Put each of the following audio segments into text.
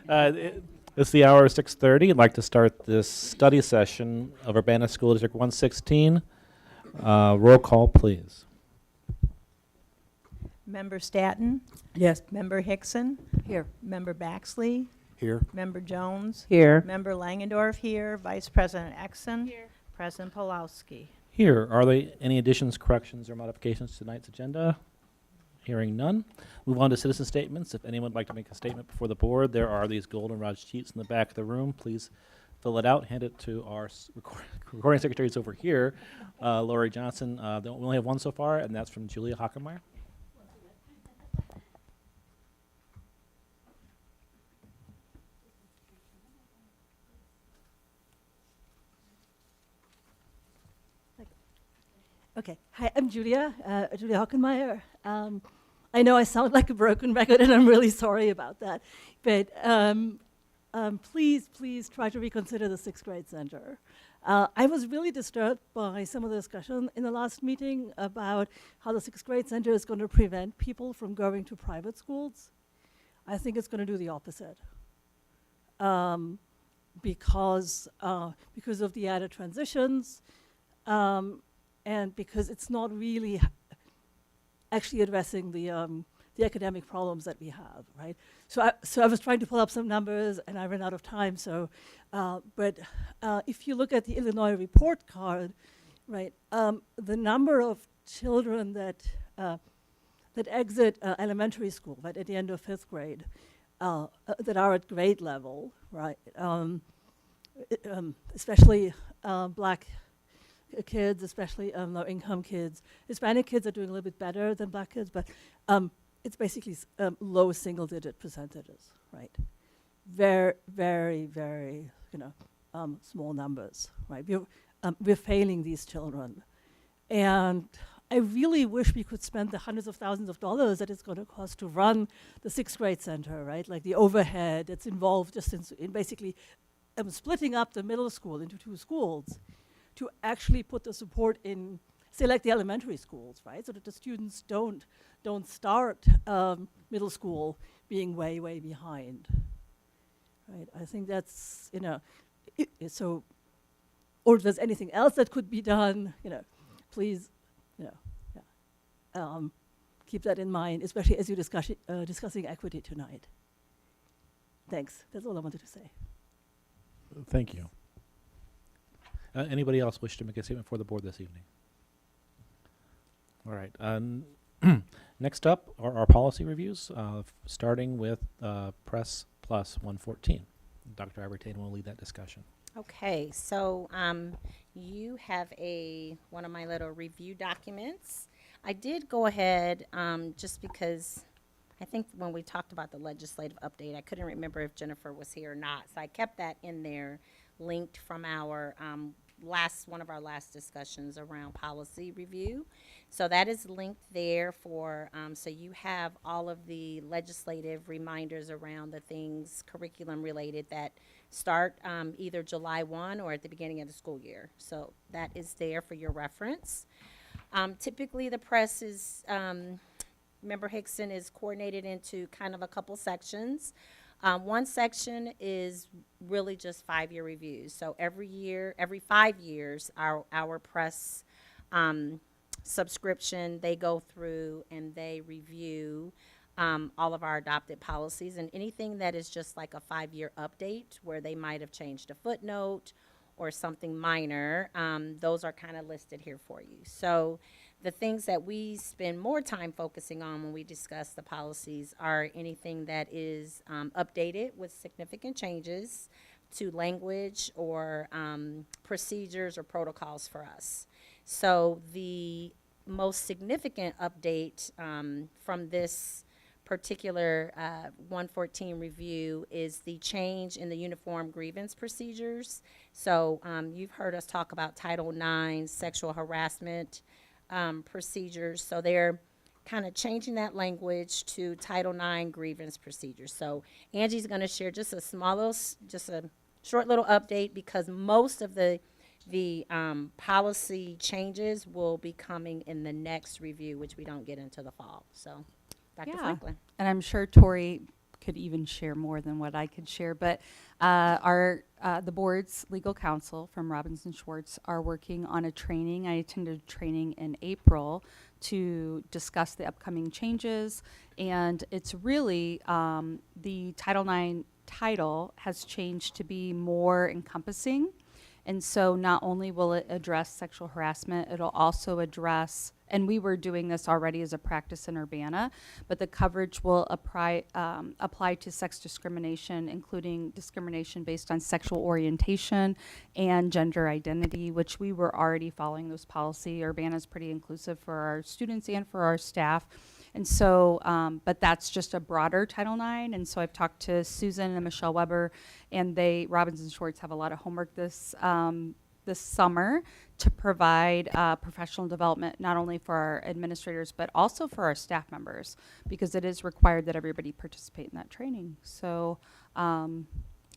It's the hour of 6:30. I'd like to start this study session of Urbana School District 116. Roll call, please. Member Staton? Yes. Member Hickson? Here. Member Baxley? Here. Member Jones? Here. Member Langendorf here. Vice President Exon? Here. President Pulowski. Here, are there any additions, corrections, or modifications to tonight's agenda? Hearing none. Move on to citizen statements. If anyone would like to make a statement before the board, there are these goldenrod sheets in the back of the room. Please fill it out, hand it to our recording secretaries over here. Lori Johnson, we only have one so far, and that's from Julia Hockenmeyer. Okay. Hi, I'm Julia Hockenmeyer. I know I sound like a broken record, and I'm really sorry about that. But please try to reconsider the sixth grade center. I was really disturbed by some of the discussion in the last meeting about how the sixth grade center is going to prevent people from going to private schools. I think it's going to do the opposite. Because of the added transitions, and because it's not really actually addressing the academic problems that we have, right? So I was trying to pull up some numbers, and I ran out of time. So, but if you look at the Illinois report card, right, the number of children that exit elementary school, right, at the end of fifth grade, that are at grade level, right, especially black kids, especially low-income kids. Hispanic kids are doing a little bit better than black kids, but it's basically low single-digit percentages, right? Very, very, very, small numbers, right? We're failing these children, and I really wish we could spend the hundreds of thousands of dollars that it's going to cost to run the sixth grade center, right? Like the overhead that's involved just in basically splitting up the middle school into two schools, to actually put the support in, say, like the elementary schools, right? So that the students don't start middle school being way, way behind, right? I think that's, so, or if there's anything else that could be done, please, keep that in mind, especially as you're discussing equity tonight. Thanks. That's all I wanted to say. Thank you. Anybody else wish to make a statement for the board this evening? All right. Next up are our policy reviews, starting with Press Plus 114. Dr. Ibertain will lead that discussion. Okay, so you have one of my little review documents. I did go ahead just because I think when we talked about the legislative update, I couldn't remember if Jennifer was here or not, so I kept that in there, linked from our one of our last discussions around policy review. So that is linked there for, so you have all of the legislative reminders around the things curriculum related that start either July 1 or at the beginning of the school year. So that is there for your reference. Typically the press is, Member Hickson is coordinated into kind of a couple sections. One section is really just 5-year reviews. So every 5 years, our press subscription, they go through and they review all of our adopted policies, and anything that is just like a 5-year update where they might have changed a footnote or something minor, those are kind of listed here for you. So the things that we spend more time focusing on when we discuss the policies are anything that is updated with significant changes to language or procedures or protocols for us. So the most significant update from this particular 114 review is the change in the uniform grievance procedures. So you've heard us talk about Title IX sexual harassment procedures. So they're kind of changing that language to Title IX grievance procedures. So Angie's going to share just a short little update, because most of the policy changes will be coming in the next review, which we don't get into the fall. So Dr. Franklin. And I'm sure Tori could even share more than what I could share. But the board's legal counsel from Robinson Schwartz are working on a training. I attended training in April to discuss the upcoming changes, and it's really the Title IX title has changed to be more encompassing. And so not only will it address sexual harassment, it'll also address, and we were doing this already as a practice in Urbana, but the coverage will apply to sex discrimination, including discrimination based on sexual orientation and gender identity, which we were already following those policy. Urbana is pretty inclusive for our students and for our staff. And so, but that's just a broader Title IX. And so I've talked to Susan and Michelle Weber, and Robinson Schwartz have a lot of homework this summer to provide professional development, not only for our administrators, but also for our staff members, because it is required that everybody participate in that training. So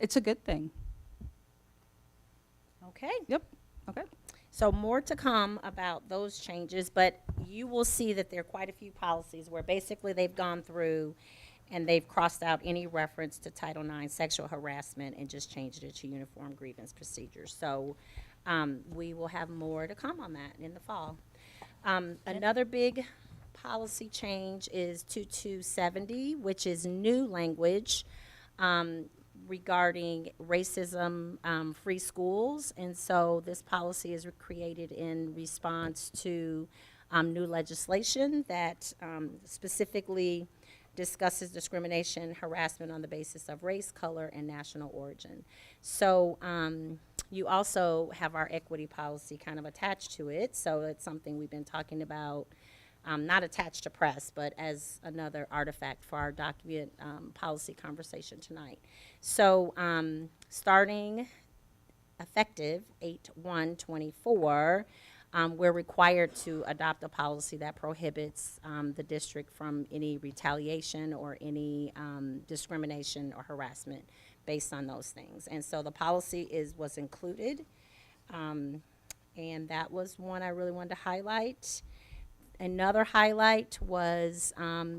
it's a good thing. Okay. Yep. Okay. So more to come about those changes, but you will see that there are quite a few policies where basically they've gone through and they've crossed out any reference to Title IX sexual harassment and just changed it to uniform grievance procedures. So we will have more to come on that in the fall. Another big policy change is 2270, which is new language regarding racism free schools. And so this policy is created in response to new legislation that specifically discusses discrimination, harassment on the basis of race, color, and national origin. So you also have our equity policy kind of attached to it. So it's something we've been talking about, not attached to press, but as another artifact for our document policy conversation tonight. So starting effective 8/1/24, we're required to adopt a policy that prohibits the district from any retaliation or any discrimination or harassment based on those things. And so the policy was included, and that was one I really wanted to highlight. Another highlight was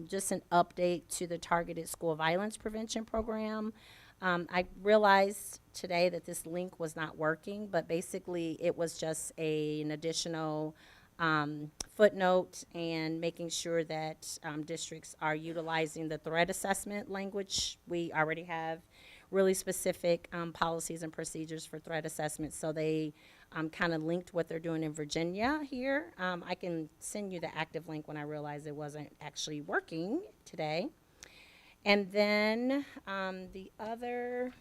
just an update to the Targeted School Violence Prevention Program. I realized today that this link was not working, but basically it was just an additional footnote and making sure that districts are utilizing the threat assessment language. We already have really specific policies and procedures for threat assessment, so they kind of linked what they're doing in Virginia here. I can send you the active link when I realized it wasn't actually working today. And then the other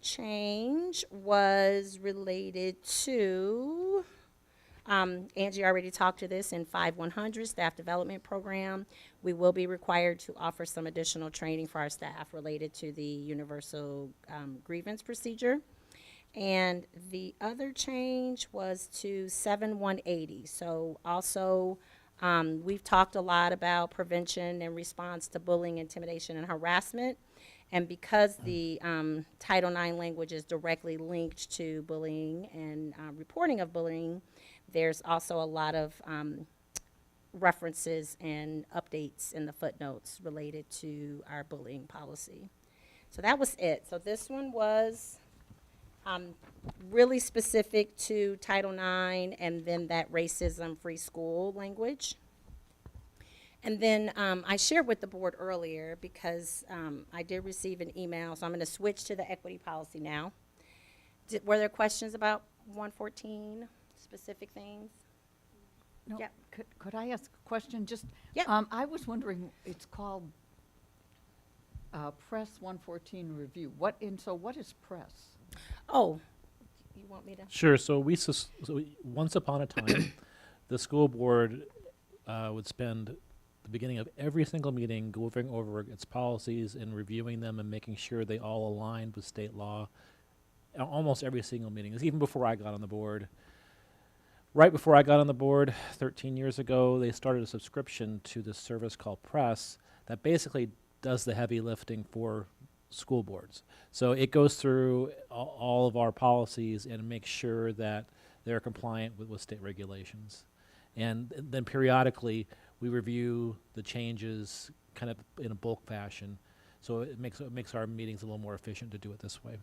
change was related to, Angie already talked to this in 5100 staff development program. We will be required to offer some additional training for our staff related to the universal grievance procedure. And the other change was to 7180. So also, we've talked a lot about prevention and response to bullying, intimidation, and harassment. And because the Title IX language is directly linked to bullying and reporting of bullying, there's also a lot of references and updates in the footnotes related to our bullying policy. So that was it. So this one was really specific to Title IX and then that racism-free school language. And then I shared with the board earlier because I did receive an email, so I'm going to switch to the equity policy now. Were there questions about 114, specific things? No, Yep. could I ask a question? Just, Yep. I was wondering, it's called Press 114 Review. So what is press? Oh, you want me to? Sure. So once upon a time, the school board would spend the beginning of every single meeting going over its policies and reviewing them and making sure they all aligned with state law. Almost every single meeting. Even before I got on the board. Right before I got on the board, 13 years ago, they started a subscription to this service called Press that basically does the heavy lifting for school boards. So it goes through all of our policies and makes sure that they're compliant with state regulations. And then periodically, we review the changes kind of in a bulk fashion So it makes our meetings a little more efficient to do it this way.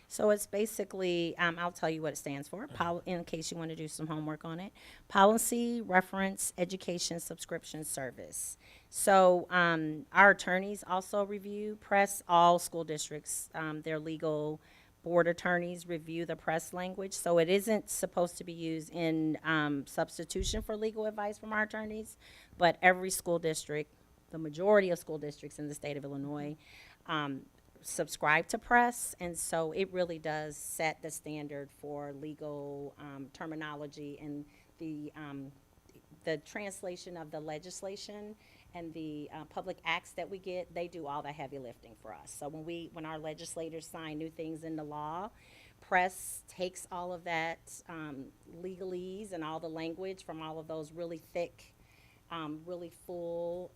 So it's basically, I'll tell you what it stands for, in case you want to do some homework on it. Policy Reference Education Subscription Service. So our attorneys also review press. All school districts, their legal board attorneys review the press language. So it isn't supposed to be used in substitution for legal advice from our attorneys, but every school district, the majority of school districts in the state of Illinois, subscribe to press, and so it really does set the standard for legal terminology and the translation of the legislation and the public acts that we get. They do all the heavy lifting for us. So when our legislators sign new things into law, press takes all of that legalese and all the language from all of those really thick, really full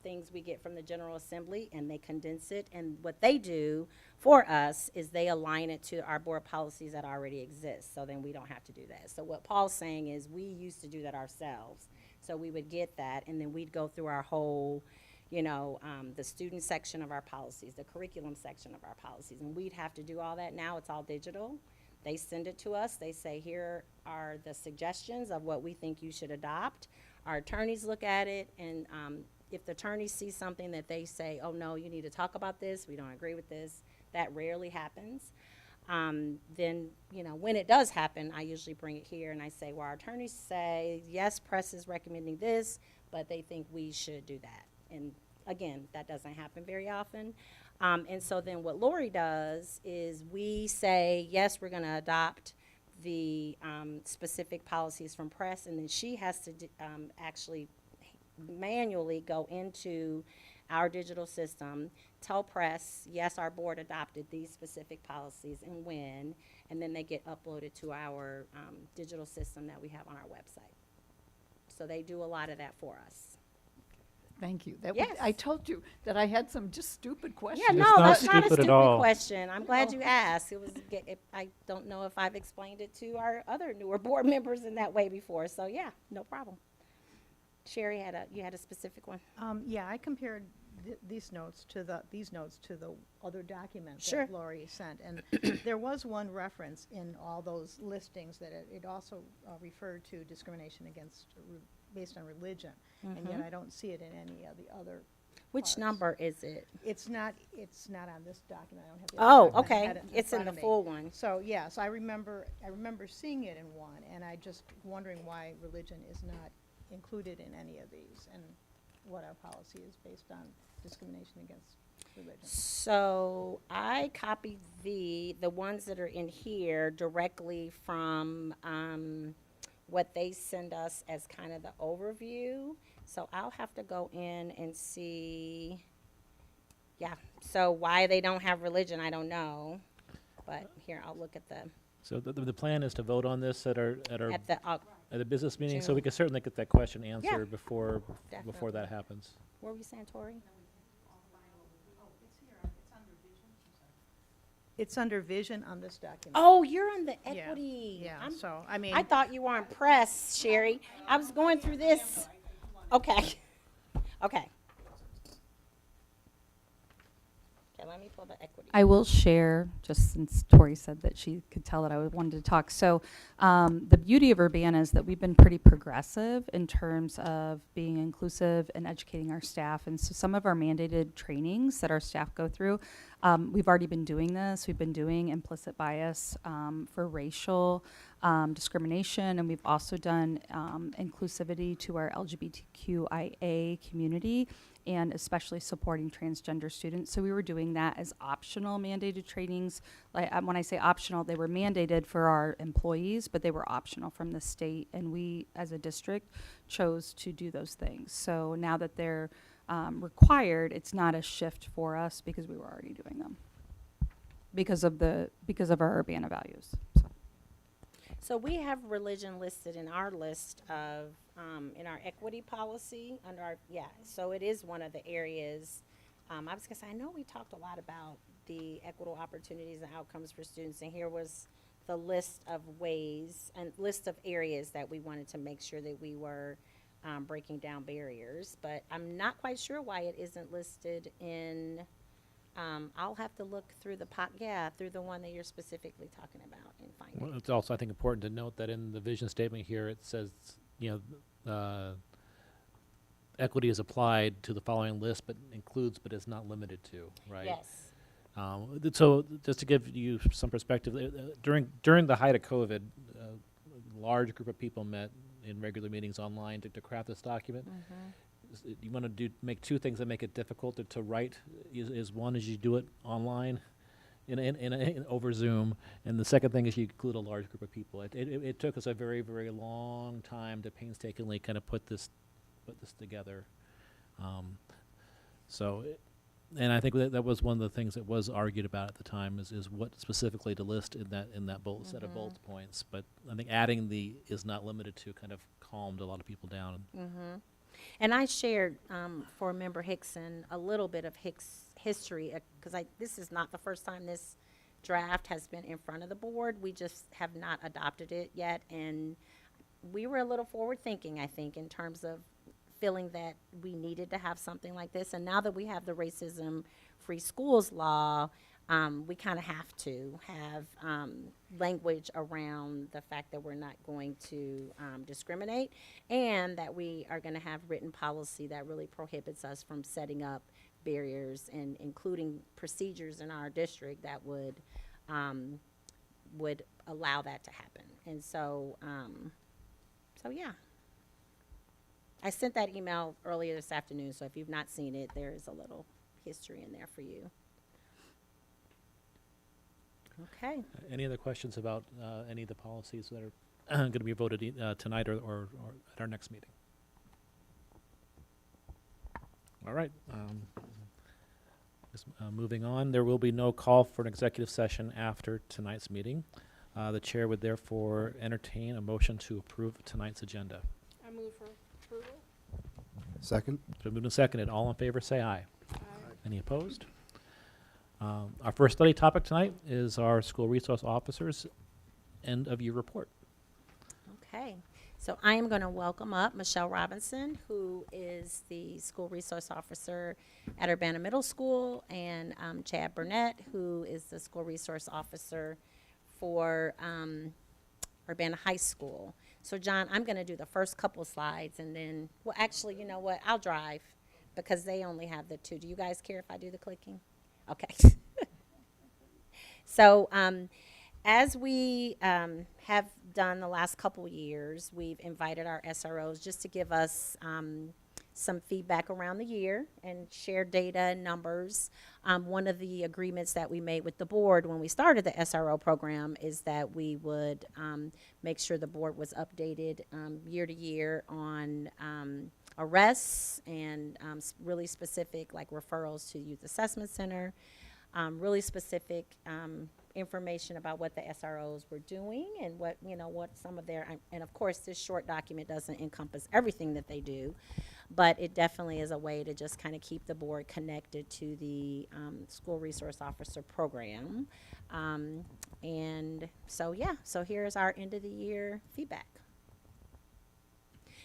things we get from the General Assembly, and they condense it. And what they do for us is they align it to our board policies that already exist, so then we don't have to do that. So what Paul's saying is we used to do that ourselves. So we would get that, and then we'd go through our whole, the student section of our policies, the curriculum section of our policies, and we'd have to do all that. Now it's all digital. They send it to us. They say, here are the suggestions of what we think you should adopt. Our attorneys look at it, and if the attorneys see something that they say, oh, no, you need to talk about this, we don't agree with this, that rarely happens. Then, when it does happen, I usually bring it here and I say, well, our attorneys say, yes, press is recommending this, but they think we should do that. And again, that doesn't happen very often. And so then what Lori does is we say, yes, we're going to adopt the specific policies from press, and then she has to actually manually go into our digital system, tell press, yes, our board adopted these specific policies and when, and then they get uploaded to our digital system that we have on our website. So they do a lot of that for us. Thank you. Yes. I told you that I had some just stupid questions. Yeah, It's no, not that's not a stupid at stupid all. question. I'm glad you asked. I don't know if I've explained it to our other newer board members in that way before, so yeah, no problem. Sherry you had a specific one? Yeah, I compared these notes to the other documents Sure. that Lori sent. And there was one reference in all those listings that it also referred to discrimination based on religion. And yet I don't see it in any of the other Which parts. number is it? It's not on this document. I don't have the Oh, other document. I okay. had it It's in front the of me. full one. So, yes, I remember seeing it in one, and I just wondering why religion is not included in any of these, and what our policy is based on discrimination against religion. So I copied the ones that are in here directly from what they send us as kind of the overview. So I'll have to go in and see. Yeah, so why they don't have religion, I don't know. But here, I'll look at So the plan is to vote on this at the business meeting, so we June. can certainly get that question answered before Definitely. that happens. what were you saying, Tori? It's under vision on this document. Oh, you're on the Yeah, equity. Yeah, so, I mean. I thought you were on press, Sherry. I was going through this. Okay. Okay. Okay, let me pull the equity. I will share, just since Tori said that she could tell that I wanted to talk. So the beauty of Urbana is that we've been pretty progressive in terms of being inclusive and educating our staff. And so some of our mandated trainings that our staff go through, we've already been doing this. We've been doing implicit bias for racial discrimination, and we've also done inclusivity to our LGBTQIA community, and especially supporting transgender students. So we were doing that as optional mandated trainings. Like, when I say optional, they were mandated for our employees, but they were optional from the state, and we, as a district, chose to do those things. So now that they're required, it's not a shift for us because we were already doing them because of our Urbana values. So we have religion listed in our list of, in our equity policy under our, so it is one of the areas. I was gonna say, I know we talked a lot about the equitable opportunities and outcomes for students, and here was the list of ways and list of areas that we wanted to make sure that we were breaking down barriers, but I'm not quite sure why it isn't listed in, I'll have to look through through the one that you're specifically talking about and find Well, it. it's also, I think, important to note that in the vision statement here, it says, equity is applied to the following list, but includes, but is not limited to, right? Yes. So just to give you some perspective, during the height of COVID, a large group of people met in regular meetings online to craft this document. You want to make two things that make it difficult to write. Is one is you do it online, in over Zoom, and the second thing is you include a large group of people. It took us a very, very long time to painstakingly kind of put this together. And I think that was one of the things that was argued about at the time is what specifically to list in that set of bullet points. But I think adding the is not limited to kind of calmed a lot of people down. And I shared for Member Hickson a little bit of history, because this is not the first time this draft has been in front of the board. We just have not adopted it yet. And we were a little forward thinking, I think, in terms of feeling that we needed to have something like this. And now that we have the racism-free schools law, we kind of have to have language around the fact that we're not going to discriminate, and that we are going to have written policy that really prohibits us from setting up barriers and including procedures in our district that would allow that to happen. And so yeah. I sent that email earlier this afternoon, so if you've not seen it, there is a little history in there for you. Okay. Any other questions about any of the policies that are going to be voted tonight or at our next meeting? All right. Moving on, there will be no call for an executive session after tonight's meeting. The chair would therefore entertain a motion to approve tonight's agenda. I move for approval. Second? It's been moved and seconded. All in favor, say aye. Any opposed? Our first study topic tonight is our school resource officers' end of year report. Okay. So I am going to welcome up Michelle Robinson, who is the school resource officer at Urbana Middle School, and Chad Burnett, who is the school resource officer for Urbana High School. So John, I'm going to do the first couple slides, and then, well, actually, you know what? I'll drive, because they only have the two. Do you guys care if I do the clicking? Okay. So as we have done the last couple years, we've invited our SROs just to give us some feedback around the year and share data and numbers. One of the agreements that we made with the board when we started the SRO program is that we would make sure the board was updated year to year on arrests and really specific, like referrals to Youth Assessment Center, really specific information about what the SROs were doing and what some of their, and of course this short document doesn't encompass everything that they do, but it definitely is a way to just kind of keep the board connected to the school resource officer program. And so yeah, so here's our end of the year feedback.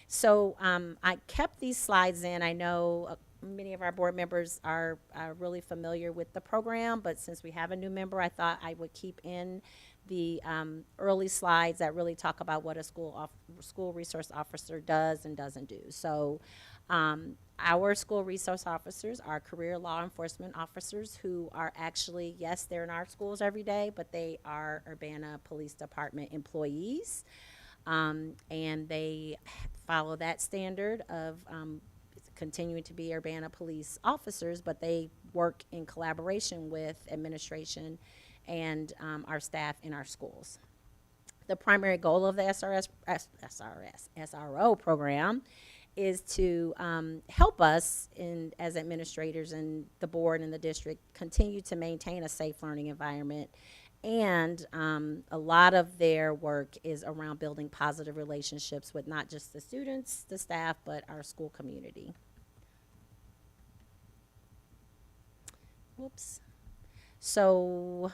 So I kept these slides in. I know many of our board members are really familiar with the program, but since we have a new member, I thought I would keep in the early slides that really talk about what a school resource officer does and doesn't do. So our school resource officers are career law enforcement officers who are actually, yes, they're in our schools every day, but they are Urbana Police Department employees. And they follow that standard of continuing to be Urbana police officers, but they work in collaboration with administration and our staff in our schools. The primary goal of the SRO program is to help us as administrators and the board and the district continue to maintain a safe learning environment. And a lot of their work is around building positive relationships with not just the students, the staff, but our school community. Whoops. So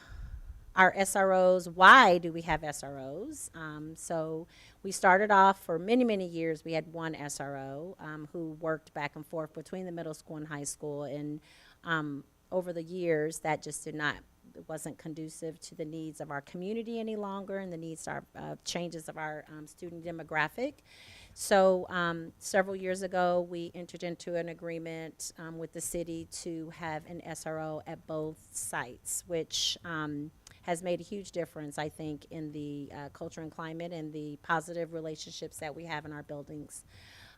our SROs. Why do we have SROs? So we started off for many, many years. We had one SRO who worked back and forth between the middle school and high school. And over the years, that just it wasn't conducive to the needs of our community any longer and the needs of our changes of our student demographic. So several years ago, we entered into an agreement with the city to have an SRO at both sites, which has made a huge difference, I think, in the culture and climate and the positive relationships that we have in our buildings.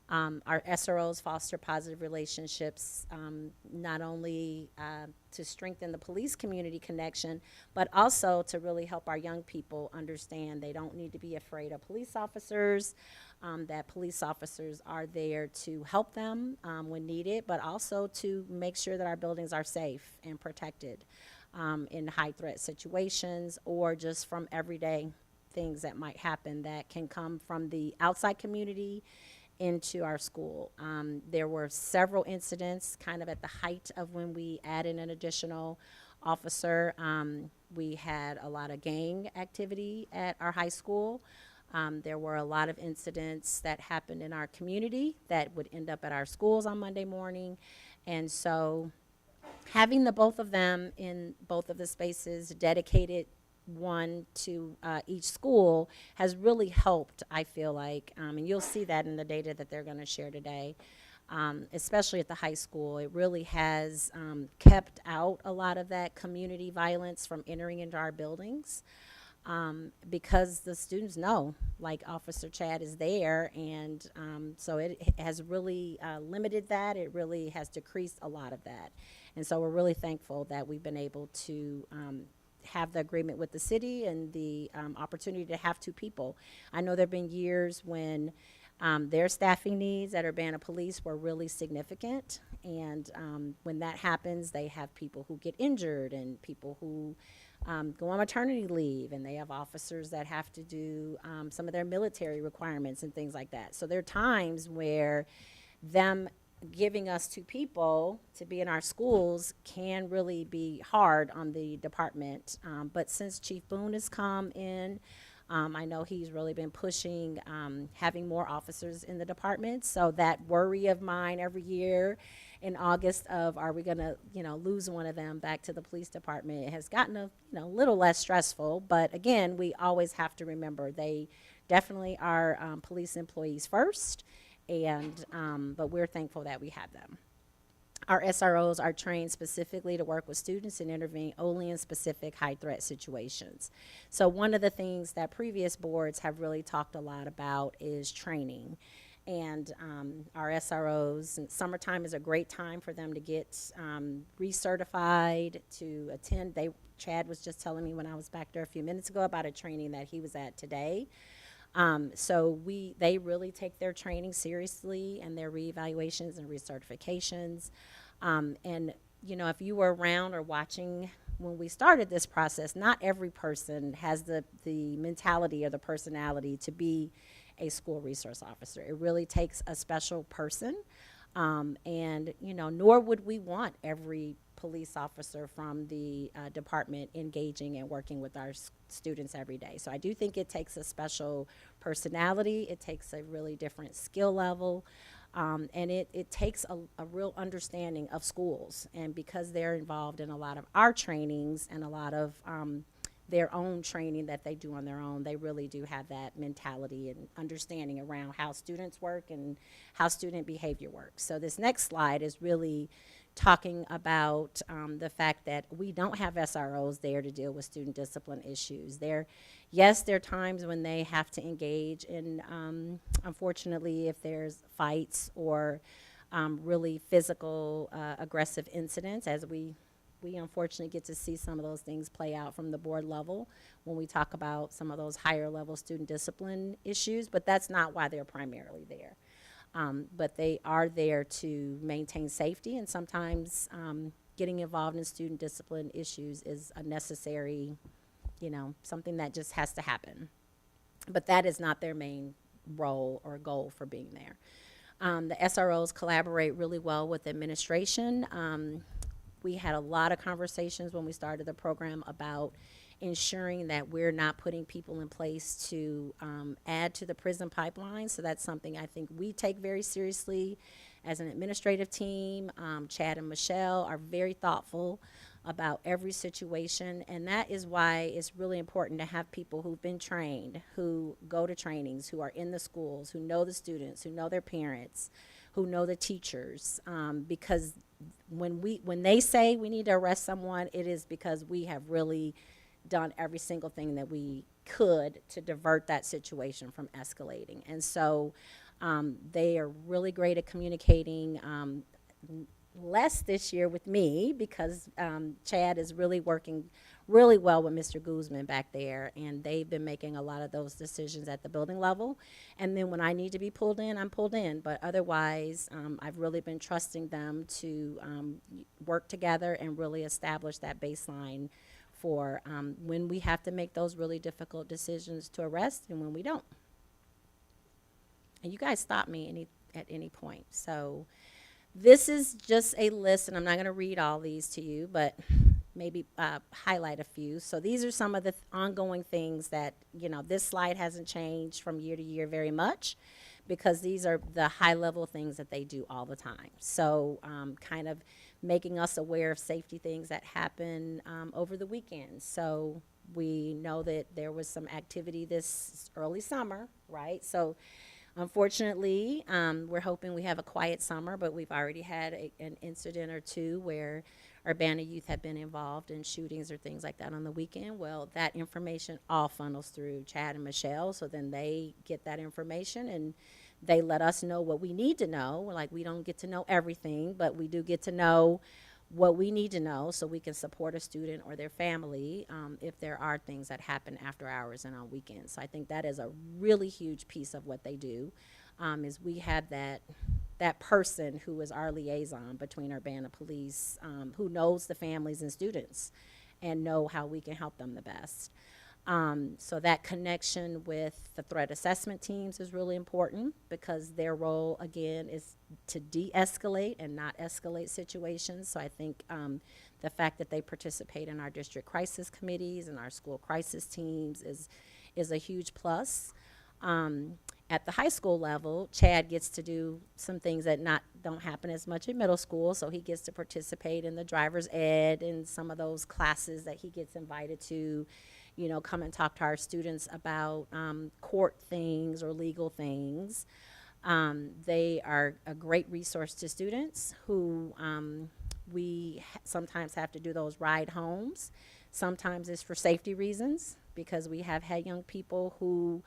Our SROs foster positive relationships, not only to strengthen the police community connection, but also to really help our young people understand they don't need to be afraid of police officers, that police officers are there to help them when needed, but also to make sure that our buildings are safe and protected in high threat situations or just from everyday things that might happen that can come from the outside community into our school. There were several incidents kind of at the height of when we added an additional officer. We had a lot of gang activity at our high school. There were a lot of incidents that happened in our community that would end up at our schools on Monday morning. And so having the both of them in both of the spaces dedicated one to each school has really helped, I feel like, and you'll see that in the data that they're going to share today, especially at the high school. It really has kept out a lot of that community violence from entering into our buildings because the students know, like Officer Chad is there, and so it has really limited that. It really has decreased a lot of that. And so we're really thankful that we've been able to have the agreement with the city and the opportunity to have two people. I know there have been years when their staffing needs at Urbana Police were really significant, and when that happens, they have people who get injured and people who go on maternity leave, and they have officers that have to do some of their military requirements and things like that. So there are times where them giving us two people to be in our schools can really be hard on the department. But since Chief Boone has come in, I know he's really been pushing having more officers in the department. So that worry of mine every year in August of are we going to lose one of them back to the police department has gotten a little less stressful. But again, we always have to remember they definitely are police employees first. And but we're thankful that we have them. Our SROs are trained specifically to work with students and intervene only in specific high threat situations. So one of the things that previous boards have really talked a lot about is training. And our SROs, and summertime is a great time for them to get recertified, to attend. Chad was just telling me when I was back there a few minutes ago about a training that he was at today. So they really take their training seriously and their reevaluations and recertifications. And if you were around or watching when we started this process, not every person has the mentality or the personality to be a school resource officer. It really takes a special person. And nor would we want every police officer from the department engaging and working with our students every day. So I do think it takes a special personality. It takes a really different skill level. And it takes a real understanding of schools. And because they're involved in a lot of our trainings and a lot of their own training that they do on their own, they really do have that mentality and understanding around how students work and how student behavior works. So this next slide is really talking about the fact that we don't have SROs there to deal with student discipline issues. Yes, there are times when they have to engage in, unfortunately, if there's fights or really physical aggressive incidents, as we unfortunately get to see some of those things play out from the board level when we talk about some of those higher level student discipline issues, but that's not why they're primarily there. But they are there to maintain safety, and sometimes getting involved in student discipline issues is a necessary, something that just has to happen. But that is not their main role or goal for being there. The SROs collaborate really well with administration. We had a lot of conversations when we started the program about ensuring that we're not putting people in place to add to the prison pipeline. So that's something I think we take very seriously as an administrative team. Chad and Michelle are very thoughtful about every situation, and that is why it's really important to have people who've been trained, who go to trainings, who are in the schools, who know the students, who know their parents, who know the teachers, because when they say we need to arrest someone, it is because we have really done every single thing that we could to divert that situation from escalating. And so they are really great at communicating. Less this year with me because Chad is really working really well with Mr. Guzman back there, and they've been making a lot of those decisions at the building level. And then when I need to be pulled in, I'm pulled in. But otherwise, I've really been trusting them to work together and really establish that baseline for when we have to make those really difficult decisions to arrest and when we don't. And you guys stop me at any point. So this is just a list, and I'm not going to read all these to you, but maybe highlight a few. So these are some of the ongoing things that, this slide hasn't changed from year to year very much because these are the high-level things that they do all the time. So kind of making us aware of safety things that happen over the weekend. So we know that there was some activity this early summer, right? So unfortunately, we're hoping we have a quiet summer, but we've already had an incident or two where Urbana youth have been involved in shootings or things like that on the weekend. Well, that information all funnels through Chad and Michelle, so then they get that information and they let us know what we need to know. Like, we don't get to know everything, but we do get to know what we need to know so we can support a student or their family if there are things that happen after hours and on weekends. So I think that is a really huge piece of what they do, is we have that person who is our liaison between Urbana Police, who knows the families and students and know how we can help them the best. So that connection with the threat assessment teams is really important because their role, again, is to de-escalate and not escalate situations. So I think the fact that they participate in our district crisis committees and our school crisis teams is a huge plus. At the high school level, Chad gets to do some things that don't happen as much in middle school, so he gets to participate in the driver's ed and some of those classes that he gets invited to, come and talk to our students about court things or legal things. They are a great resource to students who we sometimes have to do those ride homes. Sometimes it's for safety reasons because we have had young people who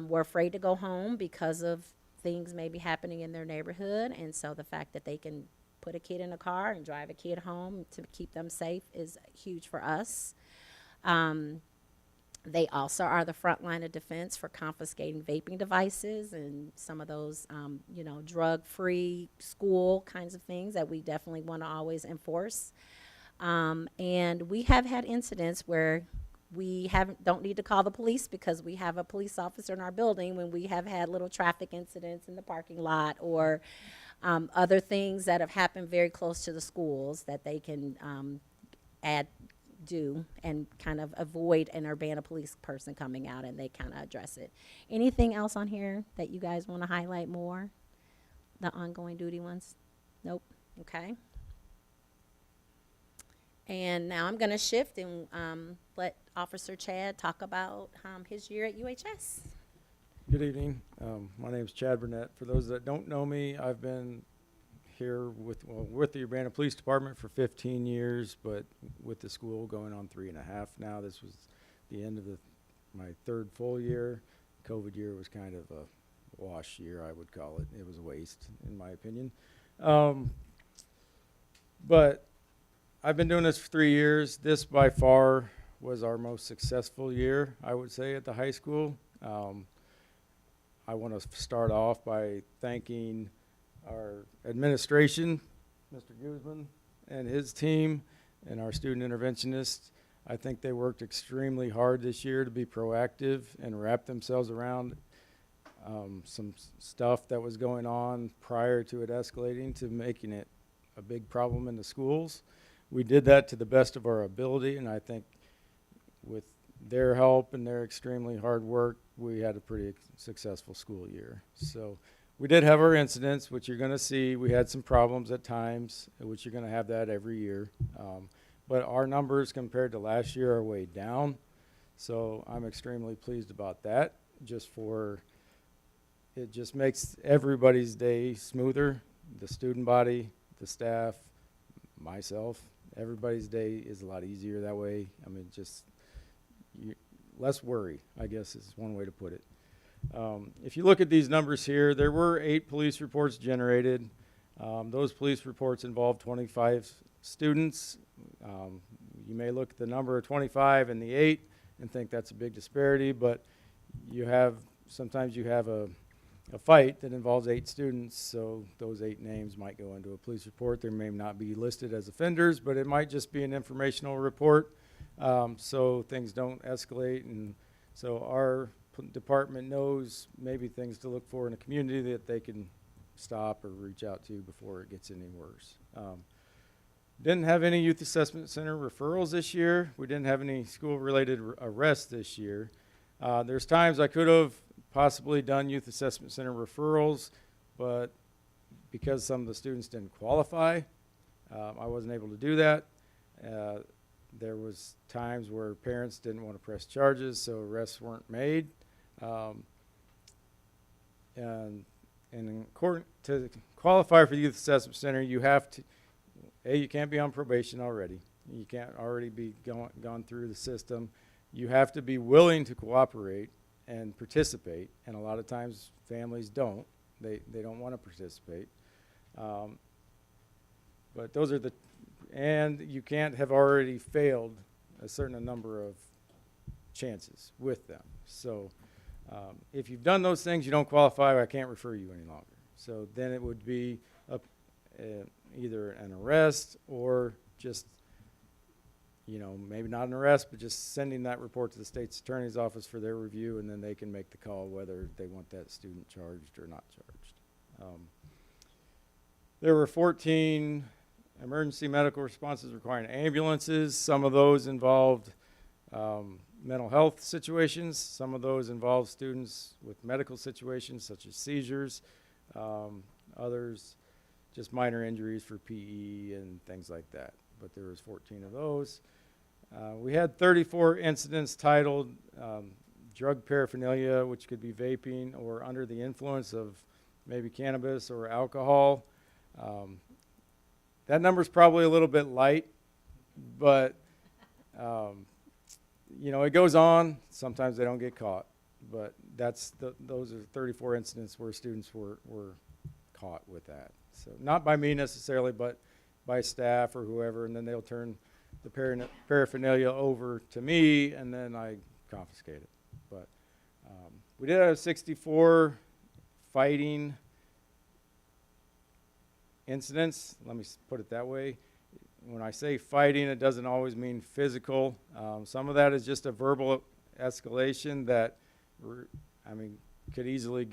were afraid to go home because of things maybe happening in their neighborhood. And so the fact that they can put a kid in a car and drive a kid home to keep them safe is huge for us. They also are the front line of defense for confiscating vaping devices and some of those, drug-free school kinds of things that we definitely want to always enforce. And we have had incidents where we don't need to call the police because we have a police officer in our building when we have had little traffic incidents in the parking lot or other things that have happened very close to the schools that they can do and kind of avoid an Urbana police person coming out and they kind of address it. Anything else on here that you guys want to highlight more? The ongoing duty ones? Nope. Okay. And now I'm going to shift and let Officer Chad talk about his year at UHS. Good evening. My name is Chad Burnett. For those that don't know me, I've been here with the Urbana Police Department for 15 years, but with the school going on 3.5 now. This was the end of my third full year. COVID year was kind of a wash year, I would call it. It was a waste, in my opinion. But I've been doing this for 3 years. This by far was our most successful year, I would say, at the high school. I want to start off by thanking our administration, Mr. Guzman and his team, and our student interventionists. I think they worked extremely hard this year to be proactive and wrap themselves around some stuff that was going on prior to it escalating to making it a big problem in the schools. We did that to the best of our ability, and I think with their help and their extremely hard work, we had a pretty successful school year. So we did have our incidents, which you're going to see. We had some problems at times, which you're going to have that every year. But our numbers compared to last year are way down. So I'm extremely pleased about that. It just makes everybody's day smoother. The student body, the staff, myself, everybody's day is a lot easier that way. I mean, less worry, I guess is one way to put it. If you look at these numbers here, there were 8 police reports generated. Those police reports involved 25 students. You may look at the number of 25 and the 8 and think that's a big disparity, but sometimes you have a fight that involves 8 students, so those 8 names might go into a police report. They may not be listed as offenders, but it might just be an informational report, so things don't escalate, and so our department knows maybe things to look for in a community that they can stop or reach out to before it gets any worse. Didn't have any youth assessment center referrals this year. We didn't have any school-related arrests this year. There's times I could have possibly done youth assessment center referrals, but because some of the students didn't qualify, I wasn't able to do that. There was times where parents didn't want to press charges, so arrests weren't made. And to qualify for the youth assessment center, you have to, you can't be on probation already. You can't already be gone through the system. You have to be willing to cooperate and participate, and a lot of times families don't. They don't want to participate. But those are and you can't have already failed a certain number of chances with them. So if you've done those things, you don't qualify, I can't refer you any longer. So then it would be either an arrest or just, maybe not an arrest, but just sending that report to the state's attorney's office for their review, and then they can make the call whether they want that student charged or not charged. There were 14 emergency medical responses requiring ambulances. Some of those involved mental health situations. Some of those involved students with medical situations such as seizures. Others just minor injuries for PE and things like that. But there was 14 of those. We had 34 incidents titled drug paraphernalia, which could be vaping or under the influence of maybe cannabis or alcohol. That number's probably a little bit light, but it goes on. Sometimes they don't get caught, but those are 34 incidents where students were caught with that. So not by me necessarily, but by staff or whoever, and then they'll turn the paraphernalia over to me, and then I confiscate it. But we did have 64 fighting incidents. Let me put it that way. When I say fighting, it doesn't always mean physical. Some of that is just a verbal escalation that, could easily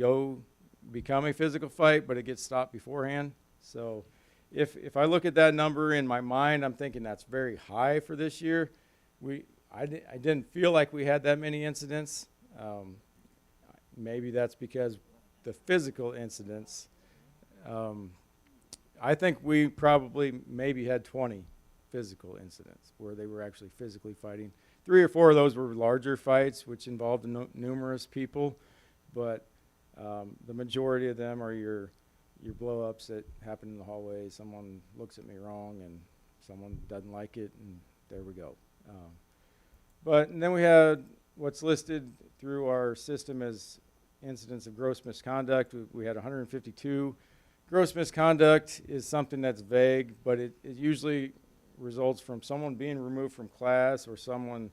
become a physical fight, but it gets stopped beforehand. So if I look at that number in my mind, I'm thinking that's very high for this year. I didn't feel like we had that many incidents. Maybe that's because the physical incidents, I think we probably maybe had 20 physical incidents where they were actually physically fighting. 3 or 4 of those were larger fights, which involved numerous people, but the majority of them are your blow-ups that happen in the hallway. Someone looks at me wrong and someone doesn't like it, and there we go. And then we had what's listed through our system as incidents of gross misconduct. We had 152. Gross misconduct is something that's vague, but it usually results from someone being removed from class or someone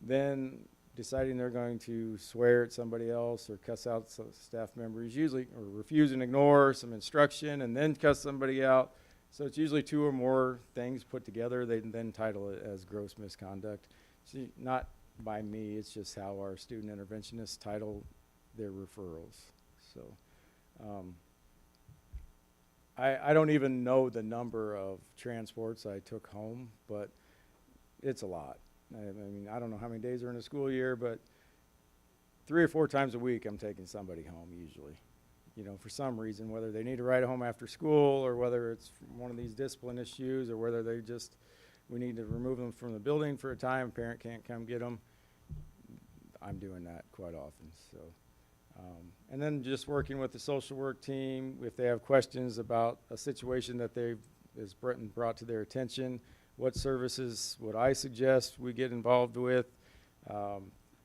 then deciding they're going to swear at somebody else or cuss out staff members, or refuse and ignore some instruction and then cuss somebody out. So it's usually 2 or more things put together. They then title it as gross misconduct. So not by me, it's just how our student interventionists title their referrals. So I don't even know the number of transports I took home, but it's a lot. I mean, I don't know how many days are in a school year, but 3 or 4 times a week, I'm taking somebody home usually. You know, for some reason, whether they need to ride home after school, or whether it's one of these discipline issues, or whether they just, we need to remove them from the building for a time, parent can't come get them. I'm doing that quite often, so. And then just working with the social work team, if they have questions about a situation that as Britton brought to their attention, what services would I suggest we get involved with,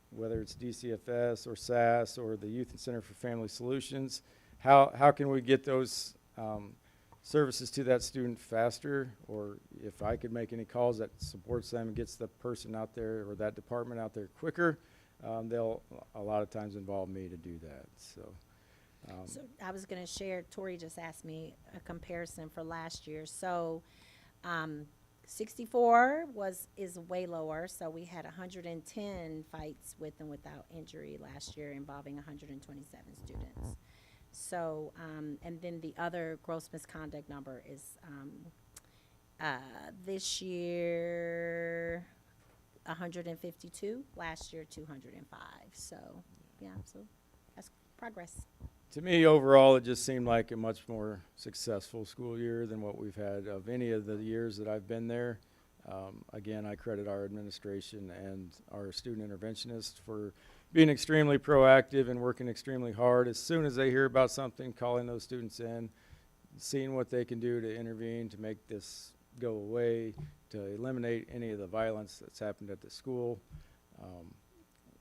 whether it's DCFS or SAS or the Youth and Center for Family Solutions. How can we get those services to that student faster, or if I could make any calls that supports them and gets the person out there or that department out there quicker, they'll a lot of times involve me to do that. So I was gonna share, Tori just asked me a comparison for last year. So, 64 is way lower, so we had 110 fights with and without injury last year involving 127 students. So, and then the other gross misconduct number is, this year, 152, last year, 205. So, yeah, so that's progress. to me, overall, it just seemed like a much more successful school year than what we've had of any of the years that I've been there. Again, I credit our administration and our student interventionists for being extremely proactive and working extremely hard. As soon as they hear about something, calling those students in, seeing what they can do to intervene, to make this go away, to eliminate any of the violence that's happened at the school.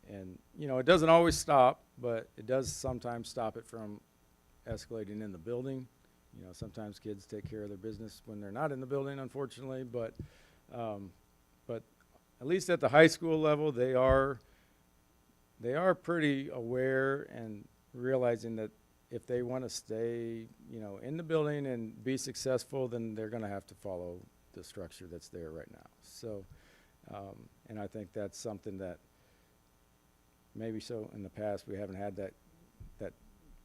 And, you know, it doesn't always stop, but it does sometimes stop it from escalating in the building. You know, sometimes kids take care of their business when they're not in the building, unfortunately, but at least at the high school level, they are pretty aware and realizing that if they want to stay, you know, in the building and be successful, then they're going to have to follow the structure that's there right now. So, and I think that's something that maybe so in the past we haven't had that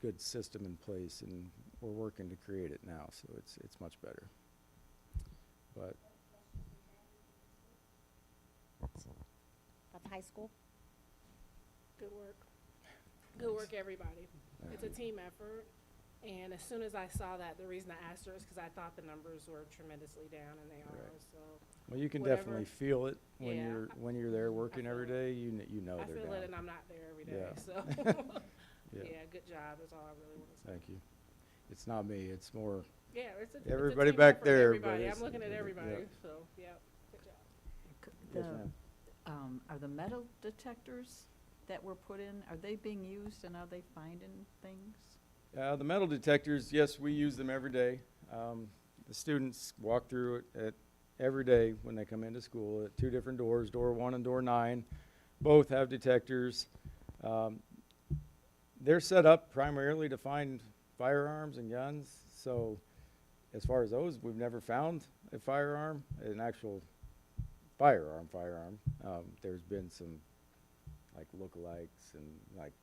good system in place, and we're working to create it now. So it's much better. But At the high school? Good work. Good work, everybody. It's a team effort. And as soon as I saw that, the reason I asked her is because I thought the numbers were tremendously down, and they are. Right. So well, you can whatever. definitely feel it when Yeah. when you're there working feel every it. day. You know I they're feel down. it, and I'm not there every day. Yeah. So Yeah. yeah, good job. That's all I really want to say. Thank you. It's not me. It's more. Yeah, it's a Everybody team back effort, there, Everybody. but I'm looking at yeah. everybody. So yeah, good job. Yes, ma'am. Are the metal detectors that were put in, are they being used and are they finding things? The metal detectors, yes, we use them every day. The students walk through it every day when they come into school at 2 different doors, door 1 and door 9. Both have detectors. They're set up primarily to find firearms and guns. So as far as those, we've never found a firearm, an actual firearm. There's been some like lookalikes and like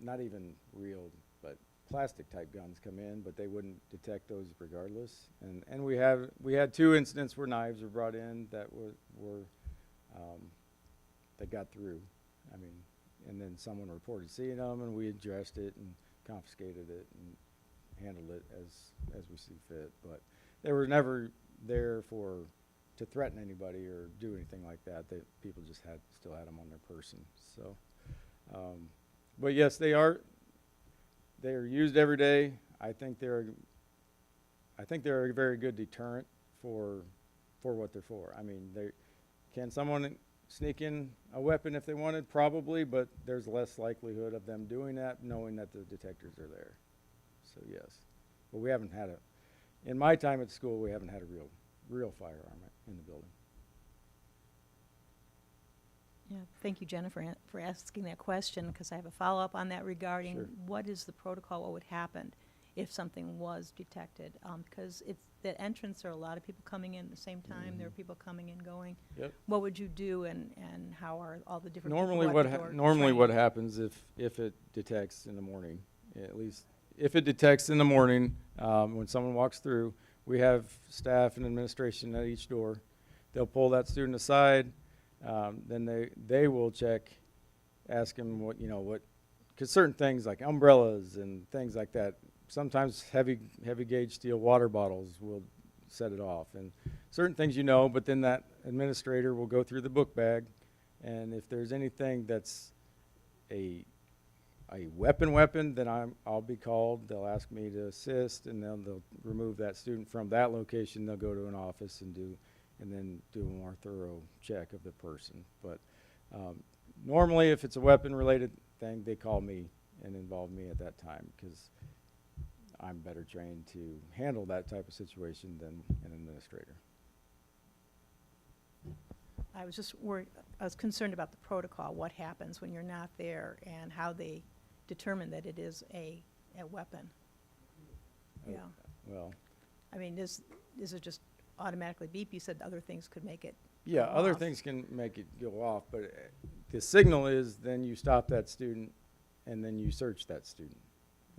not even real, but plastic type guns come in, but they wouldn't detect those regardless. And we had 2 incidents where knives were brought in that were that got through. I mean, and then someone reported seeing them, and we addressed it and confiscated it and handled it as we see fit. But they were never there to threaten anybody or do anything like that. That people just still had them on their person. So, but yes, they are used every day. I think they're a very good deterrent for what they're for. I mean, can someone sneak in a weapon if they wanted? Probably, but there's less likelihood of them doing that knowing that the detectors are there. So yes, but we haven't had in my time at school, we haven't had a real firearm in the building. Yeah, thank you, Jennifer, for asking that question, because I have a follow-up on that regarding Sure. what is the protocol, what would happen if something was detected? Because it's the entrance, there are a lot of people coming in at the same time, there are people coming and going. Yep. What would you do, and how are all the different people Normally at what the door normally what trained? happens if it detects in the morning, at least if it detects in the morning, when someone walks through, we have staff and administration at each door. They'll pull that student aside, then they will check, ask him what, because certain things like umbrellas and things like that, sometimes heavy gauge steel water bottles will set it off, and certain things but then that administrator will go through the book bag, and if there's anything that's a weapon, then I'll be called. They'll ask me to assist, and then they'll remove that student from that location. They'll go to an office and then do a more thorough check of the person. But normally, if it's a weapon-related thing, they call me and involve me at that time because I'm better trained to handle that type of situation than an administrator. I was just worried, I was concerned about the protocol, what happens when you're not there and how they determine that it is a weapon. Oh, Yeah. Well, I mean, is it just automatically beep? You said other things could make it yeah, go other off. things can make it go off, but the signal is then you stop that student and then you search that student,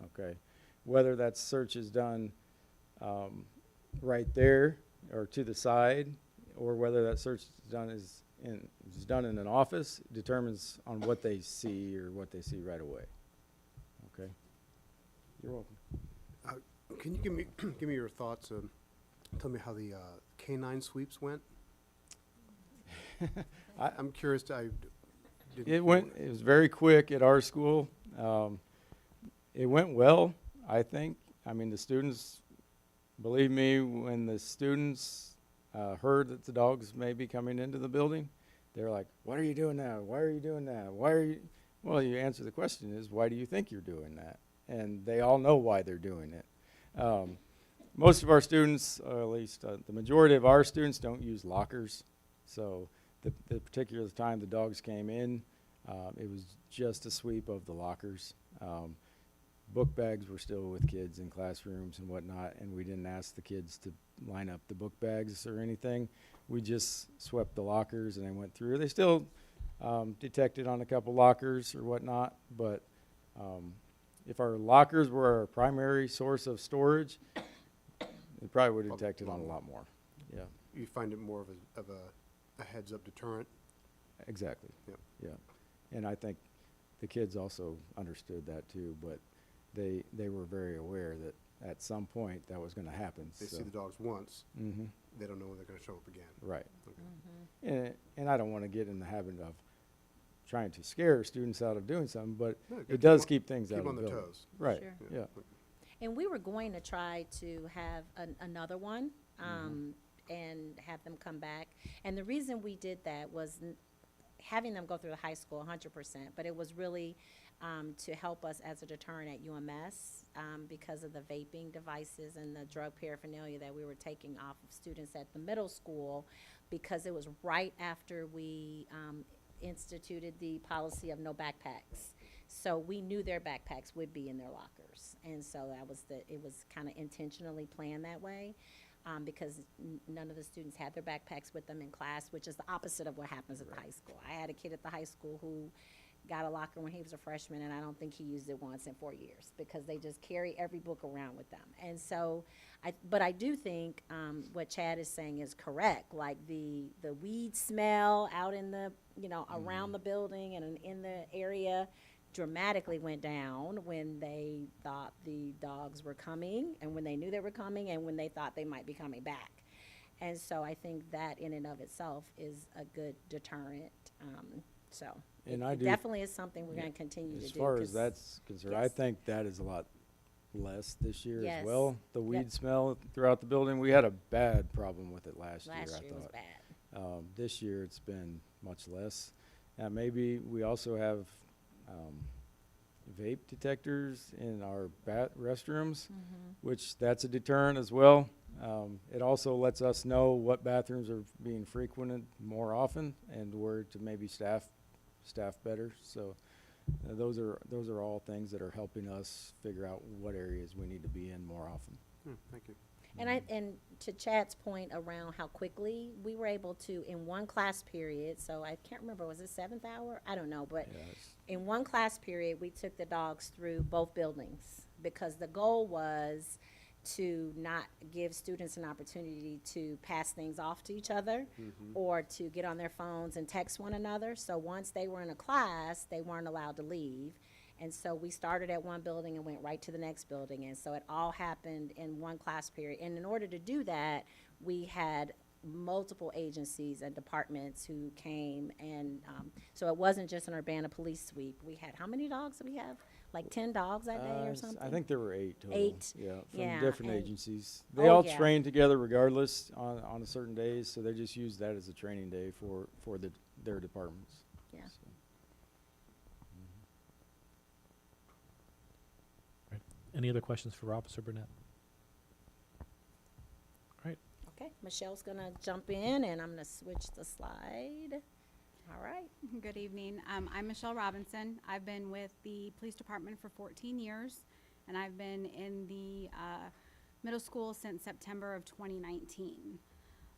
okay? Whether that search is done right there or to the side, or whether that search is done in an office, determines on what they see or what they see right away, okay? You're welcome. Can you give me your thoughts? Tell me how the canine sweeps went. I'm curious. It was very quick at our school. It went well, I think. I mean, the students, believe me, when the students heard that the dogs may be coming into the building, they're like, "What are you doing now? Why are you doing that? Why are you?" Well, you answer the question is, "Why do you think you're doing that?" And they all know why they're doing it. Most of our students, or at least the majority of our students, don't use lockers. So the particular time the dogs came in, it was just a sweep of the lockers. Book bags were still with kids in classrooms and whatnot, and we didn't ask the kids to line up the book bags or anything. We just swept the lockers and they went through. They still detected on a couple lockers or whatnot, but if our lockers were our primary source of storage, it probably would have detected on a lot more. Yeah, You find it more of a heads-up deterrent. exactly. Yep. Yeah, and I think the kids also understood that too, but they were very aware that at some point that was going to happen. They see the dogs once. Mm-hmm. They don't know when they're going to show up again. Right. Okay. And I don't want to get in the habit of trying to scare students out of doing something, but No, you it gotta does keep things out Keep of on the their building. toes. Right. Sure. Yeah. Okay. And we were going to try to have another one and have them come back. And the reason we did that was having them go through the high school 100%, but it was really to help us as a deterrent at UMS because of the vaping devices and the drug paraphernalia that we were taking off of students at the middle school, because it was right after we instituted the policy of no backpacks. So we knew their backpacks would be in their lockers. And so it was kind of intentionally planned that way because none of the students had their backpacks with them in class, which is the opposite of what happens at the high school. I had a kid at the high school who got a locker when he was a freshman, and I don't think he used it once in 4 years because they just carry every book around with them. And so, but I do think what Chad is saying is correct. Like the weed smell out in the, around the building and in the area dramatically went down when they thought the dogs were coming and when they knew they were coming and when they thought they might be coming back. And so I think that in and of itself is a good deterrent. And It definitely is something we're going to continue to do. As far as 'cause- that's concerned, I yes. think that is a lot less this year Yes. as well. The Yep. weed smell throughout the building, we had a bad problem with it last year, Last I year was thought. bad. This year it's been much less. Maybe we also have vape detectors in our restrooms, which that's a deterrent as well. It also lets us know what bathrooms are being frequented more often and where to maybe staff better. So those are all things that are helping us figure out what areas we need to be in more often. Thank you. And to Chad's point around how quickly we were able to, in one class period, so I can't remember, was it 7th hour? I don't know, but Yeah, it's- in one class period, we took the dogs through both buildings because the goal was to not give students an opportunity to pass things off to each other or to get on their phones and text one another. So once they were in a class, they weren't allowed to leave. And so we started at one building and went right to the next building. And so it all happened in one class period. And in order to do that, we had multiple agencies and departments who came. And so it wasn't just an Urbana police sweep. We had, how many dogs did we have? Like 10 dogs that day or something? I think there were 8 total. 8? Yeah, from Yeah, different and- agencies. They Oh, all yeah. train together regardless on certain days, so they just use that as a training day for their departments. Yeah. So. Any other questions for Officer Burnett? Okay, Michelle's gonna jump in and I'm gonna switch the slide. All right. Good evening. I'm Michelle Robinson. I've been with the police department for 14 years, and I've been in the middle school since September of 2019.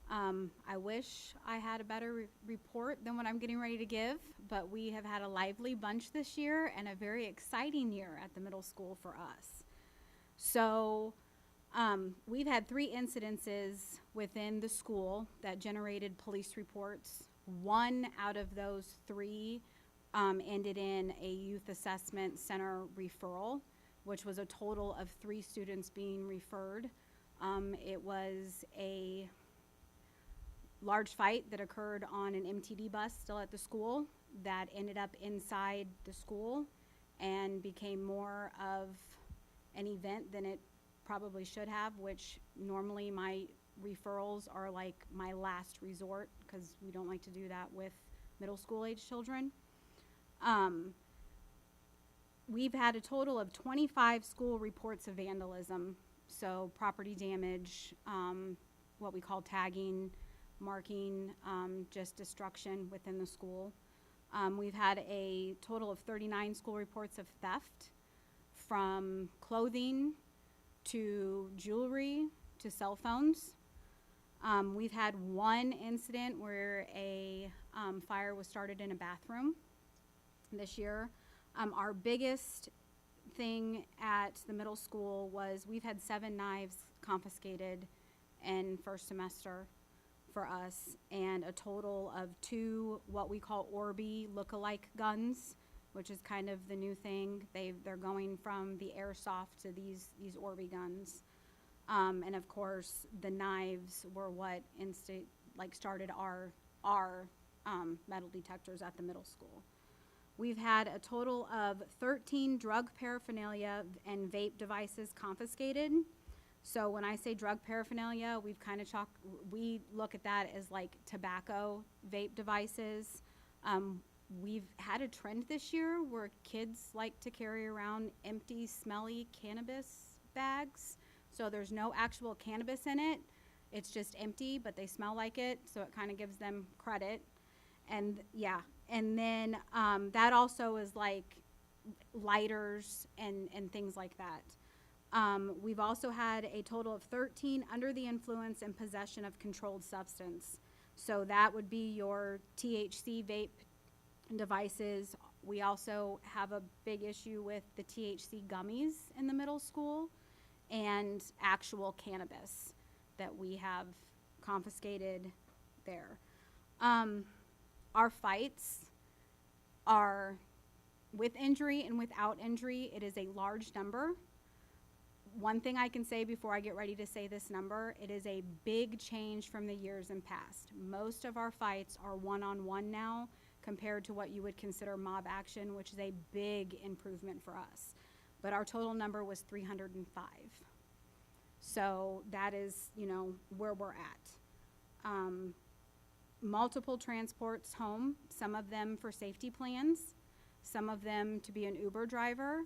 I wish I had a better report than what I'm getting ready to give, but we have had a lively bunch this year and a very exciting year at the middle school for us. So we've had 3 incidences within the school that generated police reports. 1 out of those 3 ended in a youth assessment center referral, which was a total of 3 students being referred. It was a large fight that occurred on an MTD bus still at the school that ended up inside the school and became more of an event than it probably should have, which normally my referrals are like my last resort because we don't like to do that with middle school age children. We've had a total of 25 school reports of vandalism, so property damage, what we call tagging, marking, just destruction within the school. We've had a total of 39 school reports of theft, from clothing to jewelry to cell phones. We've had 1 incident where a fire was started in a bathroom this year. Our biggest thing at the middle school was we've had 7 knives confiscated in first semester for us, and a total of 2 what we call Orby look-alike guns, which is kind of the new thing. They're going from the airsoft to these Orby guns. And of course, the knives were what started our metal detectors at the middle school. We've had a total of 13 drug paraphernalia and vape devices confiscated. So when I say drug paraphernalia, we look at that as like tobacco vape devices. We've had a trend this year where kids like to carry around empty, smelly cannabis bags. So there's no actual cannabis in it. It's just empty, but they smell like it, so it kind of gives them credit. And yeah, and then that also is like lighters and things like that. We've also had a total of 13 under the influence and possession of controlled substance. So that would be your THC vape devices. We also have a big issue with the THC gummies in the middle school and actual cannabis that we have confiscated there. Our fights are with injury and without injury. It is a large number. One thing I can say before I get ready to say this number, it is a big change from the years in past. Most of our fights are one-on-one now compared to what you would consider mob action, which is a big improvement for us. But our total number was 305. So that is, where we're at. Multiple transports home, some of them for safety plans, some of them to be an Uber driver.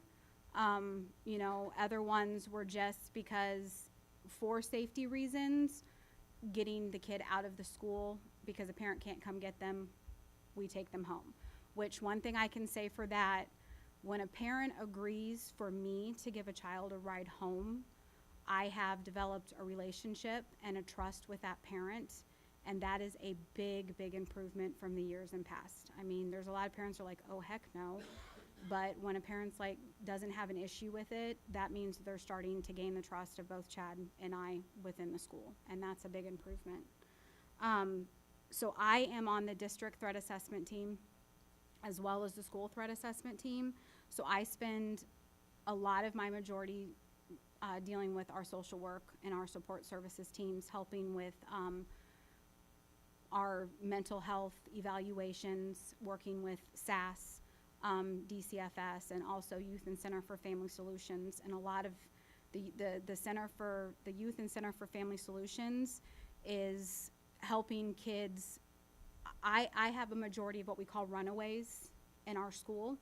Other ones were just because for safety reasons, getting the kid out of the school because a parent can't come get them, we take them home. Which one thing I can say for that, when a parent agrees for me to give a child a ride home, I have developed a relationship and a trust with that parent, and that is a big, big improvement from the years in past. I mean, there's a lot of parents who are like, oh, heck no. But when a parent's like, doesn't have an issue with it, that means they're starting to gain the trust of both Chad and I within the school, and that's a big improvement. So I am on the district threat assessment team as well as the school threat assessment team. So I spend a lot of my majority dealing with our social work and our support services teams, helping with our mental health evaluations, working with SAS, DCFS, and also Youth and Center for Family Solutions. And a lot of the Center for the Youth and Center for Family Solutions is helping kids. I have a majority of what we call runaways in our school,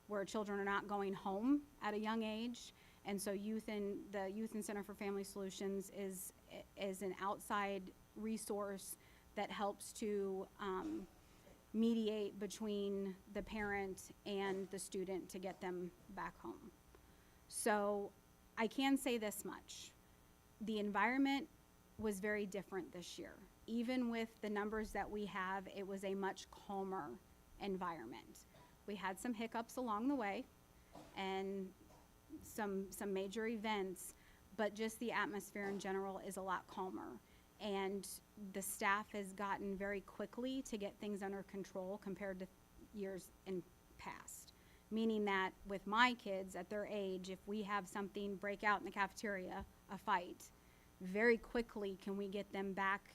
where children are not going home at a young age. And so the Youth and Center for Family Solutions is an outside resource that helps to mediate between the parent and the student to get them back home. So I can say this much. The environment was very different this year. Even with the numbers that we have, it was a much calmer environment. We had some hiccups along the way and some major events, but just the atmosphere in general is a lot calmer. And the staff has gotten very quickly to get things under control compared to years in past. Meaning that with my kids at their age, if we have something break out in the cafeteria, a fight, very quickly can we get them back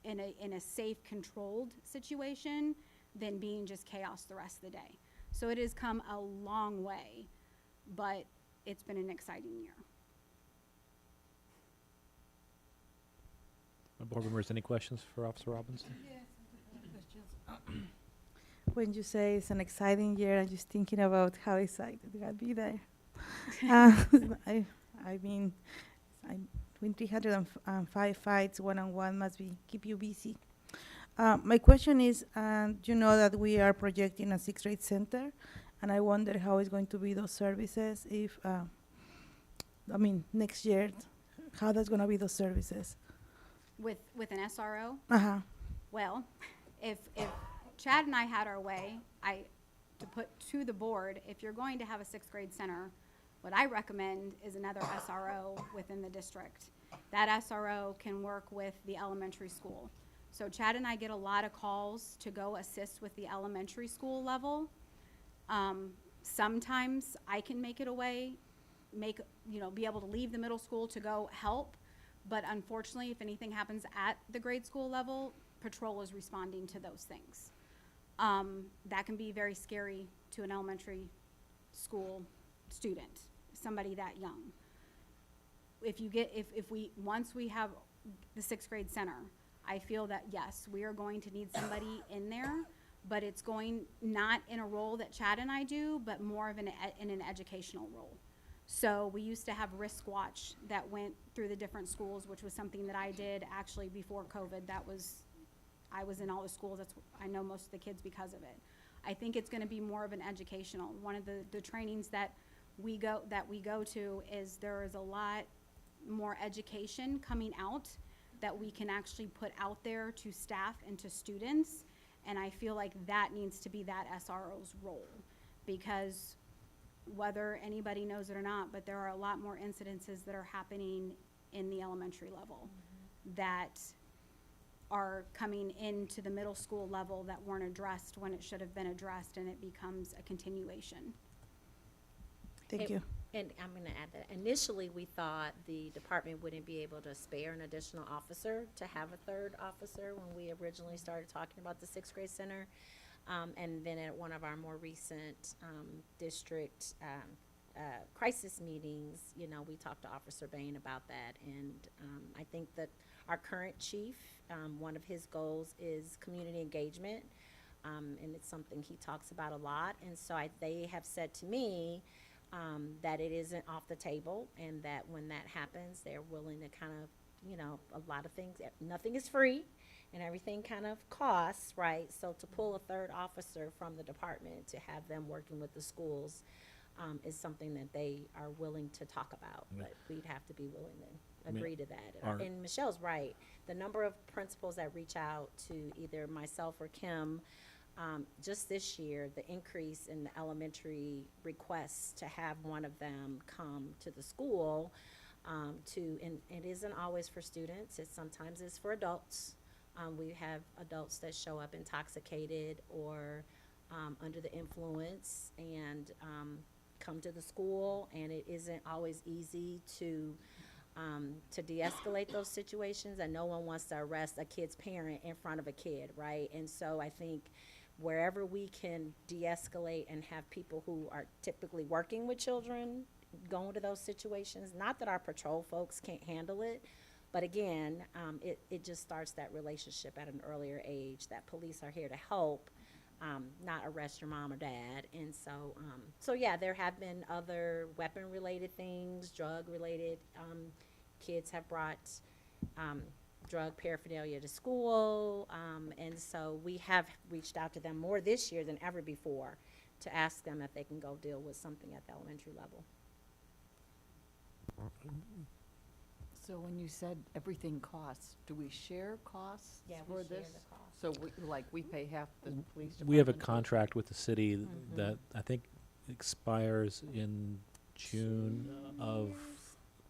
in a safe, controlled situation than being just chaos the rest of the day. So it has come a long way, but it's been an exciting year. My board members, any questions for Officer Robinson? When you say it's an exciting year, I'm just thinking about how excited I'll be there. I mean, doing 305 fights one-on-one must keep you busy. My question is, you know that we are projecting a sixth grade center, and I wonder how it's going to be those services if, next year, how that's going to be those services. With an SRO? Uh-huh. Well, if Chad and I had our way, to put to the board, if you're going to have a sixth grade center, what I recommend is another SRO within the district. That SRO can work with the elementary school. So Chad and I get a lot of calls to go assist with the elementary school level. Sometimes I can make it away, be able to leave the middle school to go help. But unfortunately, if anything happens at the grade school level, patrol is responding to those things. That can be very scary to an elementary school student, somebody that young. Once we have the sixth grade center, I feel that yes, we are going to need somebody in there, but it's going not in a role that Chad and I do, but more of in an educational role. So we used to have Risk Watch that went through the different schools, which was something that I did actually before COVID. I was in all the schools. I know most of the kids because of it. I think it's going to be more of an educational. One of the trainings that we go to is there is a lot more education coming out that we can actually put out there to staff and to students. And I feel like that needs to be that SRO's role, because whether anybody knows it or not, but there are a lot more incidences that are happening in the elementary level that are coming into the middle school level that weren't addressed when it should have been addressed, and it becomes a continuation. Thank you. And I'm going to add that initially we thought the department wouldn't be able to spare an additional officer to have a third officer when we originally started talking about the sixth grade center. And then at one of our more recent district crisis meetings, we talked to Officer Bain about that. And I think that our current chief, one of his goals is community engagement. And it's something he talks about a lot. And so they have said to me that it isn't off the table, and that when that happens, they're willing to kind of, a lot of things, nothing is free. And everything kind of costs, right? So to pull a third officer from the department to have them working with the schools is something that they are willing to talk about. But we'd have to be willing to agree to that. And Michelle's right. The number of principals that reach out to either myself or Kim just this year, the increase in the elementary requests to have one of them come to the school, and it isn't always for students, sometimes it's for adults. We have adults that show up intoxicated or under the influence and come to the school, and it isn't always easy to de-escalate those situations, and no one wants to arrest a kid's parent in front of a kid, right? And so I think wherever we can de-escalate and have people who are typically working with children go into those situations, not that our patrol folks can't handle it, but again, it just starts that relationship at an earlier age, that police are here to help, not arrest your mom or dad. And so yeah, there have been other weapon-related things, drug-related. Kids have brought drug paraphernalia to school, and so we have reached out to them more this year than ever before to ask them if they can go deal with something at the elementary level. So when you said everything costs, do we share costs Yeah, for we share this? the cost. So we pay half the police department? We have a contract with the city Mhm. that I think expires in June of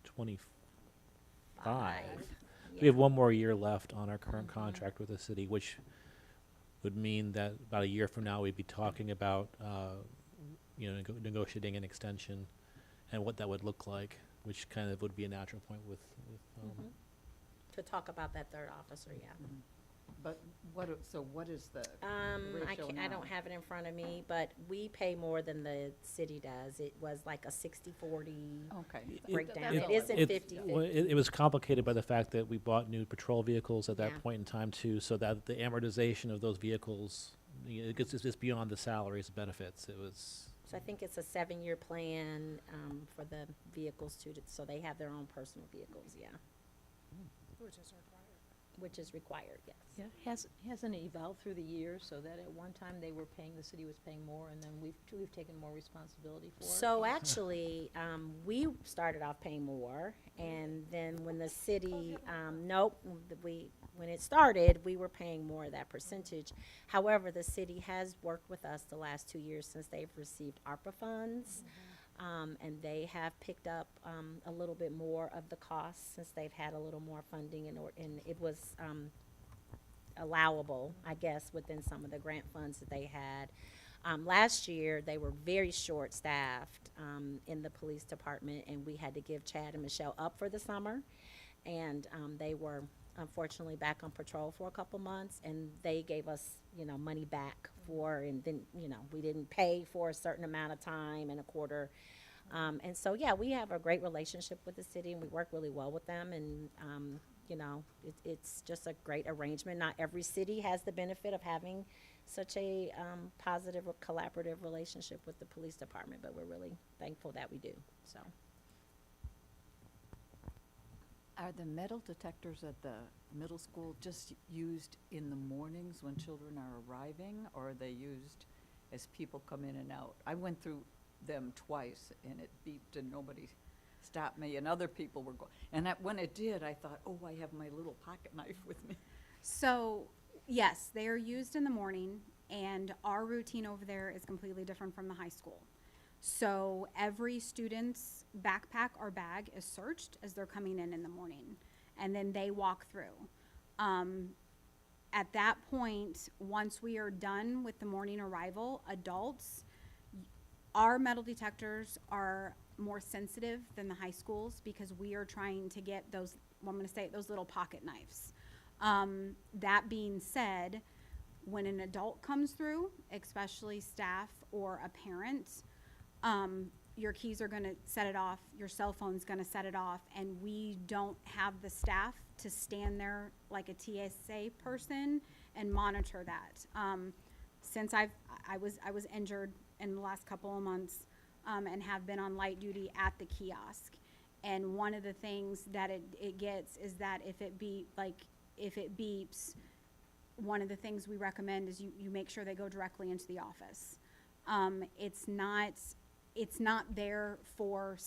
25. We have Yeah. one more year left on our current contract with the city, which would mean that about a year from now, we'd be talking about, negotiating an extension and what that would look like, which kind of would be a natural point with Mhm. To talk about that third officer, yeah. But so what is the I ratio now? don't have it in front of me, but we pay more than the city does. It was like a 60-40 Okay. breakdown. That's It all I isn't wanted. 50-50. well, it was complicated by the fact that we bought new patrol vehicles at that Yeah. point in time too, so that the amortization of those vehicles, it's just beyond the salaries and benefits. It was, So I think it's a 7-year plan for the vehicles too, so they have their own personal vehicles, yeah. Which is required. Which is required, yes. Yeah, hasn't it evolved through the years so that at one time they were paying, the city was paying more, and then we've taken more responsibility for it? So actually, we started off paying more, and then when the city, when it started, we were paying more of that percentage. However, the city has worked with us the last 2 years since they've received ARPA funds. And they have picked up a little bit more of the costs since they've had a little more funding, and it was allowable, I guess, within some of the grant funds that they had. Last year, they were very short-staffed in the police department, and we had to give Chad and Michelle up for the summer. And they were unfortunately back on patrol for a couple months, and they gave us, money back and then, we didn't pay for a certain amount of time and a quarter. And so, yeah, we have a great relationship with the city, and we work really well with them, and, it's just a great arrangement. Not every city has the benefit of having such a positive or collaborative relationship with the police department, but we're really thankful that we do, so. Are the metal detectors at the middle school just used in the mornings when children are arriving, or are they used as people come in and out? I went through them twice, and it beeped, and nobody stopped me, and other people were going. And when it did, I thought, oh, I have my little pocket knife with me. So, yes, they are used in the morning, and our routine over there is completely different from the high school. So every student's backpack or bag is searched as they're coming in the morning, and then they walk through. At that point, once we are done with the morning arrival, adults, our metal detectors are more sensitive than the high schools because we are trying to get those, well, I'm gonna say, those little pocket knives. That being said, when an adult comes through, especially staff or a parent, your keys are gonna set it off, your cell phone's gonna set it off, and we don't have the staff to stand there like a TSA person and monitor that. Since I was injured in the last couple of months, and have been on light duty at the kiosk. And one of the things that it gets is that if it beeps, one of the things we recommend is you make sure they go directly into the office. It's not there for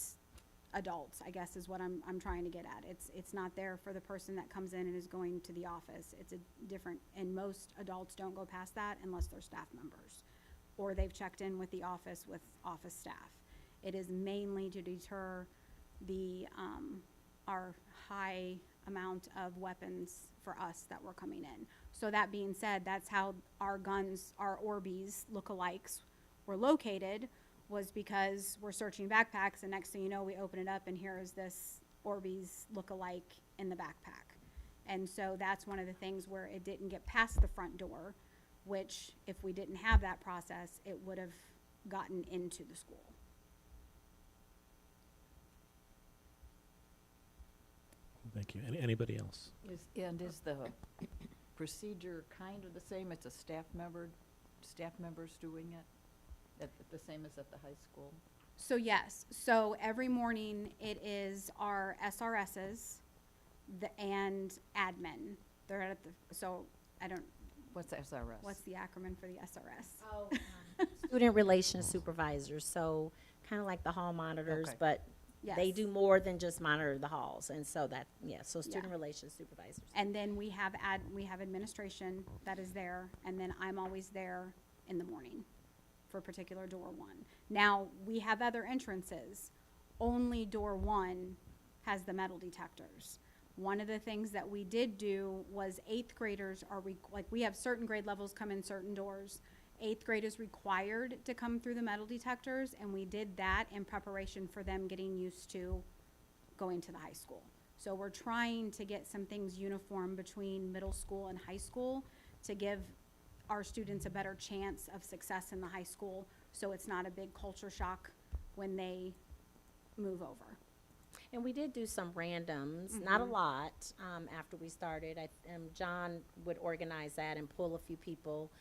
adults, I guess is what I'm trying to get at. It's not there for the person that comes in and is going to the office. It's a different, and most adults don't go past that unless they're staff members, or they've checked in with the office with office staff. It is mainly to deter the, our high amount of weapons for us that were coming in. So that being said, that's how our guns, our Orbeez lookalikes were located, was because we're searching backpacks, and next thing you know, we open it up and here is this Orbeez lookalike in the backpack. And so that's one of the things where it didn't get past the front door, which if we didn't have that process, it would have gotten into the school. Thank you. Anybody else? Is the procedure kind of the same? It's a staff members doing it? The same as at the high school? So yes, so every morning it is our SRSs and admin. They're at the, so I don't, What's SRS? what's the acronym for the SRS? Oh, student relations supervisors, so kind of like the hall monitors, Okay. but they Yes. do more than just monitor the halls, and so that, yeah, so student relations supervisors. And then we have administration that is there, and then I'm always there in the morning for particular door one. Now, we have other entrances. Only door one has the metal detectors. One of the things that we did do was 8th graders are, like, we have certain grade levels come in certain doors. 8th grade is required to come through the metal detectors, and we did that in preparation for them getting used to going to the high school. So we're trying to get some things uniform between middle school and high school to give our students a better chance of success in the high school, so it's not a big culture shock when they move over. And we did do some randoms, not a lot, after we started. John would organize that and pull a few people.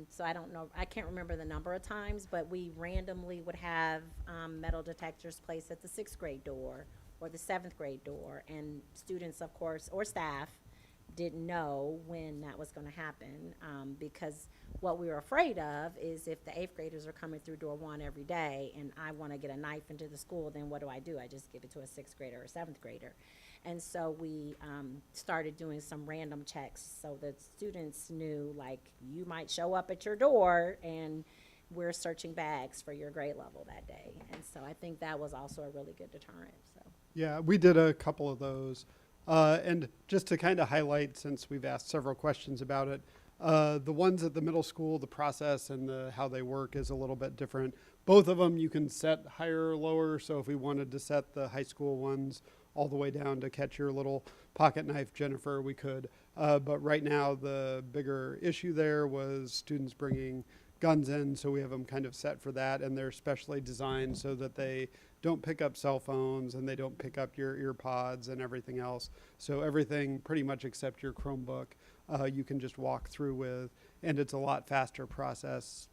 So I don't know, I can't remember the number of times, but we randomly would have metal detectors placed at the 6th grade door or the 7th grade door. And students, of course, or staff didn't know when that was going to happen, because what we were afraid of is if the 8th graders are coming through door one every day and I want to get a knife into the school, then what do? I just give it to a 6th grader or 7th grader. And so we started doing some random checks so that students knew, like, you might show up at your door and we're searching bags for your grade level that day. And so I think that was also a really good deterrent. So. Yeah, we did a couple of those. And just to kind of highlight, since we've asked several questions about it, the ones at the middle school, the process and how they work is a little bit different. Both of them you can set higher or lower. So if we wanted to set the high school ones all the way down to catch your little pocket knife, Jennifer, we could. But right now the bigger issue there was students bringing guns in. So we have them kind of set for that, and they're specially designed so that they don't pick up cell phones and they don't pick up your ear pods and everything else. So everything pretty much except your Chromebook, you can just walk through with, and it's a lot faster process.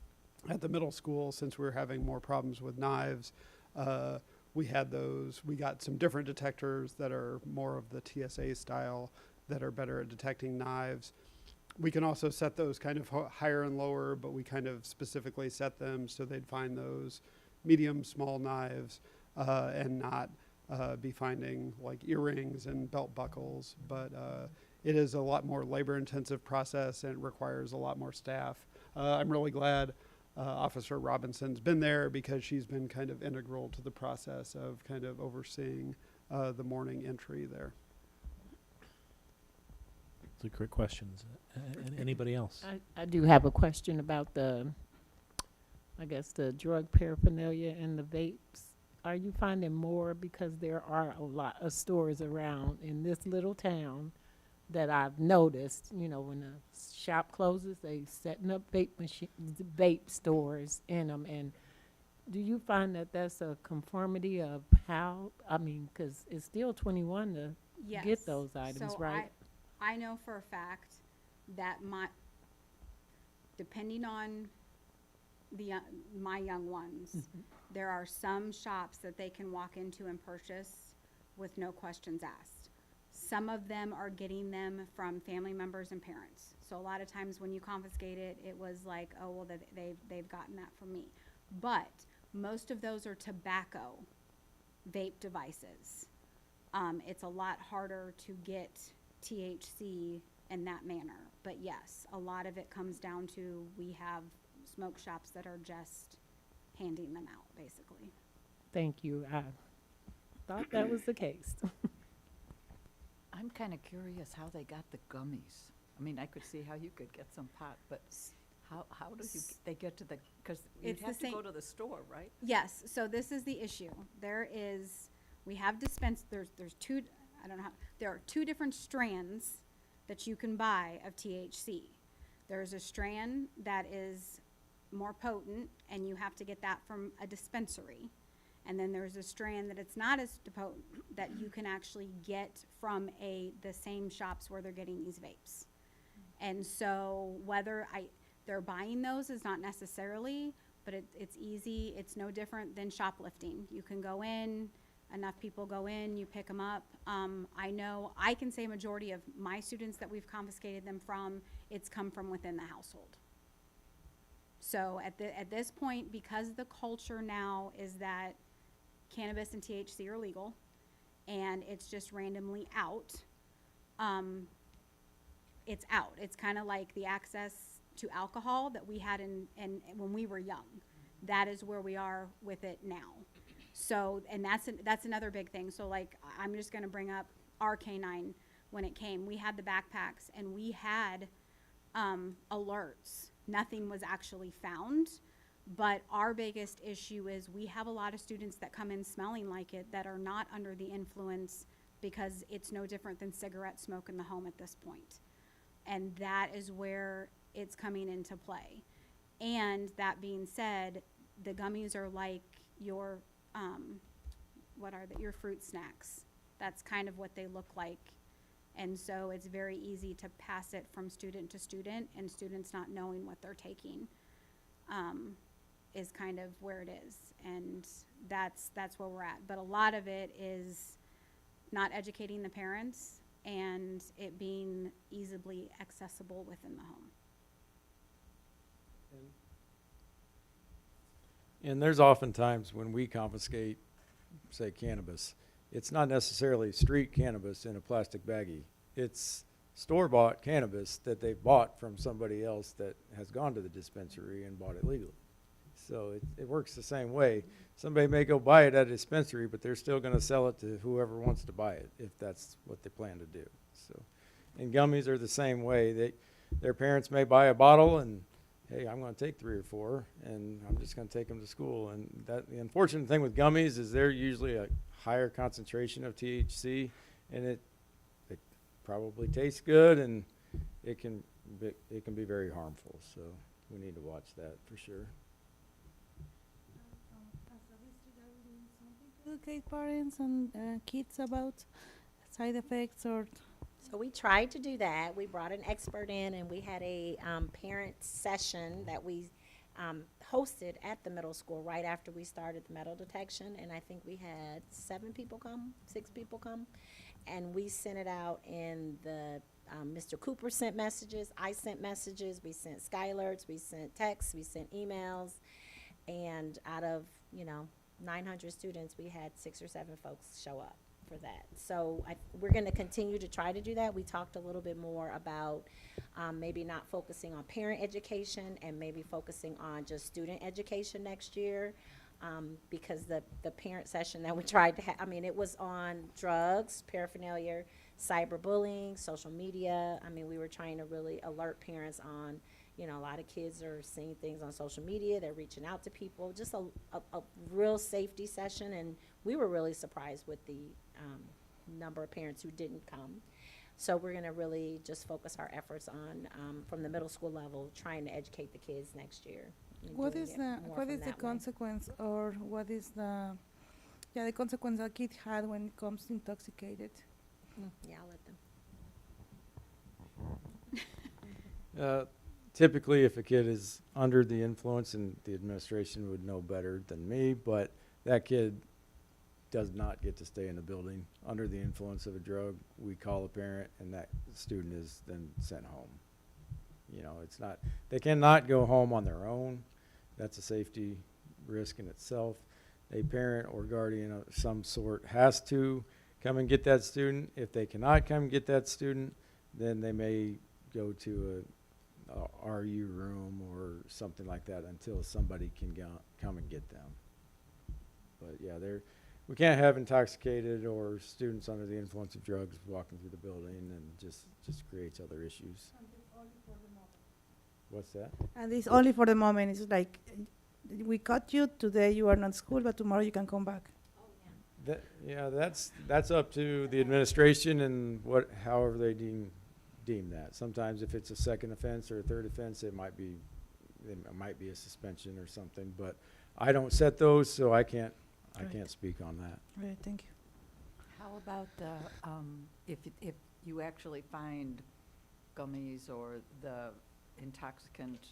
At the middle school, since we were having more problems with knives, we got some different detectors that are more of the TSA style that are better at detecting knives. We can also set those kind of higher and lower, but we kind of specifically set them so they'd find those medium, small knives, and not be finding like earrings and belt buckles. But it is a lot more labor-intensive process, and it requires a lot more staff. I'm really glad Officer Robinson's been there, because she's been kind of integral to the process of kind of overseeing the morning entry there. Those are great questions. Anybody else? I do have a question about the drug paraphernalia and the vapes. Are you finding more, because there are a lot of stores around in this little town that I've noticed, when a shop closes, they setting up vape stores in them. And do you find that that's a conformity of how, because it's still 21 to Yes. get those items, So right? I know for a fact that depending on my young ones, there are some shops that they can walk into and purchase with no questions asked. Some of them are getting them from family members and parents. So a lot of times when you confiscate it, it was like, oh, well, they've gotten that from me. But most of those are tobacco vape devices. It's a lot harder to get THC in that manner. But yes, a lot of it comes down to we have smoke shops that are just handing them out, basically. Thank you. I thought that was the case. I'm kind of curious how they got the gummies. I mean, I could see how you could get some pot, but how do they get to the, because you'd It's the have to go same- to the store, right? Yes, so this is the issue. We have there's two, I don't know how, there are two different strands that you can buy of THC. There's a strand that is more potent, and you have to get that from a dispensary. And then there's a strand that it's not as potent, that you can actually get from the same shops where they're getting these vapes. And so they're buying those is not necessarily, but it's easy. It's no different than shoplifting. You can go in, enough people go in, you pick them up. I can say a majority of my students that we've confiscated them from, it's come from within the household. So at this point, because the culture now is that cannabis and THC are legal, and it's just randomly out, it's out. It's kind of like the access to alcohol that we had in when we were young. That is where we are with it now. So, and that's another big thing. So, like, I'm just going to bring up our K9 when it came. We had the backpacks, and we had alerts. Nothing was actually found. But our biggest issue is we have a lot of students that come in smelling like it that are not under the influence, because it's no different than cigarette smoke in the home at this point. And that is where it's coming into play. And that being said, the gummies are like your, your fruit snacks. That's kind of what they look like. And so it's very easy to pass it from student to student, and students not knowing what they're taking. Is kind of where it is, and that's where we're at. But a lot of it is not educating the parents and it being easily accessible within the home. And there's often times when we confiscate, say, cannabis, it's not necessarily street cannabis in a plastic baggie. It's store-bought cannabis that they've bought from somebody else that has gone to the dispensary and bought it legally. So it works the same way. Somebody may go buy it at a dispensary, but they're still going to sell it to whoever wants to buy it, if that's what they plan to do. So, and gummies are the same way. Their parents may buy a bottle and, hey, I'm going to take 3 or 4, and I'm just going to take them to school. And the unfortunate thing with gummies is they're usually a higher concentration of THC, and it probably tastes good, and it can be very harmful. So we need to watch that for sure. Educate parents and kids about side effects or. So we tried to do that. We brought an expert in, and we had a parent session that we hosted at the middle school right after we started the metal detection. And I think we had 6 people come. And we sent it out in the, Mr. Cooper sent messages, I sent messages, we sent Skylarts, we sent texts, we sent emails. And out of, 900 students, we had 6 or 7 folks show up for that. So we're going to continue to try to do that. We talked a little bit more about maybe not focusing on parent education and maybe focusing on just student education next year, because the parent session that we tried to have, it was on drugs, paraphernalia, cyberbullying, social media. We were trying to really alert parents on, a lot of kids are seeing things on social media. They're reaching out to people. Just a real safety session, and we were really surprised with the number of parents who didn't come. So we're going to really just focus our efforts on, from the middle school level, trying to educate the kids next year. What is the consequence, or what is the consequence a kid had when it comes intoxicated? Yeah, I'll let them. Typically, if a kid is under the influence, and the administration would know better than me, but that kid does not get to stay in the building under the influence of a drug. We call a parent, and that student is then sent home. They cannot go home on their own. That's a safety risk in itself. a parent or guardian of some sort has to come and get that student. If they cannot come and get that student, then they may go to a RU room or something like that until somebody can come and get them. But yeah, we can't have intoxicated or students under the influence of drugs walking through the building, and just creates other issues. What's that? And it's only for the moment. It's like, we caught you today, you are not school, but tomorrow you can come back. Yeah, that's up to the administration and however they deem that. Sometimes if it's a second offense or a third offense, it might be a suspension or something, but I don't set those, so I can't speak on that. Right, thank you. How about if you actually find gummies or the intoxicant,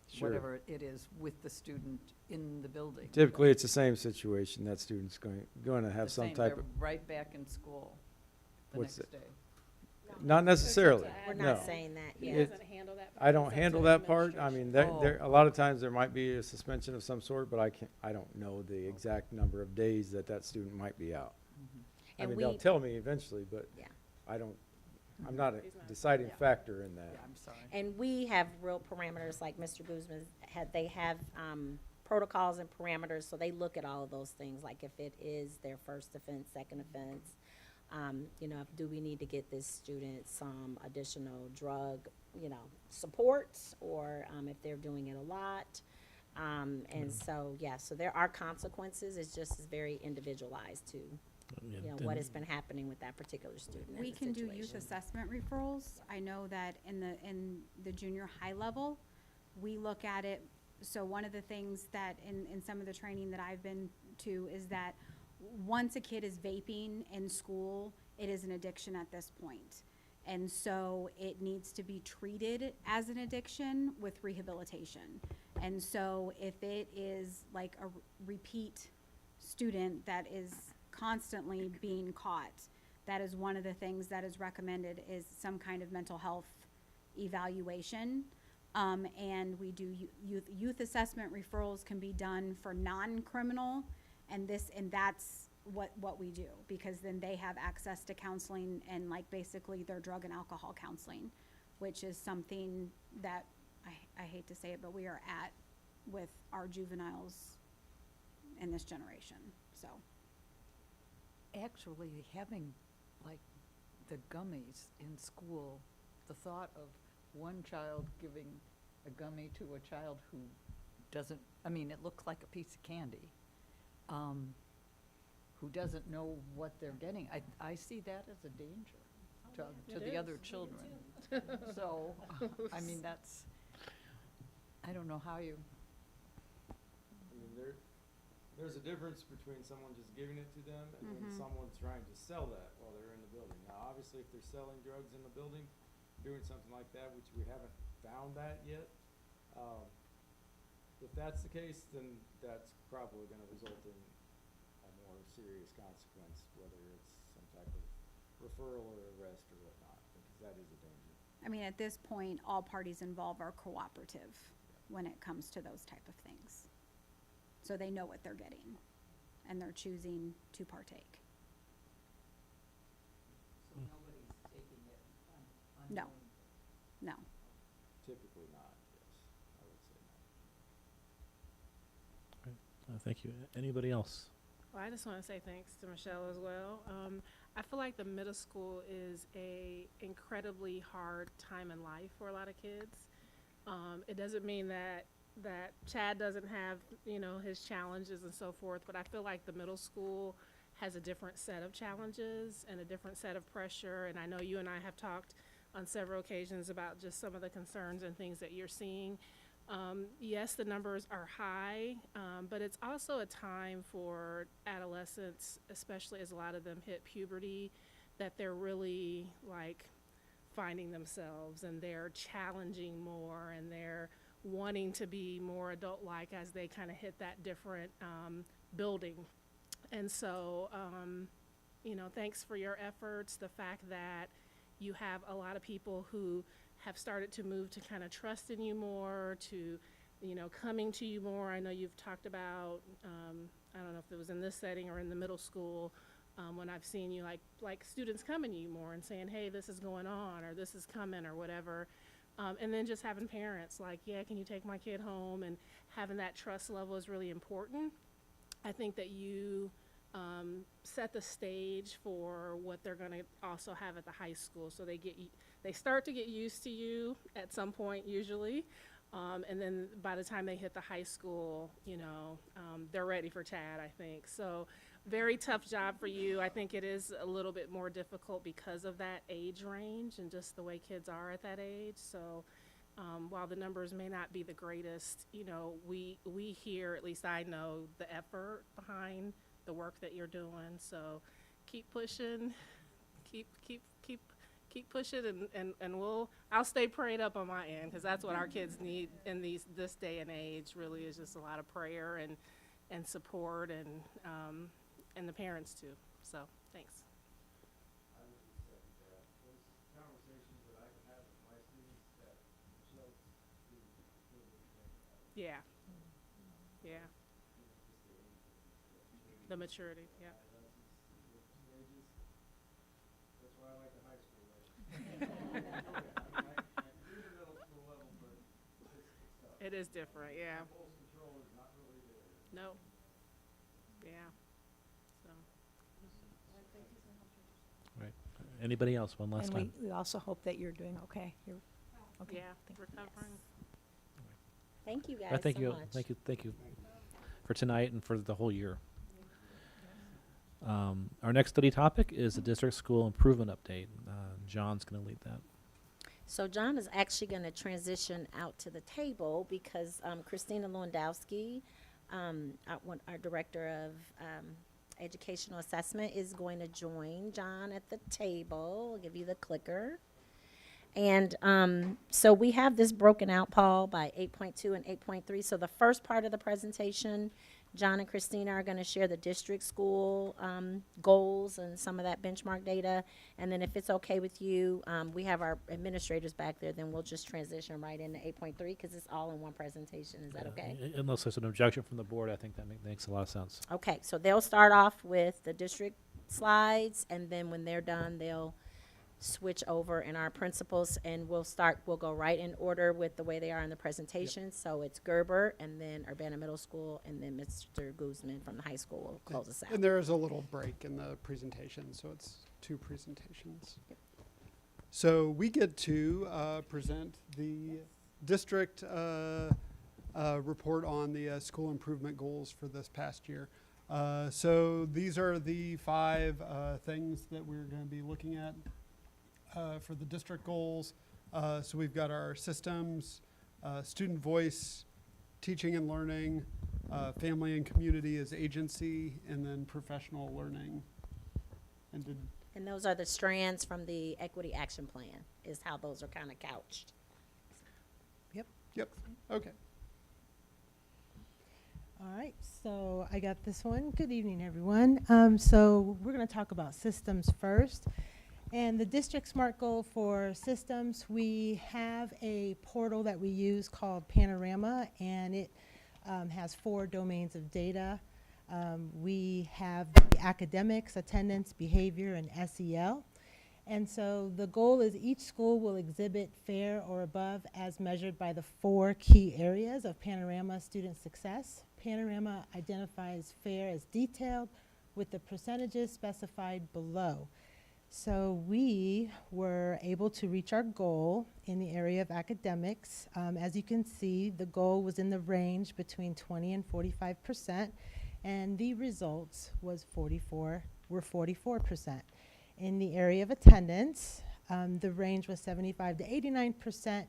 Sure. whatever it is, with the student in the building? Typically, it's the same situation. That student's going to have The some same, type they're of, right back in school the What's next day. not necessarily, We're no. not saying that He yet. doesn't handle that. I don't It's up handle to that part. I administration. mean, a lot of times there might be a suspension of some sort, but I don't know the exact number of days that student might be out. I And mean, they'll we- tell me eventually, but Yeah. I'm not a He's not- deciding Yeah. factor in that. Yeah, I'm sorry. And we have real parameters, like Mr. Guzman they have protocols and parameters, so they look at all of those things, like if it is their first offense, second offense, do we need to get this student some additional drug, support, or if they're doing it a lot. And so, yeah, so there are consequences. It's just very individualized to, what has been happening with that particular student and We the can do youth situation. assessment referrals. I know that in the junior high level, we look at it, so one of the things that in some of the training that I've been to is that once a kid is vaping in school, it is an addiction at this point. And so it needs to be treated as an addiction with rehabilitation. And so if it is like a repeat student that is constantly being caught, that is one of the things that is recommended is some kind of mental health evaluation. And we do youth assessment referrals can be done for non-criminal, and that's what we do, because then they have access to counseling and like basically their drug and alcohol counseling, which is something that I hate to say it, but we are at with our juveniles in this generation, so. Actually, having like the gummies in school, the thought of one child giving a gummy to a child who doesn't, it looks like a piece of candy, who doesn't know what they're getting. I see that as a danger to the other children. So, that's, I don't know how you. There's a difference between someone just giving it to them and when someone's trying to sell that while they're in the building. Now, obviously, if they're selling drugs in the building, doing something like that, which we haven't found that yet, if that's the case, then that's probably going to result in a more serious consequence, whether it's some type of referral or arrest or whatnot, because that is a danger. At this point, all parties involved are cooperative when it comes to those type of things. So they know what they're getting, and they're choosing to partake. So nobody's taking it No. No. Typically not, yes, I would say not. Thank you. Anybody else? Well, I just want to say thanks to Michelle as well. I feel like the middle school is a incredibly hard time in life for a lot of kids. It doesn't mean that Chad doesn't have, his challenges and so forth, but I feel like the middle school has a different set of challenges and a different set of pressure. And I know you and I have talked on several occasions about just some of the concerns and things that you're seeing. Yes, the numbers are high, but it's also a time for adolescents, especially as a lot of them hit puberty, that they're really like finding themselves and they're challenging more and they're wanting to be more adult-like as they kind of hit that different building. And so, thanks for your efforts. The fact that you have a lot of people who have started to move to kind of trust in you more, to coming to you more. I know you've talked about, I don't know if it was in this setting or in the middle school, when I've seen you, like students coming to you more and saying, hey, this is going on, or this is coming, or whatever. And then just having parents like, yeah, can you take my kid home? And having that trust level is really important. I think that you set the stage for what they're going to also have at the high school. So they start to get used to you at some point usually. And then by the time they hit the high school, they're ready for TAD, I think. So very tough job for you. I think it is a little bit more difficult because of that age range and just the way kids are at that age. So while the numbers may not be the greatest, we hear, at least I know, the effort behind the work that you're doing. So keep pushing, keep pushing, and I'll stay prayed up on my end, because that's what our kids need in this day and age. Really is just a lot of prayer and support, and the parents too. So thanks. Yeah. Yeah. The maturity, yeah. It is different, yeah. No. Yeah. So. Right. Anybody else? One last And time. we also hope that you're doing okay. You're okay. Yeah, Thank you. recovering. Thank you guys Thank so you, much. thank you for tonight and for the whole year. Our next study topic is the district school improvement update. John's going to lead that. So John is actually going to transition out to the table because Christina Lewandowski, our director of educational assessment, is going to join John at the table. I'll give you the clicker. And so we have this broken out, Paul, by 8.2 and 8.3. So the first part of the presentation, John and Christina are going to share the district school goals and some of that benchmark data. And then if it's okay with you, we have our administrators back there, then we'll just transition right into 8.3 because it's all in one presentation. Is that okay? Unless there's an objection from the board, I think that makes a lot of sense. Okay, so they'll start off with the district slides, and then when they're done, they'll switch over in our principals, and we'll go right in order with the way they are in the presentation. Yep. So it's Gerber, and then Urbana Middle School, and then Mr. Guzman from the high school will close us out. And there is a little break in the presentation, so it's 2 presentations. Yep. So we get to present the district report on the school improvement goals for this past year. So these are the 5 things that we're going to be looking at for the district goals. So we've got our systems, student voice, teaching and learning, family and community as agency, and then professional learning. And those are the strands from the equity action plan, is how those are kind of couched. Yep, okay. All right, so I got this one. Good evening, everyone. So we're going to talk about systems first. And the district SMART goal for systems, we have a portal that we use called Panorama, and it has 4 domains of data. We have the academics, attendance, behavior, and SEL. And so the goal is each school will exhibit fair or above as measured by the 4 key areas of Panorama student success. Panorama identifies fair as detailed with the percentages specified below. So we were able to reach our goal in the area of academics. As you can see, the goal was in the range between 20 and 45%, and the results were 44%. In the area of attendance, the range was 75 to 89%,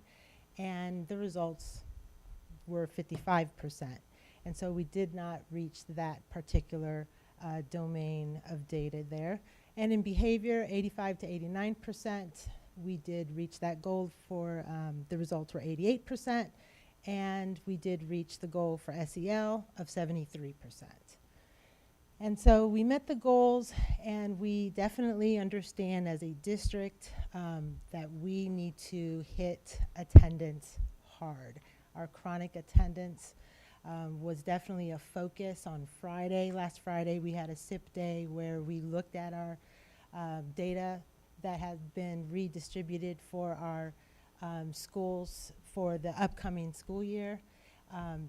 and the results were 55%. And so we did not reach that particular domain of data there. And in behavior, 85 to 89%, we did reach that goal for, the results were 88%, and we did reach the goal for SEL of 73%. And so we met the goals, and we definitely understand as a district that we need to hit attendance hard. Our chronic attendance was definitely a focus on Friday. Last Friday, we had a SIP day where we looked at our data that had been redistributed for our schools for the upcoming school year.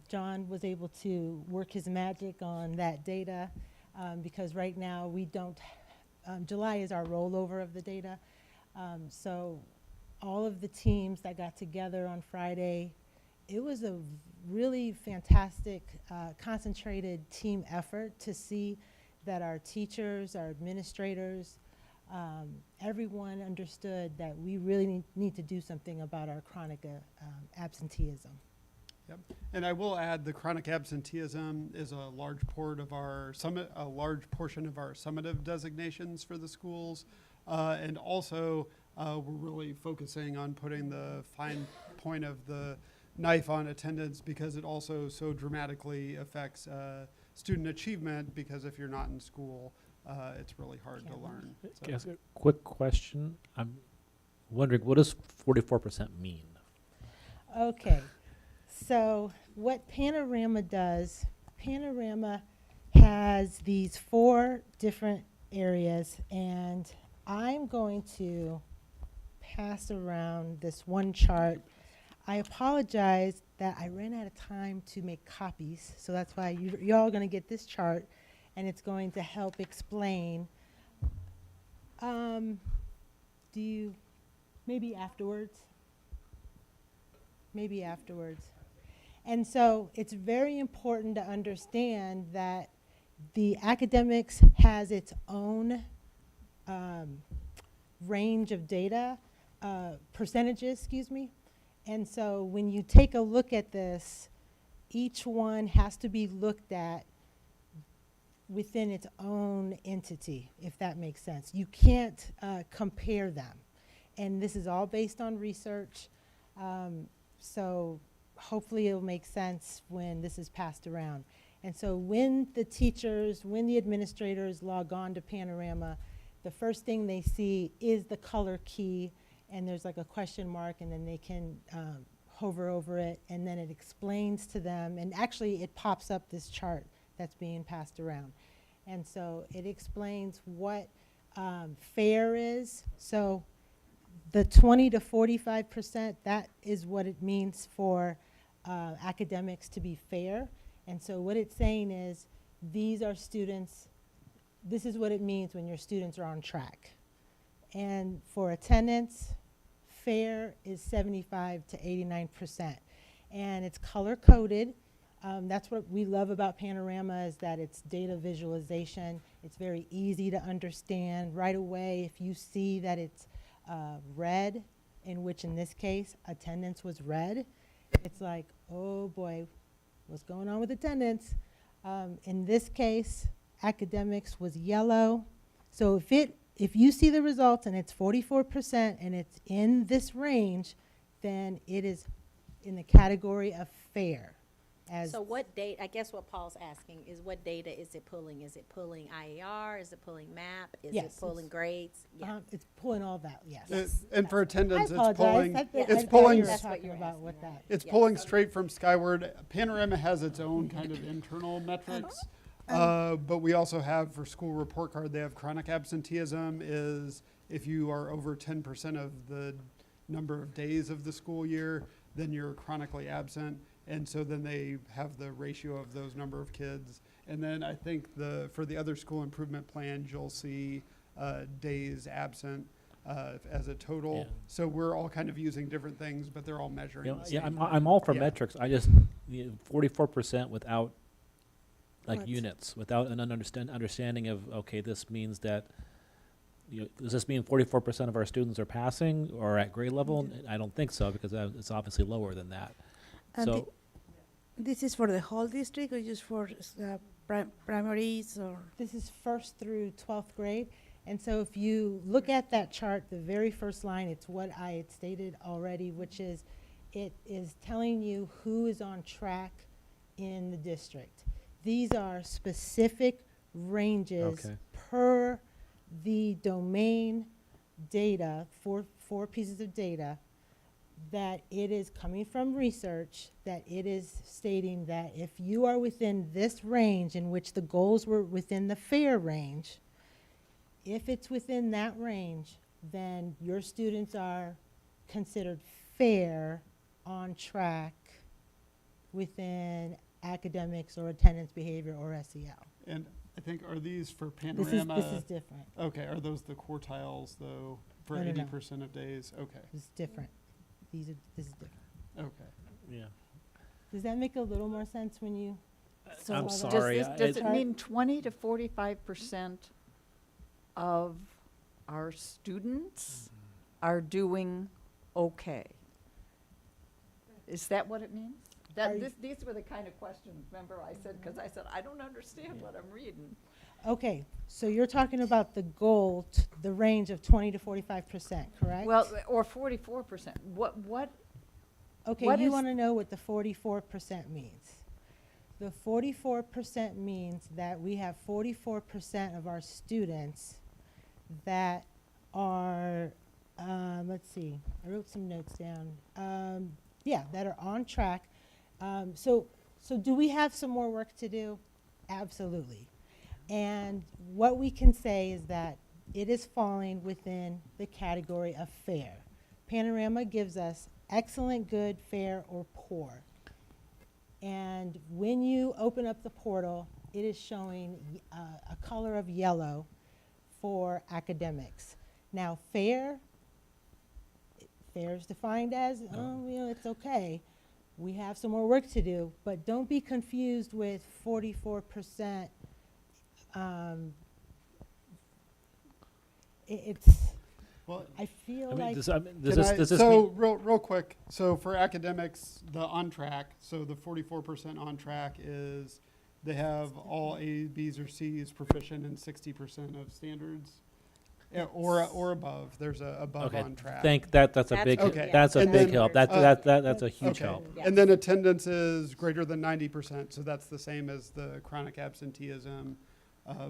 John was able to work his magic on that data because right now we don't, July is our rollover of the data. So all of the teams that got together on Friday, it was a really fantastic, concentrated team effort to see that our teachers, our administrators, everyone understood that we really need to do something about our chronic absenteeism. Yep. And I will add the chronic absenteeism is a large part of our a large portion of our summative designations for the schools. And also, we're really focusing on putting the fine point of the knife on attendance because it also so dramatically affects student achievement because if you're not in school, it's really hard to learn. Can I ask a quick question? I'm wondering, what does 44% mean? Okay, so what Panorama does, Panorama has these 4 different areas, and I'm going to pass around this one chart. I apologize that I ran out of time to make copies, so that's why you're all going to get this chart, and it's going to help explain. Do you, maybe afterwards? Maybe afterwards. And so it's very important to understand that the academics has its own range of data, percentages, excuse me. And so when you take a look at this, each one has to be looked at within its own entity, if that makes sense. You can't compare them. And this is all based on research. So hopefully it'll make sense when this is passed around. And so when the teachers, when the administrators log on to Panorama, the first thing they see is the color key, and there's like a question mark, and then they can hover over it, and then it explains to them, and actually it pops up this chart that's being passed around. And so it explains what fair is. So the 20 to 45%, that is what it means for academics to be fair. And so what it's saying is these are students, this is what it means when your students are on track. And for attendance, fair is 75 to 89%. And it's color coded. That's what we love about Panorama is that it's data visualization. It's very easy to understand right away. If you see that it's red, in which in this case attendance was red, it's like, oh boy, what's going on with attendance? In this case, academics was yellow. So if you see the results and it's 44% and it's in this range, then it is in the category of fair. So what data, I guess what Paul's asking is what data is it pulling? Is it pulling IAR? Is it pulling MAP? Is it pulling grades? Yeah. It's pulling all that, yes. And for attendance, I it's pulling. apologize. It's pulling. That's what you're about with that. It's pulling straight from Skyward. Panorama has its own kind of internal metrics. But we also have for school report card, they have chronic absenteeism is if you are over 10% of the number of days of the school year, then you're chronically absent. And so then they have the ratio of those number of kids. And then I think for the other school improvement plans, you'll see days absent as a total. Yeah. So we're all kind of using different things, but they're all measuring the same. I'm all for Yeah. metrics. I just 44% without like units, without an understanding of okay, this means that. Does this mean 44% of our students are passing or at grade level? I don't think so because it's obviously lower than that. And So this is for the whole district or just for primaries or? This is 1st through 12th grade. And so if you look at that chart, the very first line, it's what I had stated already, which is it is telling you who is on track in the district. These are specific ranges per the domain data, four pieces of data that it is coming from research, that it is stating that if you are within this range in which the goals were within the fair range, if it's within that range, then your students are considered fair, on track, within academics or attendance behavior or SEL. And I think, are these for This Panorama? is different. Okay, are those the quartiles, though, for No, no, no. 80% of days? Okay, This is different. This is different. okay. Yeah. Does that make a little more sense when you? I'm saw that? sorry. Does it Chart? mean 20 to 45% of our students are doing okay? Is that what it means? Are you- These were the kind of questions, remember I said, because I said, I don't understand what I'm reading. Okay, so you're talking about the goal, the range of 20 to 45%, correct? Well, or 44%. What, Okay, what you is- want to know what the 44% means. The 44% means that we have 44% of our students that are, let's see, I wrote some notes down. Yeah, that are on track. So do we have some more work to do? Absolutely. And what we can say is that it is falling within the category of fair. Panorama gives us excellent, good, fair, or poor. And when you open up the portal, it is showing a color of yellow for academics. Now, fair is defined as, it's okay. We have some more work to do, but don't be confused with 44%. It's, Well, I feel I mean, like, does can this, I- does this so mean? real quick, so for academics, the on track, so the 44% on track is they have all A's, B's, or C's proficient in 60% of standards, or above. There's a above Okay, on track. that's a big, Okay. that's a And big then, help. That's a huge Okay. help. And then attendance is greater than 90%, so that's the same as the chronic absenteeism.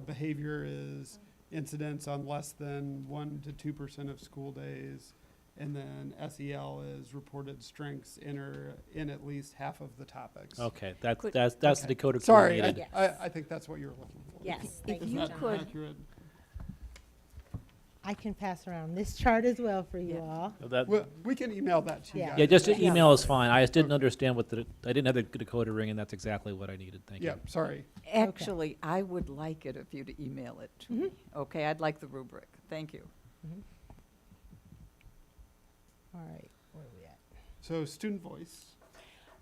Behavior is incidents on less than 1 to 2% of school days. And then SEL is reported strengths in at least half of the topics. Okay, that's Could- the Okay. Dakota key Sorry, needed. Yes. I think that's what you were looking for. Yes, thank Is you, that John. accurate? I can pass around this chart as well for you all. That- Well, we can email that to you Yeah. guys. Yeah, just Yeah. email is fine. I just didn't Okay. understand I didn't have the Dakota ring, and that's exactly what I needed. Thank you. Yeah, sorry. Actually, I would like it if you'd email it to me. Okay, I'd like the rubric. Thank you. All right, where are we at? So student voice.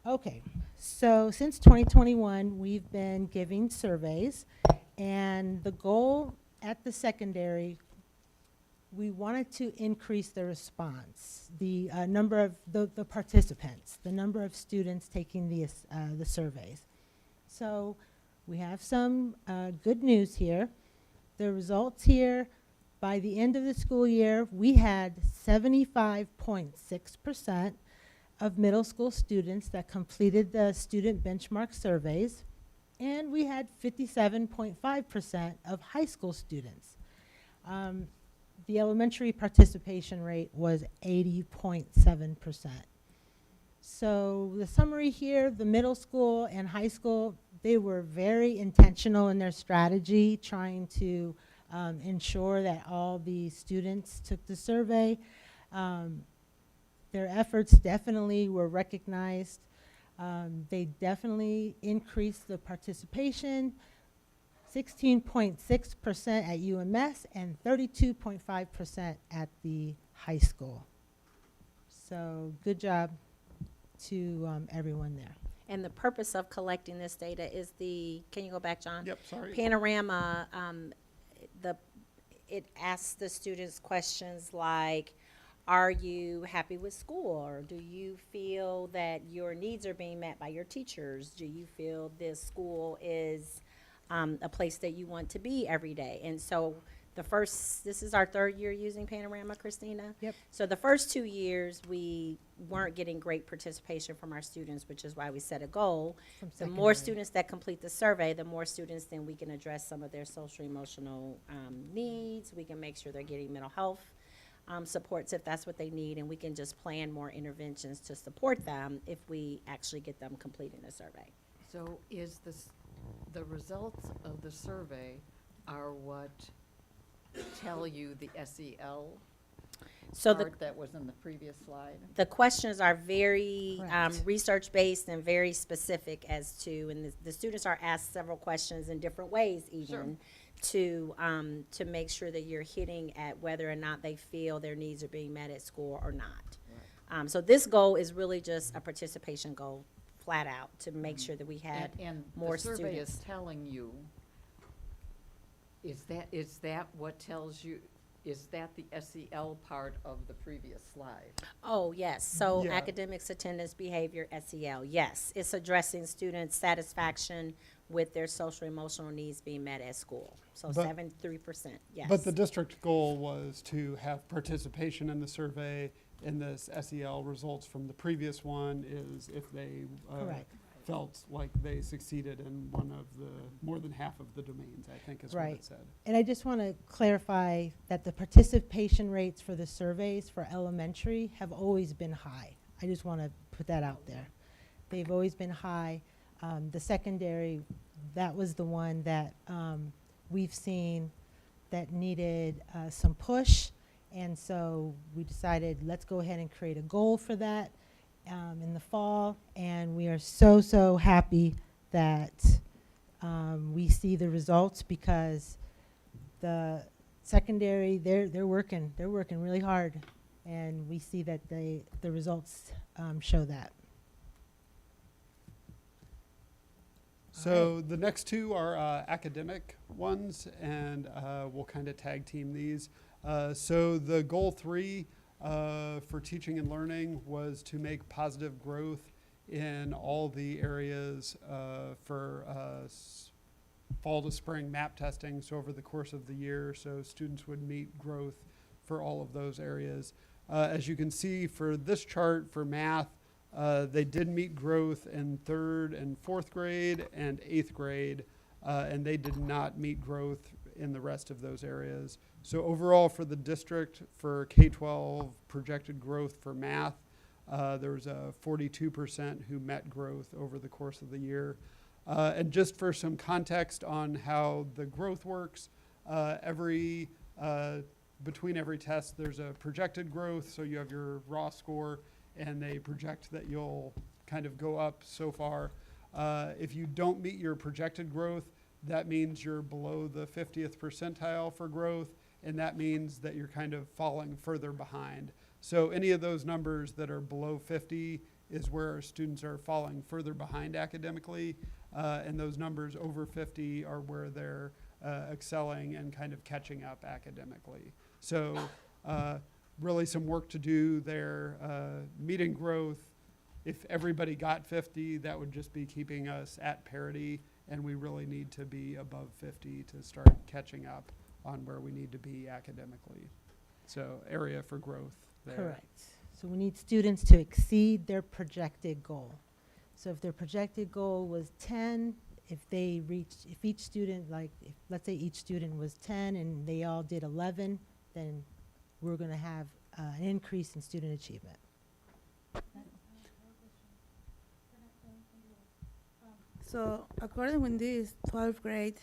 Okay, so since 2021, we've been giving surveys, and the goal at the secondary, we wanted to increase the response, the number of the participants, the number of students taking the surveys. So we have some good news here. The results here, by the end of the school year, we had 75.6% of middle school students that completed the student benchmark surveys, and we had 57.5% of high school students. The elementary participation rate was 80.7%. So the summary here, the middle school and high school, they were very intentional in their strategy, trying to ensure that all the students took the survey. Their efforts definitely were recognized. They definitely increased the participation, 16.6% at UMS and 32.5% at the high school. So good job to everyone there. And the purpose of collecting this data is can you go back, John? Yep, sorry. Panorama, it asks the students questions like, are you happy with school? Or do you feel that your needs are being met by your teachers? Do you feel this school is a place that you want to be every day? And so this is our third year using Panorama, Christina? Yep. So the first 2 years, we weren't getting great participation from our students, which is why we set a goal. From The more secondary. students that complete the survey, the more students then we can address some of their social emotional needs. We can make sure they're getting mental health supports if that's what they need, and we can just plan more interventions to support them if we actually get them completing the survey. So is this, the results of the survey are what tell you the SEL So the part that was in the previous slide? The questions are very Correct. research-based and very specific as to, and the students are asked several questions in different ways even to make sure that you're hitting at whether or not they feel their needs are being met at school or not. So this goal is really just a participation goal, flat out, to make sure that we had And more the survey is students. telling you, is that what tells you, is that the SEL part of the previous slide? Oh, yes. So Yeah. academics, attendance, behavior, SEL, yes. It's addressing students' satisfaction with their social emotional needs being met at school. So But- 73%, yes. But the district goal was to have participation in the survey, and this SEL results from the previous one is if they Correct. felt like they succeeded in one of the, more than half of the domains, I think is what Right. it said. And I just want to clarify that the participation rates for the surveys for elementary have always been high. I just want to put that out there. They've always been high. The secondary, that was the one that we've seen that needed some push. And so we decided, let's go ahead and create a goal for that in the fall. And we are so happy that we see the results, because the secondary, they're working really hard, and we see that the results show that. So the next two are academic ones, and we'll kind of tag team these. So the goal 3 for teaching and learning was to make positive growth in all the areas for fall to spring map testing, so over the course of the year, so students would meet growth for all of those areas. As you can see for this chart for math, they did meet growth in 3rd and 4th grade and 8th grade, and they did not meet growth in the rest of those areas. So overall for the district, for K-12 projected growth for math, there was a 42% who met growth over the course of the year. And just for some context on how the growth works, between every test, there's a projected growth, so you have your raw score, and they project that you'll kind of go up so far. If you don't meet your projected growth, that means you're below the 50th percentile for growth, and that means that you're kind of falling further behind. So any of those numbers that are below 50 is where our students are falling further behind academically, and those numbers over 50 are where they're excelling and kind of catching up academically. So really some work to do there. Meeting growth, if everybody got 50, that would just be keeping us at parity, and we really need to be above 50 to start catching up on where we need to be academically. So area for growth there. Correct. So we need students to exceed their projected goal. So if their projected goal was 10, if each student, let's say each student was 10 and they all did 11, then we're going to have an increase in student achievement. So according with this, 12th grade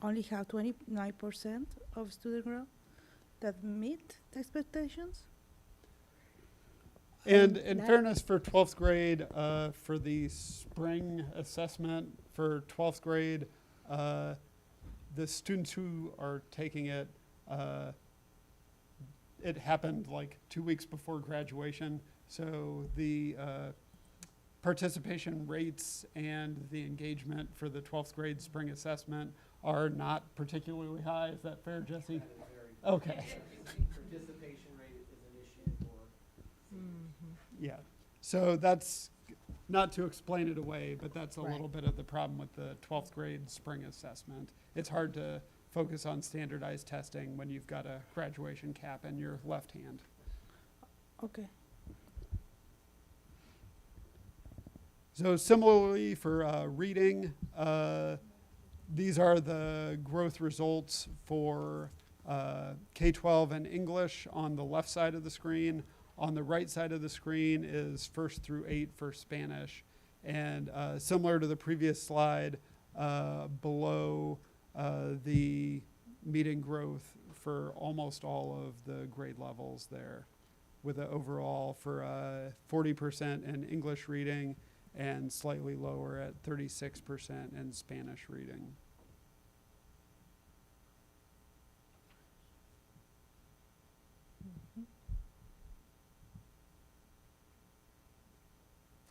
only have 29% of student growth that meet the expectations? And in that- fairness, for 12th grade, for the spring assessment for 12th grade, the students who are taking it, it happened like 2 weeks before graduation. So the participation rates and the engagement for the 12th grade spring assessment are not particularly high. Is that fair, Jesse? Okay. Participation rate is an issue for. Yeah, so that's, not to explain it away, but that's a Right. little bit of the problem with the 12th grade spring assessment. It's hard to focus on standardized testing when you've got a graduation cap in your left hand. Okay. So similarly for reading, these are the growth results for K-12 and English on the left side of the screen. On the right side of the screen is 1st through 8 for Spanish. And similar to the previous slide, below the median growth for almost all of the grade levels there, with an overall for 40% in English reading and slightly lower at 36% in Spanish reading.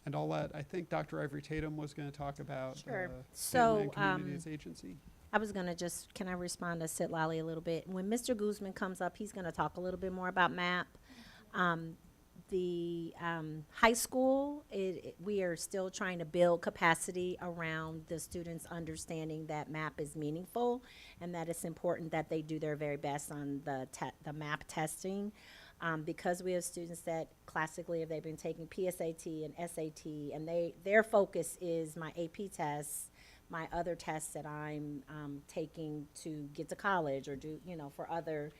And I'll let, I think Dr. Ivory Tatum was going to talk about Sure. Family So, and Communities Agency. I was gonna just, can I respond to Sid Lally a little bit? When Mr. Guzman comes up, he's gonna talk a little bit more about MAP. The high school, we are still trying to build capacity around the students understanding that MAP is meaningful and that it's important that they do their very best on the MAP testing. Because we have students that classically, if they've been taking PSAT and SAT, and their focus is my AP tests, my other tests that I'm taking to get to college or do, for other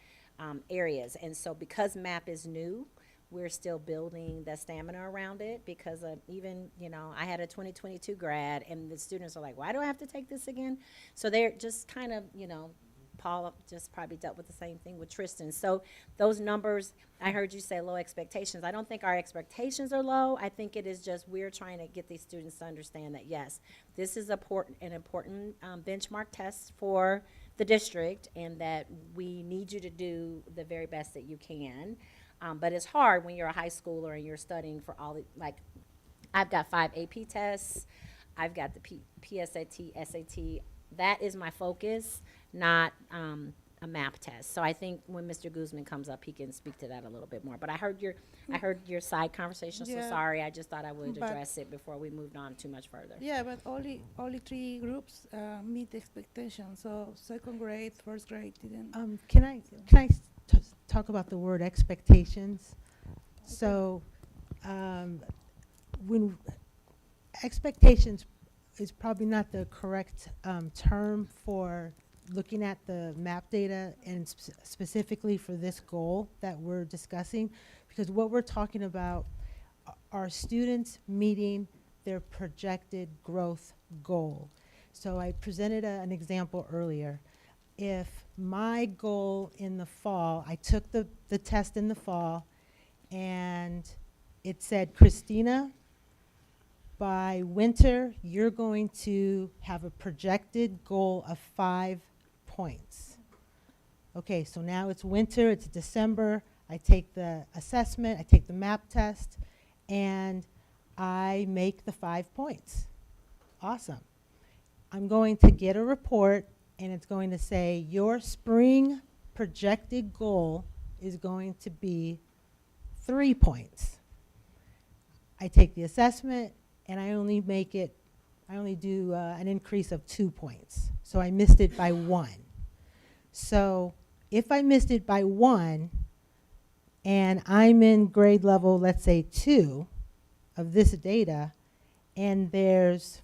areas. And so because MAP is new, we're still building the stamina around it because even, I had a 2022 grad and the students are like, why do I have to take this again? So they're just kind of, Paul just probably dealt with the same thing with Tristan. So those numbers, I heard you say low expectations. I don't think our expectations are low. I think it is just we're trying to get these students to understand that, yes, this is an important benchmark test for the district and that we need you to do the very best that you can. But it's hard when you're a high schooler and you're studying for all the, like, I've got 5 AP tests. I've got the PSAT, SAT. That is my focus, not a MAP test. So I think when Mr. Guzman comes up, he can speak to that a little bit more. But I heard your side conversation, so Yeah. sorry. I just thought I would But- address it before we moved on too much further. Yeah, but only 3 groups meet the expectations. So second grade, first grade didn't. Can I talk about the word expectations? So, when expectations is probably not the correct term for looking at the MAP data and specifically for this goal that we're discussing, because what we're talking about are students meeting their projected growth goal. So I presented an example earlier. If my goal in the fall, I took the test in the fall and it said, Christina, by winter, you're going to have a projected goal of 5 points. Okay, so now it's winter, it's December, I take the assessment, I take the MAP test, and I make the 5 points. Awesome. I'm going to get a report, and it's going to say, your spring projected goal is going to be 3 points. I take the assessment, and I only do an increase of 2 points. So I missed it by 1. So if I missed it by 1, and I'm in grade level, let's say 2 of this data, and there's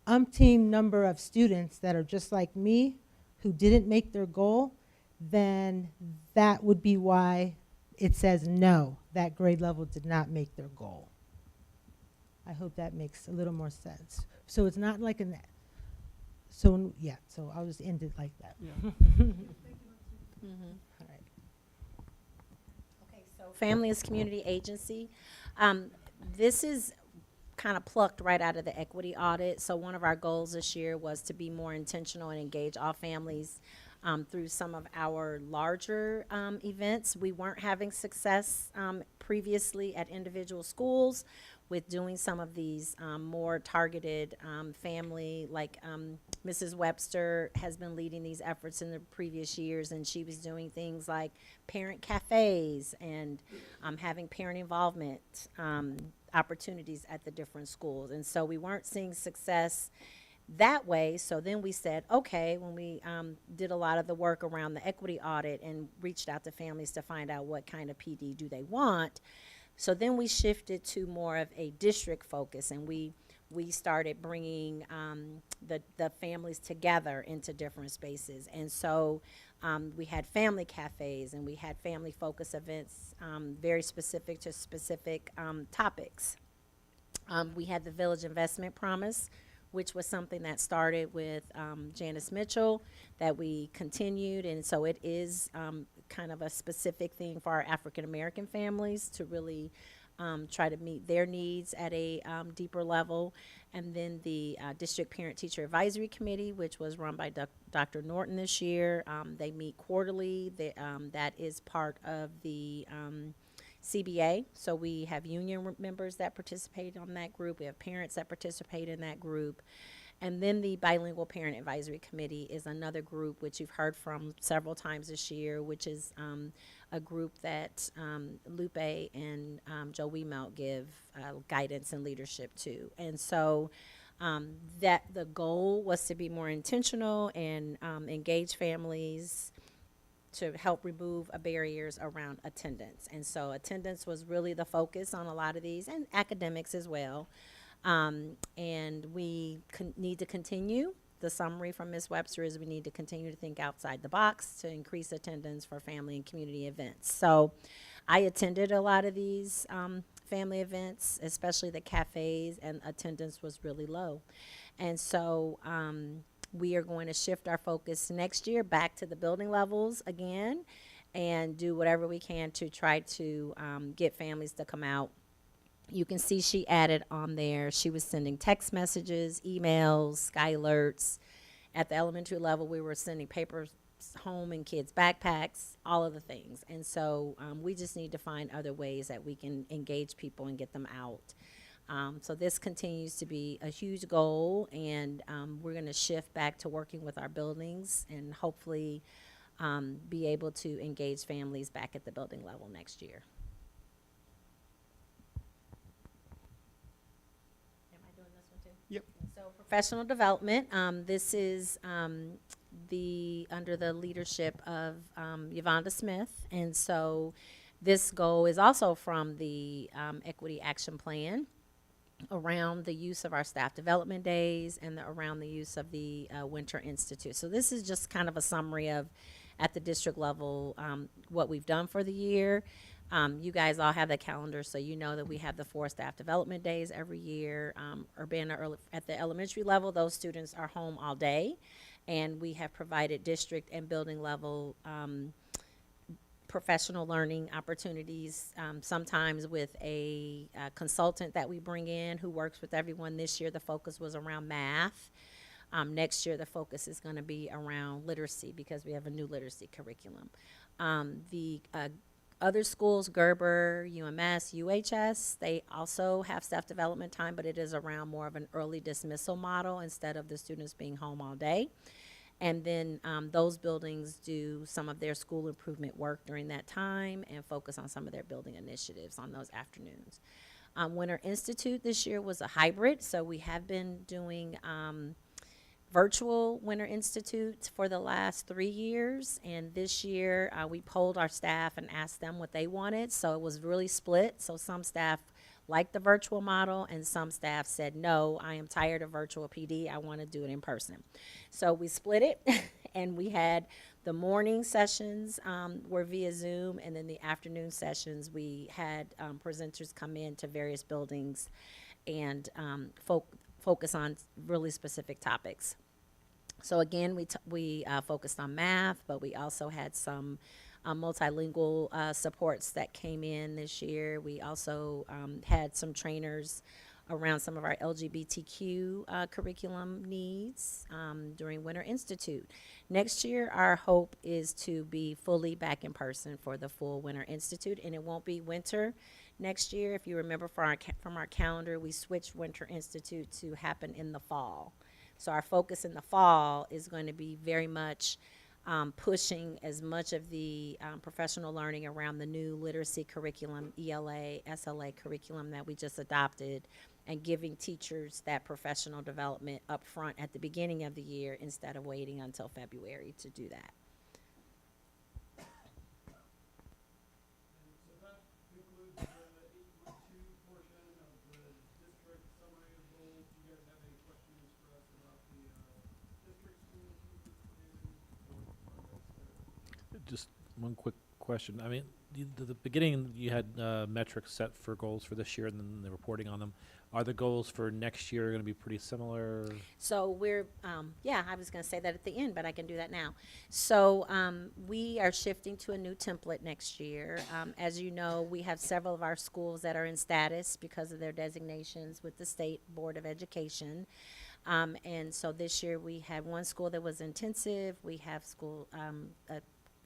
umpteen number of students that are just like me who didn't make their goal, then that would be why it says no, that grade level did not make their goal. I hope that makes a little more sense. So it's not like so I'll just end it like that. Yeah. All right. Okay, so Family is Community Agency. This is kind of plucked right out of the equity audit. So one of our goals this year was to be more intentional and engage all families through some of our larger events. We weren't having success previously at individual schools with doing some of these more targeted family, like Mrs. Webster has been leading these efforts in the previous years, and she was doing things like parent cafes and having parent involvement opportunities at the different schools. And so we weren't seeing success that way. So then we said, okay, when we did a lot of the work around the equity audit and reached out to families to find out what kind of PD do they want. So then we shifted to more of a district focus, and we started bringing the families together into different spaces. And so We had family cafes and we had family focus events, very specific to specific topics. We had the Village Investment Promise, which was something that started with Janice Mitchell that we continued. And so it is kind of a specific thing for our African American families to really try to meet their needs at a deeper level. And then the District Parent Teacher Advisory Committee, which was run by Dr. Norton this year. They meet quarterly. That is part of the CBA. So we have union members that participate on that group. We have parents that participate in that group. And then the Bilingual Parent Advisory Committee is another group which you've heard from several times this year, which is a group that Lupe and Joe Wiemelt give guidance and leadership to. And so that the goal was to be more intentional and engage families to help remove barriers around attendance. And so attendance was really the focus on a lot of these, and academics as well. And we need to continue. The summary from Ms. Webster is we need to continue to think outside the box to increase attendance for family and community events. So I attended a lot of these family events, especially the cafes, and attendance was really low. And so we are going to shift our focus next year back to the building levels again and do whatever we can to try to get families to come out. You can see she added on there, she was sending text messages, emails, sky alerts. At the elementary level, we were sending papers home in kids' backpacks, all of the things. And so we just need to find other ways that we can engage people and get them out. So this continues to be a huge goal, and we're going to shift back to working with our buildings and hopefully be able to engage families back at the building level next year. Am I doing this one too? Yep. So professional development, this is under the leadership of Yvonda Smith, and so this goal is also from the Equity Action Plan, around the use of our staff development days and around the use of the Winter Institute. So this is just kind of a summary of, at the district level, what we've done for the year. You guys all have the calendar, so you know that we have the 4 staff development days every year. Urbana, at the elementary level, those students are home all day, and we have provided district and building level professional learning opportunities, sometimes with a consultant that we bring in who works with everyone. This year the focus was around math. Next year the focus is going to be around literacy because we have a new literacy curriculum. The other schools, Gerber, UMS, UHS, they also have staff development time, but it is around more of an early dismissal model instead of the students being home all day. And then those buildings do some of their school improvement work during that time and focus on some of their building initiatives on those afternoons. Winter Institute this year was a hybrid, so we have been doing virtual Winter Institute for the last 3 years. And this year we polled our staff and asked them what they wanted, so it was really split. So some staff liked the virtual model, and some staff said, no, I am tired of virtual PD. I want to do it in person. So we split it, and we had the morning sessions were via Zoom, and then the afternoon sessions, we had presenters come in to various buildings and focus on really specific topics. So again, we focused on math, but we also had some multilingual supports that came in this year. We also had some trainers around some of our LGBTQ curriculum needs during Winter Institute. Next year, our hope is to be fully back in person for the full Winter Institute, and it won't be winter next year. If you remember from our calendar, we switched Winter Institute to happen in the fall. So our focus in the fall is going to be very much pushing as much of the professional learning around the new literacy curriculum, ELA, SLA curriculum that we just adopted, and giving teachers that professional development up front at the beginning of the year instead of waiting until February to do that. So that concludes the 8.2 portion of the district summary of goals. Do you guys have any questions for us about the district school improvement plan or projects that just one quick question. I mean, the beginning, you had metrics set for goals for this year and then the reporting on them. Are the goals for next year going to be pretty similar? So we're, yeah, I was going to say that at the end, but I can do that now. So we are shifting to a new template next year. As you know, we have several of our schools that are in status because of their designations with the State Board of Education. And so this year we had one school that was intensive. We have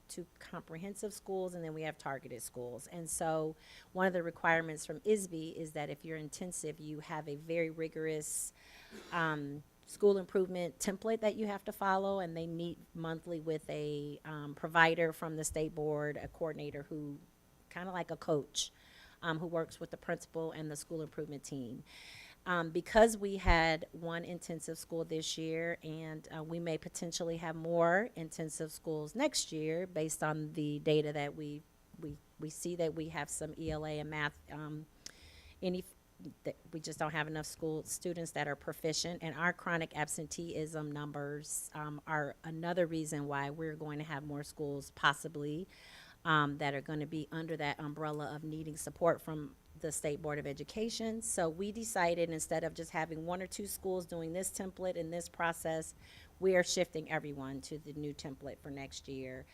two comprehensive schools, and then we have targeted schools. And so one of the requirements from ISB is that if you're intensive, you have a very rigorous school improvement template that you have to follow, and they meet monthly with a provider from the state board, a coordinator who, kind of like a coach, who works with the principal and the school improvement team. Because we had one intensive school this year, and we may potentially have more intensive schools next year based on the data that we see that we have some ELA and math, that we just don't have enough school students that are proficient, and our chronic absenteeism numbers are another reason why we're going to have more schools possibly that are going to be under that umbrella of needing support from the State Board of Education. So we decided, instead of just having one or two schools doing this template and this process, we are shifting everyone to the new template for next year.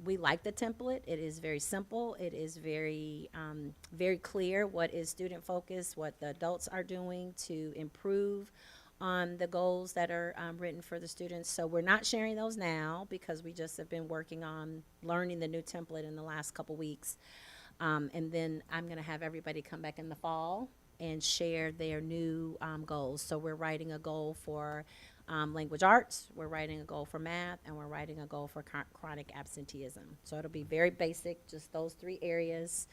We like the template. It is very simple. It is very, very clear what is student focused, what the adults are doing to improve on the goals that are written for the students. So we're not sharing those now because we just have been working on learning the new template in the last couple weeks. And then I'm going to have everybody come back in the fall and share their new goals. So we're writing a goal for language arts, we're writing a goal for math, and we're writing a goal for chronic absenteeism. So it'll be very basic, just those three areas.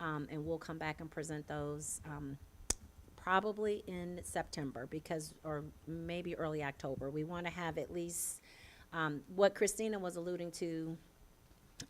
And we'll come back and present those probably in September, or maybe early October. We want to have at least what Christina was alluding to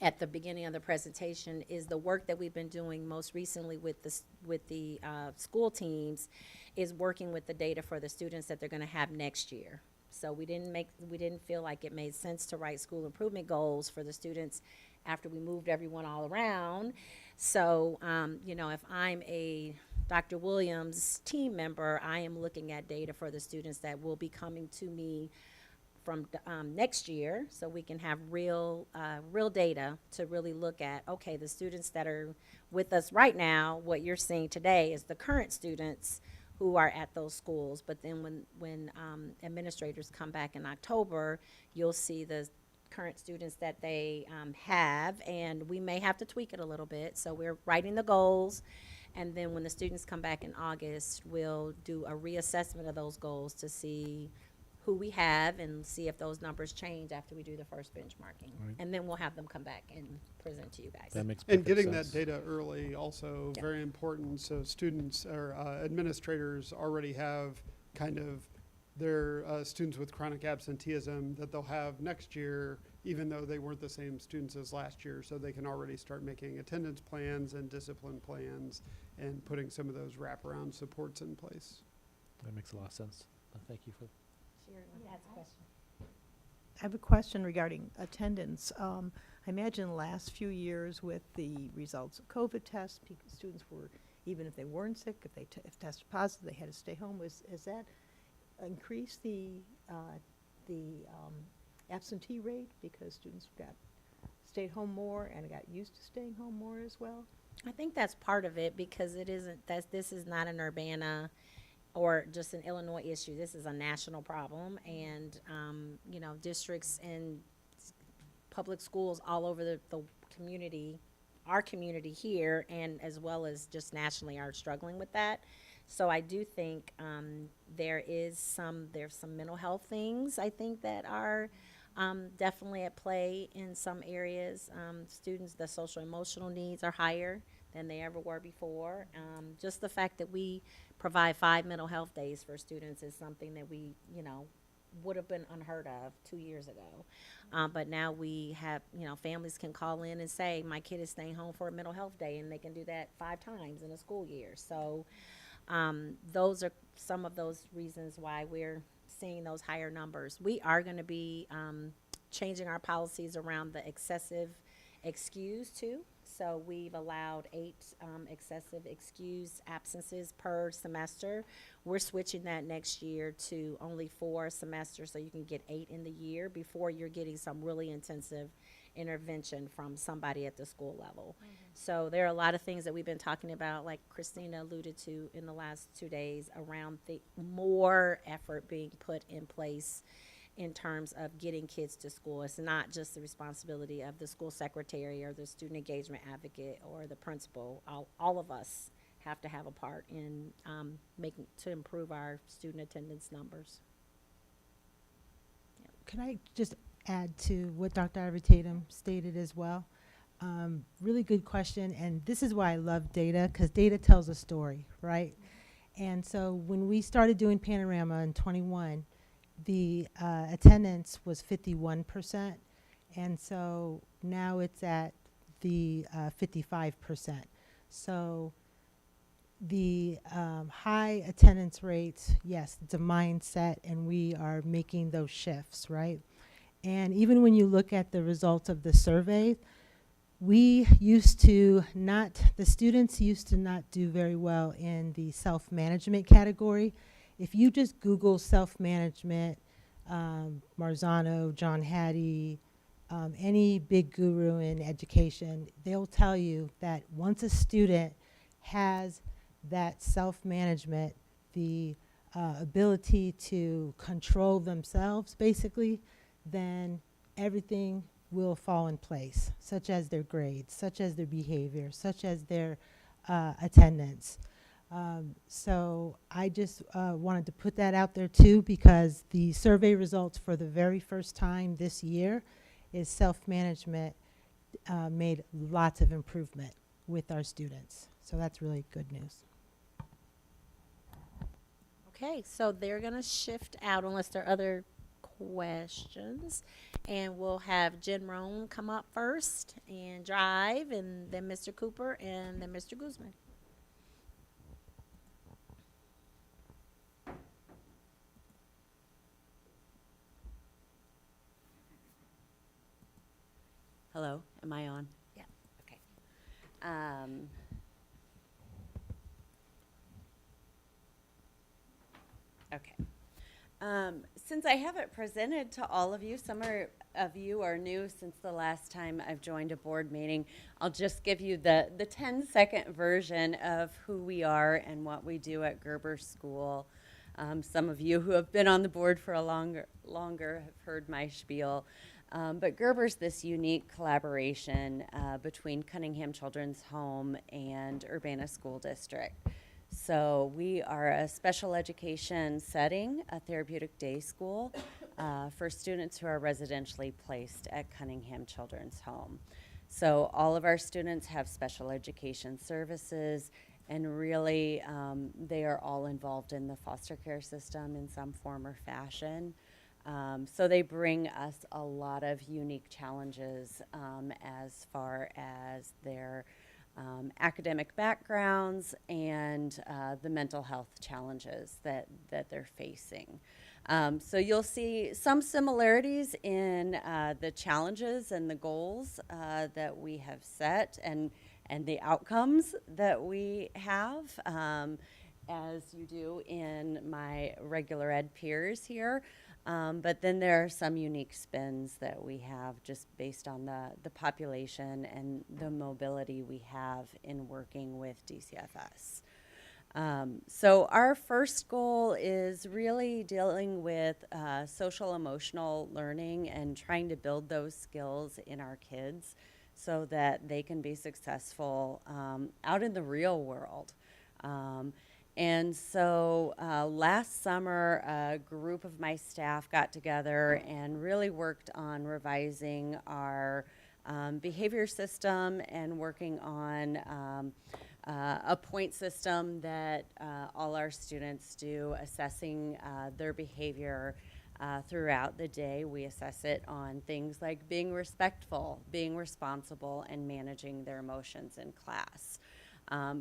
at the beginning of the presentation is the work that we've been doing most recently with the school teams is working with the data for the students that they're going to have next year. So we didn't feel like it made sense to write school improvement goals for the students after we moved everyone all around. So, you know, if I'm a Dr. Williams team member, I am looking at data for the students that will be coming to me from next year, so we can have real data to really look at, okay, the students that are with us right now, what you're seeing today is the current students who are at those schools. But then when administrators come back in October, you'll see the current students that they have, and we may have to tweak it a little bit. So we're writing the goals, and then when the students come back in August, we'll do a reassessment of those goals to see who we have and see if those numbers change after we do the first benchmarking. Right. And then we'll have them come back and present to you guys. That makes And perfect getting sense. that data early also Yeah. very important, so students or administrators already have kind of their students with chronic absenteeism that they'll have next year, even though they weren't the same students as last year, so they can already start making attendance plans and discipline plans and putting some of those wraparound supports in place. That makes a lot of sense. Thank you for. I have a question regarding attendance. I imagine the last few years with the results of COVID tests, students were, even if they weren't sick, if they if tested positive, they had to stay home. Has that increased the absentee rate because students stayed home more and got used to staying home more as well? I think that's part of it because this is not an Urbana or just an Illinois issue. This is a national problem, and you know, districts and public schools all over the community, our community here, and as well as just nationally, are struggling with that. So I do think there's some mental health things I think that are definitely at play in some areas. Students, the social emotional needs are higher than they ever were before. Just the fact that we provide 5 mental health days for students is something that we, you know, would have been unheard of 2 years ago. But now we have, you know, families can call in and say, my kid is staying home for a mental health day, and they can do that 5 times in a school year. So those are some of those reasons why we're seeing those higher numbers. We are going to be changing our policies around the excessive excuse too. So we've allowed 8 excessive excused absences per semester. We're switching that next year to only 4 semesters, so you can get 8 in the year before you're getting some really intensive intervention from somebody at the school level. So there are a lot of things that we've been talking about, like Christina alluded to in the last 2 days, around the more effort being put in place in terms of getting kids to school. It's not just the responsibility of the school secretary or the student engagement advocate or the principal. All of us have to have a part in making to improve our student attendance numbers. Can I just add to what Dr. Ivy Tatum stated as well? Really good question, and this is why I love data, because data tells a story, right? And so when we started doing Panorama in 21, the attendance was 51%, and so now it's at the 55%. So the high attendance rates, yes, it's a mindset, and we are making those shifts, right? And even when you look at the results of the survey, we used to not, the students used to not do very well in the self-management category. If you just Google self-management, Marzano, John Hattie, any big guru in education, they'll tell you that once a student has that self-management, the ability to control themselves, basically, then everything will fall in place, such as their grades, such as their behavior, such as their attendance. So I just wanted to put that out there too, because the survey results for the very first time this year is self-management made lots of improvement with our students. So that's really good news. Okay, so they're gonna shift out unless there are other questions. And we'll have Jen Roan come up first and drive, and then Mr. Cooper, and then Mr. Guzman. Hello, am I on? Yeah. Okay. Okay. Since I haven't presented to all of you, of you are new since the last time I've joined a board meeting. I'll just give you the 10-second version of who we are and what we do at Gerber School. Some of you who have been on the board for a longer have heard my spiel. But Gerber's this unique collaboration between Cunningham Children's Home and Urbana School District. So we are a special education setting, a therapeutic day school for students who are residentially placed at Cunningham Children's Home. So all of our students have special education services, and really they are all involved in the foster care system in some form or fashion. So they bring us a lot of unique challenges as far as their academic backgrounds and the mental health challenges that they're facing. So you'll see some similarities in the challenges and the goals that we have set and the outcomes that we have, as you do in my regular ed peers here. But then there are some unique spins that we have just based on the population and the mobility we have in working with DCFS. So our first goal is really dealing with social emotional learning and trying to build those skills in our kids so that they can be successful out in the real world. And so last summer, a group of my staff got together and really worked on revising our behavior system and working on a point system that all our students do, assessing their behavior throughout the day. We assess it on things like being respectful, being responsible, and managing their emotions in class.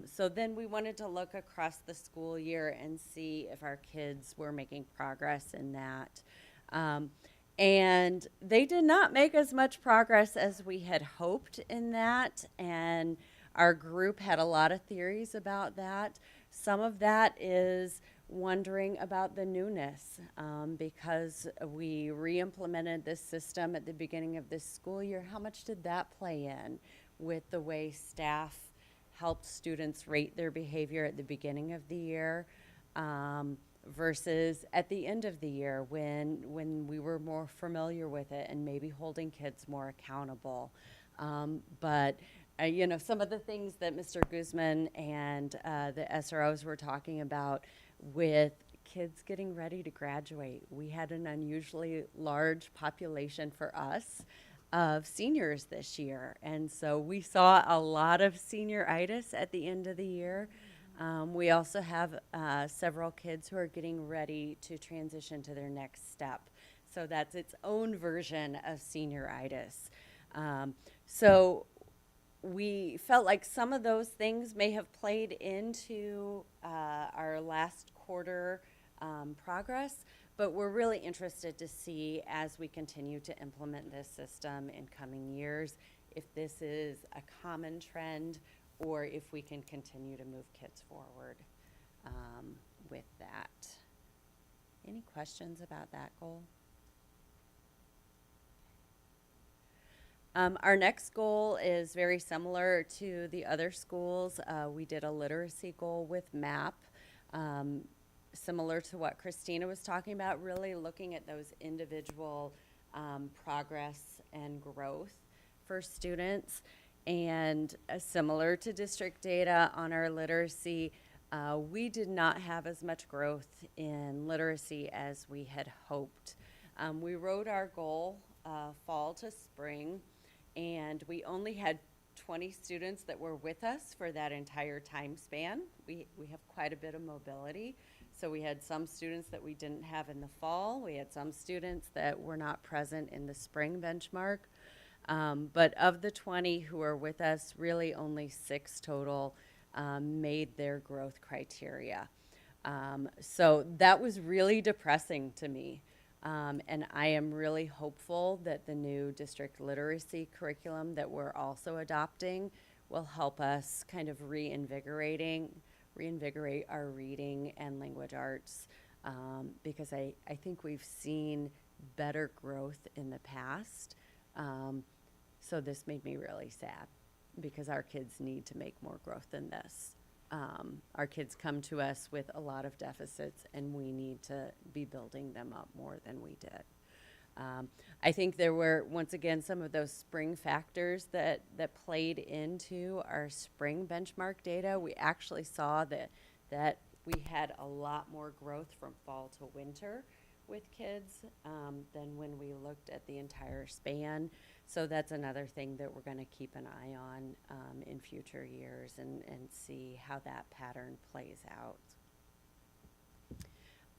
So then we wanted to look across the school year and see if our kids were making progress in that. And they did not make as much progress as we had hoped in that. And our group had a lot of theories about that. Some of that is wondering about the newness, because we re-implemented this system at the beginning of this school year. How much did that play in with the way staff helped students rate their behavior at the beginning of the year? Versus at the end of the year when we were more familiar with it and maybe holding kids more accountable. But you know, some of the things that Mr. Guzman and the SROs were talking about with kids getting ready to graduate. We had an unusually large population for us of seniors this year. And so we saw a lot of senioritis at the end of the year. We also have several kids who are getting ready to transition to their next step. So that's its own version of senioritis. So we felt like some of those things may have played into our last quarter progress, but we're really interested to see as we continue to implement this system in coming years if this is a common trend or if we can continue to move kids forward with that. Any questions about that goal? Our next goal is very similar to the other schools. We did a literacy goal with MAP, similar to what Christina was talking about, really looking at those individual progress and growth for students. And similar to district data on our literacy, we did not have as much growth in literacy as we had hoped. We wrote our goal fall to spring, and we only had 20 students that were with us for that entire time span. We have quite a bit of mobility. So we had some students that we didn't have in the fall. We had some students that were not present in the spring benchmark. But of the 20 who are with us, really only 6 total made their growth criteria. So that was really depressing to me. And I am really hopeful that the new district literacy curriculum that we're also adopting will help us kind of reinvigorate our reading and language arts, because I think we've seen better growth in the past. So this made me really sad because our kids need to make more growth than this. Our kids come to us with a lot of deficits, and we need to be building them up more than we did. I think there were, once again, some of those spring factors that played into our spring benchmark data. We actually saw that we had a lot more growth from fall to winter with kids than when we looked at the entire span. So that's another thing that we're going to keep an eye on in future years and see how that pattern plays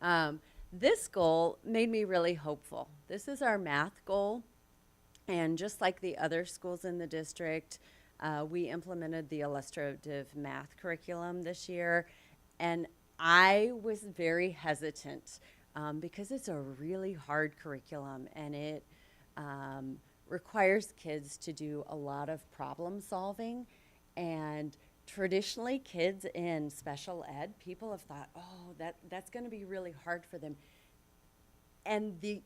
out. This goal made me really hopeful. This is our math goal. And just like the other schools in the district, we implemented the illustrative math curriculum this year. And I was very hesitant because it's a really hard curriculum, and it requires kids to do a lot of problem solving. And traditionally, kids in special ed, people have thought, oh, that's going to be really hard for them. And the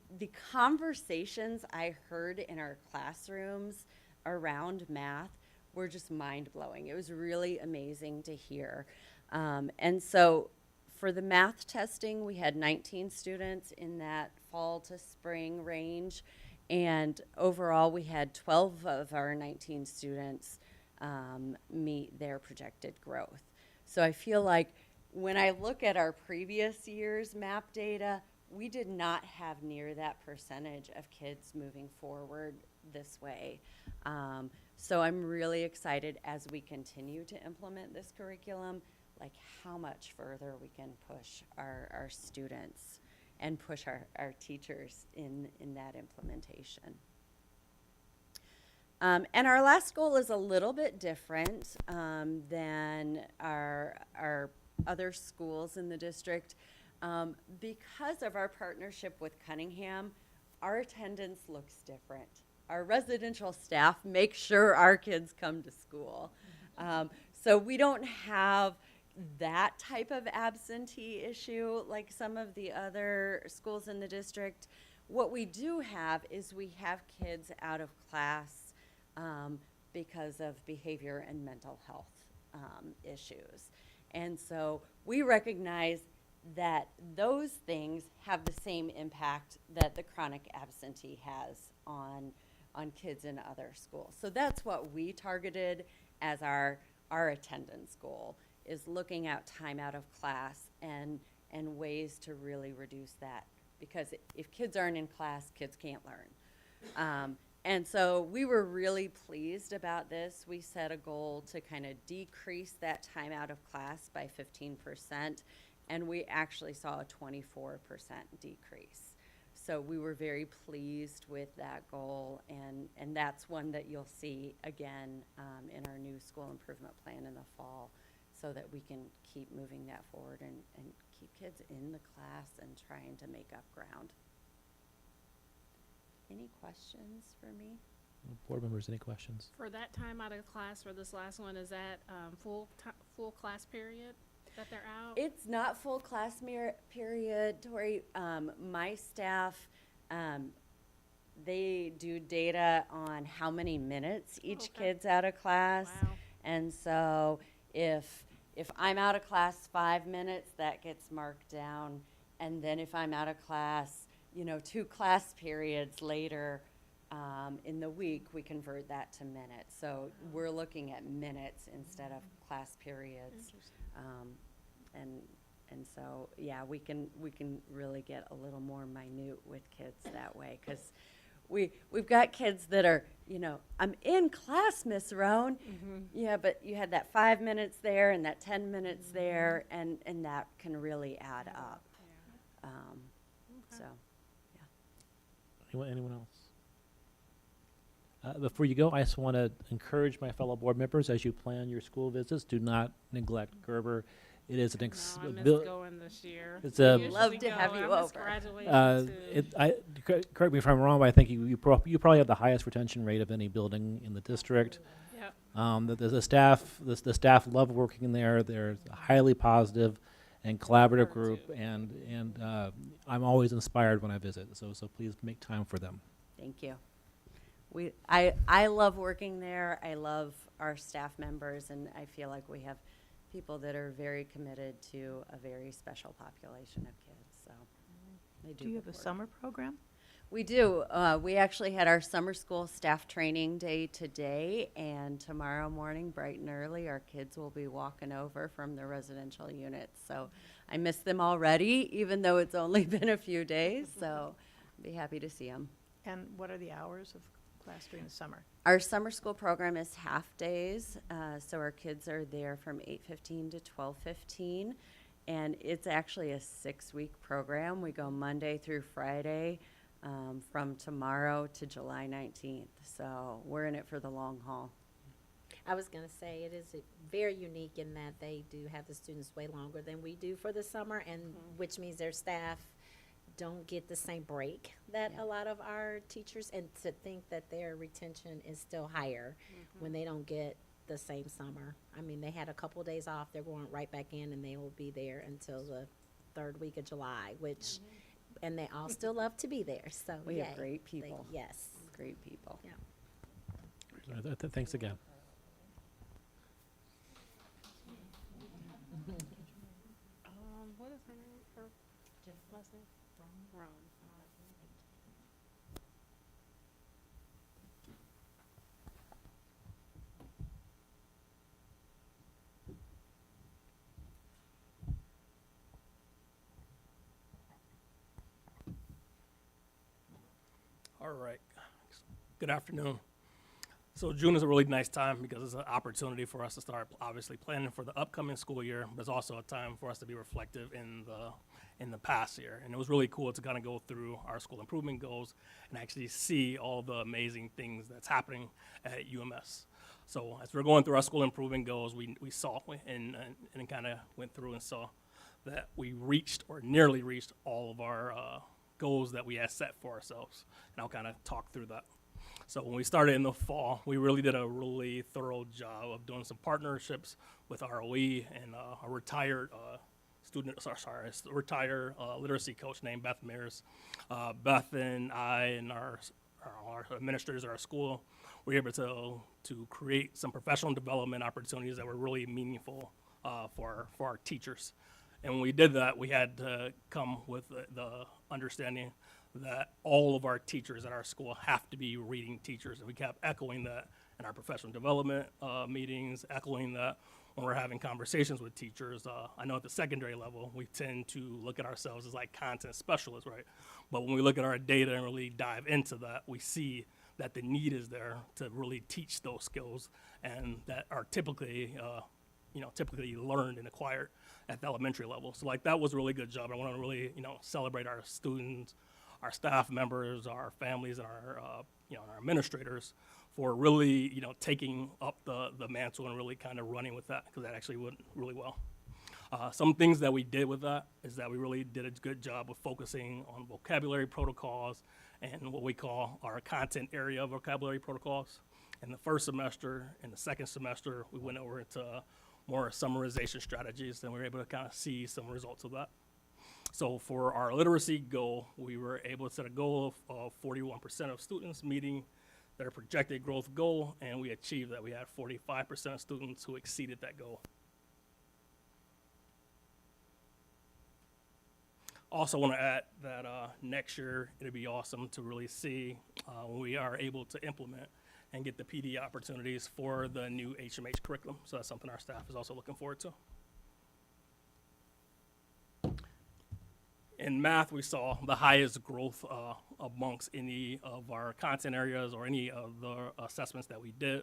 conversations I heard in our classrooms around math were just mind-blowing. It was really amazing to hear. And so for the math testing, we had 19 students in that fall to spring range. And overall, we had 12 of our 19 students meet their projected growth. So I feel like when I look at our previous year's MAP data, we did not have near that percentage of kids moving forward this way. So I'm really excited as we continue to implement this curriculum, like how much further we can push our students and push our teachers in that implementation. And our last goal is a little bit different than our other schools in the district. Because of our partnership with Cunningham, our attendance looks different. Our residential staff make sure our kids come to school. So we don't have that type of absentee issue like some of the other schools in the district. What we do have is we have kids out of class because of behavior and mental health issues. And so we recognize that those things have the same impact that the chronic absentee has on kids in other schools. So that's what we targeted as our attendance goal, is looking at time out of class and ways to really reduce that. Because if kids aren't in class, kids can't learn. And so we were really pleased about this. We set a goal to kind of decrease that time out of class by 15%, and we actually saw a 24% decrease. So we were very pleased with that goal, and that's one that you'll see again in our new school improvement plan in the fall, so that we can keep moving that forward and keep kids in the class and trying to make up ground. Any questions for me? Board members, any questions? For that time out of class for this last one, is that full class period that they're out? It's not full class period, Tori. My staff, they do data on how many minutes each kid's out of class. Wow. And so if I'm out of class 5 minutes, that gets marked down. And then if I'm out of class, 2 class periods later in the week, we convert that to minutes. So we're looking at minutes instead of class periods. And so, yeah, we can really get a little more minute with kids that way, because we've got kids that are, I'm in class, Miss Roan. Yeah, but you had that 5 minutes there and that 10 minutes there, and that can really add up. So, yeah. Anyone else? Before you go, I just want to encourage my fellow board members, as you plan your school visits, do not neglect Gerber. It is an I missed going this year. It's a Love to have you over. Correct me if I'm wrong, but I think you probably have the highest retention rate of any building in the district. Yep. The staff love working there. They're a highly positive and collaborative group, and I'm always inspired when I visit. So please make time for them. Thank you. I love working there. I love our staff members, and I feel like we have people that are very committed to a very special population of kids. So they do. Do you have good a work. summer program? We do. We actually had our summer school staff training day today, and tomorrow morning, bright and early, our kids will be walking over from the residential units. So I miss them already, even though it's only been a few days. So I'll be happy to see them. And what are the hours of class during the summer? Our summer school program is half days, so our kids are there from 8:15 to 12:15, and it's actually a 6-week program. We go Monday through Friday, from tomorrow to July 19th. So we're in it for the long haul. I was going to say, it is very unique in that they do have the students way longer than we do for the summer, and which means their staff don't get the same break that a lot of our teachers, and to think that their retention is still higher when they don't get the same summer. I mean, they had a couple days off, they're going right back in, and they will be there until the 3rd week of July, which, and they all still love to be there, so We yay. have great people. Yes. Great people. Yeah. Thanks again. What is her name? Her last name? Ron. All right. Good afternoon. So June is a really nice time because it's an opportunity for us to start obviously planning for the upcoming school year, but it's also a time for us to be reflective in the past year. And it was really cool to kind of go through our school improvement goals and actually see all the amazing things that's happening at UMS. So as we're going through our school improvement goals, we saw and kind of went through and saw that we reached or nearly reached all of our goals that we had set for ourselves. And I'll kind of talk through that. So when we started in the fall, we really did a really thorough job of doing some partnerships with ROE and a retired retired literacy coach named Beth Mears. Beth and I and our administrators at our school were able to create some professional development opportunities that were really meaningful for our teachers. And when we did that, we had to come with the understanding that all of our teachers at our school have to be reading teachers. And we kept echoing that in our professional development meetings, echoing that when we're having conversations with teachers. I know at the secondary level, we tend to look at ourselves as like content specialists, right? But when we look at our data and really dive into that, we see that the need is there to really teach those skills and that are typically learned and acquired at the elementary level. So like that was a really good job. I want to really, celebrate our students, our staff members, our families, and our administrators for really, taking up the mantle and really kind of running with that, because that actually went really well. Some things that we did with that is that we really did a good job of focusing on vocabulary protocols and what we call our content area vocabulary protocols. In the first semester and the second semester, we went over into more summarization strategies, and we were able to kind of see some results of that. So for our literacy goal, we were able to set a goal of 41% of students meeting their projected growth goal, and we achieved that. We had 45% of students who exceeded that goal. Also want to add that next year, it'd be awesome to really see when we are able to implement and get the PD opportunities for the new HMH curriculum. So that's something our staff is also looking forward to. In math, we saw the highest growth amongst any of our content areas or any of the assessments that we did.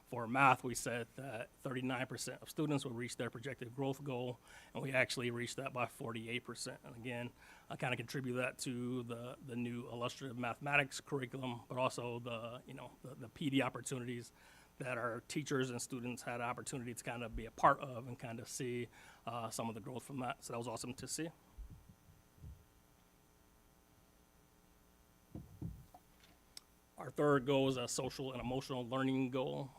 For math, we said that 39% of students would reach their projected growth goal, and we actually reached that by 48%. And again, I kind of contribute that to the new illustrative mathematics curriculum, but also the PD opportunities that our teachers and students had an opportunity to kind of be a part of and kind of see some of the growth from that. So that was awesome to see. Our third goal is a social and emotional learning goal.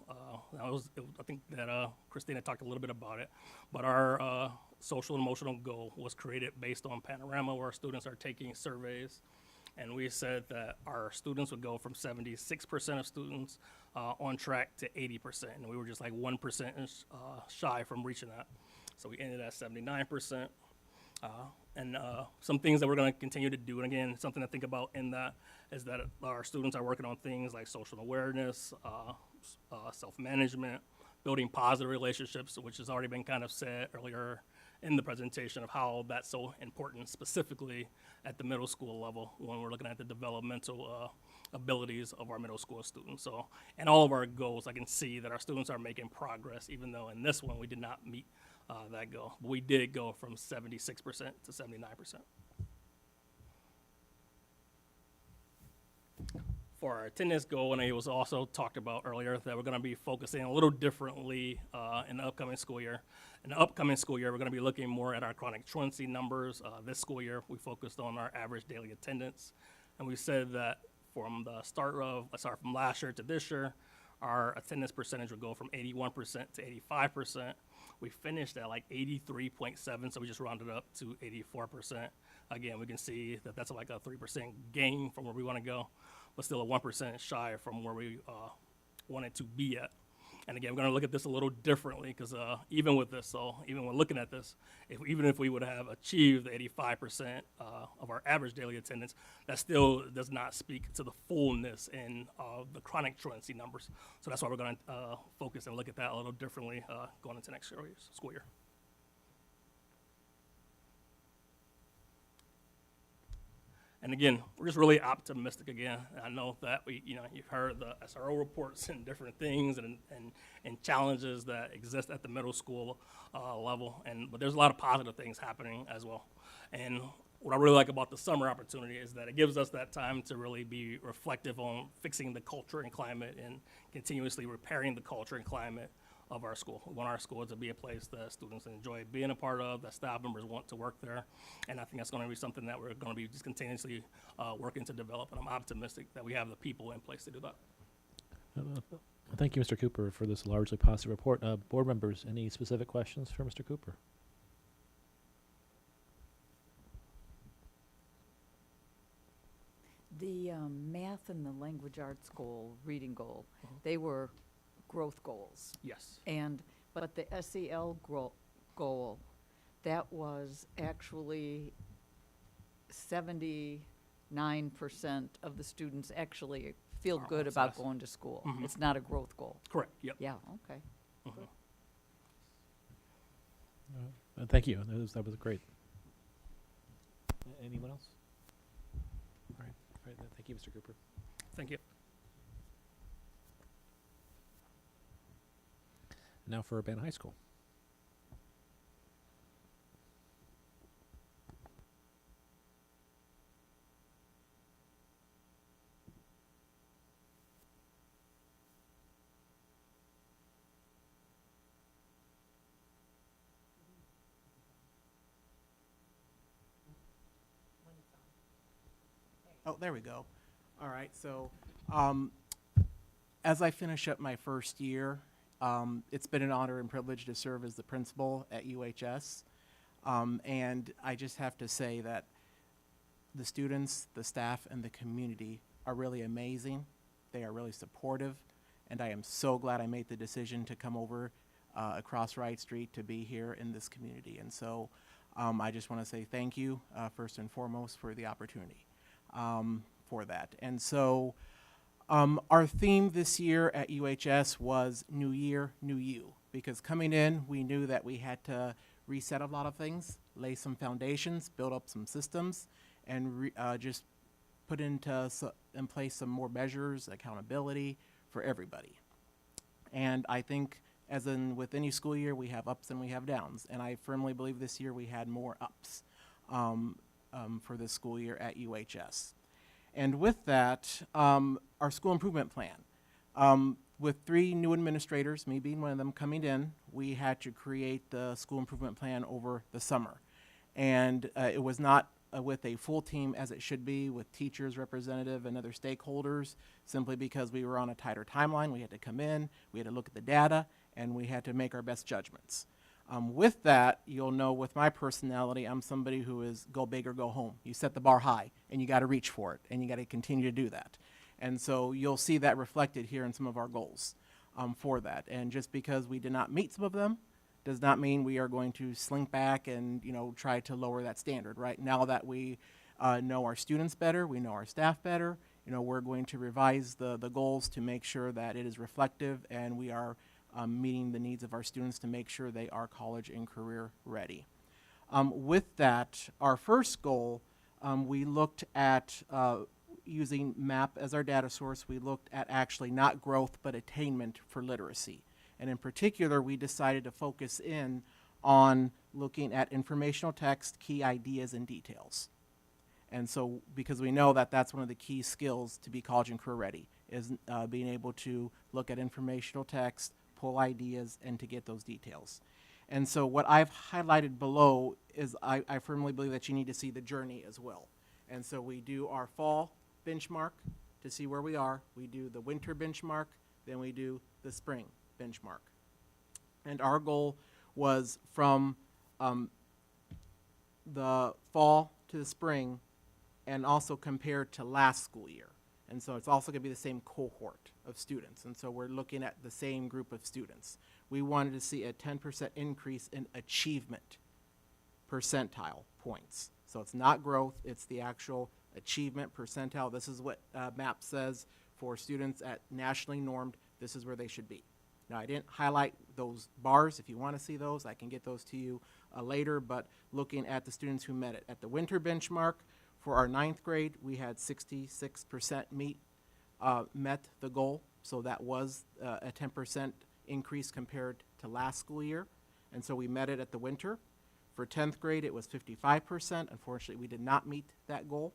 I think that Christina talked a little bit about it, but our social and emotional goal was created based on Panorama, where our students are taking surveys. And we said that our students would go from 76% of students on track to 80%. And we were just like 1% shy from reaching that. So we ended at 79%. And some things that we're going to continue to do, and again, something to think about in that is that our students are working on things like social awareness, self-management, building positive relationships, which has already been kind of said earlier in the presentation of how that's so important, specifically at the middle school level when we're looking at the developmental abilities of our middle school students. So in all of our goals, I can see that our students are making progress, even though in this one we did not meet that goal. But we did go from 76% to 79%. For our attendance goal, and it was also talked about earlier, that we're going to be focusing a little differently in the upcoming school year. In the upcoming school year, we're going to be looking more at our chronic truancy numbers. This school year, we focused on our average daily attendance. And we said that from last year to this year, our attendance percentage would go from 81% to 85%. We finished at like 83.7, so we just rounded up to 84%. Again, we can see that that's like a 3% gain from where we want to go, but still a 1% shy from where we wanted to be at. And again, we're going to look at this a little differently because even with this, so even when looking at this, even if we would have achieved the 85% of our average daily attendance, that still does not speak to the fullness in the chronic truancy numbers. So that's why we're going to focus and look at that a little differently going into next school year. And again, we're just really optimistic again. I know that you've heard the SRO reports and different things and challenges that exist at the middle school level. But there's a lot of positive things happening as well. And what I really like about the summer opportunity is that it gives us that time to really be reflective on fixing the culture and climate and continuously repairing the culture and climate of our school. We want our school to be a place that students enjoy being a part of, that staff members want to work there. And I think that's going to be something that we're going to be just continuously working to develop. And I'm optimistic that we have the people in place to do that. Thank you, Mr. Cooper, for this largely positive report. Board members, any specific questions for Mr. Cooper? The math and the language arts goal, reading goal, they were growth goals. Yes. But the SEL goal, that was actually 79% of the students actually feel good about success. going to school. Mhm. It's not a growth goal. Correct. Yep. Yeah, okay. Thank you. That was great. Anyone else? All right. Thank you, Mr. Cooper. Thank you. Now for Urbana High School. Oh, there we go. All right, so as I finish up my first year, it's been an honor and privilege to serve as the principal at UHS. And I just have to say that the students, the staff, and the community are really amazing. They are really supportive, and I am so glad I made the decision to come over across Wright Street to be here in this community. And so I just want to say thank you, first and foremost, for the opportunity for that. And so our theme this year at UHS was New Year, New You, because coming in, we knew that we had to reset a lot of things, lay some foundations, build up some systems, and just put in place some more measures, accountability for everybody. And I think, as in with any school year, we have ups and we have downs. And I firmly believe this year we had more ups for this school year at UHS. And with that, our school improvement plan. With 3 new administrators, me being one of them, coming in, we had to create the school improvement plan over the summer. And it was not with a full team as it should be, with teachers, representative, and other stakeholders, simply because we were on a tighter timeline. We had to come in, we had to look at the data, and we had to make our best judgments. With that, you'll know with my personality, I'm somebody who is go big or go home. You set the bar high, and you got to reach for it, and you got to continue to do that. And so you'll see that reflected here in some of our goals for that. And just because we did not meet some of them does not mean we are going to slink back and try to lower that standard. Right now that we know our students better, we know our staff better, we're going to revise the goals to make sure that it is reflective and we are meeting the needs of our students to make sure they are college and career ready. With that, our first goal, we looked at using MAP as our data source. We looked at actually not growth but attainment for literacy. And in particular, we decided to focus in on looking at informational text, key ideas, and details. And so, because we know that that's one of the key skills to be college and career ready, is being able to look at informational text, pull ideas, and to get those details. And so what I've highlighted below is I firmly believe that you need to see the journey as well. And so we do our fall benchmark to see where we are. We do the winter benchmark, then we do the spring benchmark. And our goal was from the fall to the spring and also compared to last school year. And so it's also going to be the same cohort of students. And so we're looking at the same group of students. We wanted to see a 10% increase in achievement percentile points. So it's not growth, it's the actual achievement percentile. This is what MAP says for students at nationally normed, this is where they should be. Now, I didn't highlight those bars. If you want to see those, I can get those to you later, but looking at the students who met it. At the winter benchmark, for our 9th grade, we had 66% met the goal, so that was a 10% increase compared to last school year, and so we met it at the winter. For 10th grade, it was 55%. Unfortunately, we did not meet that goal.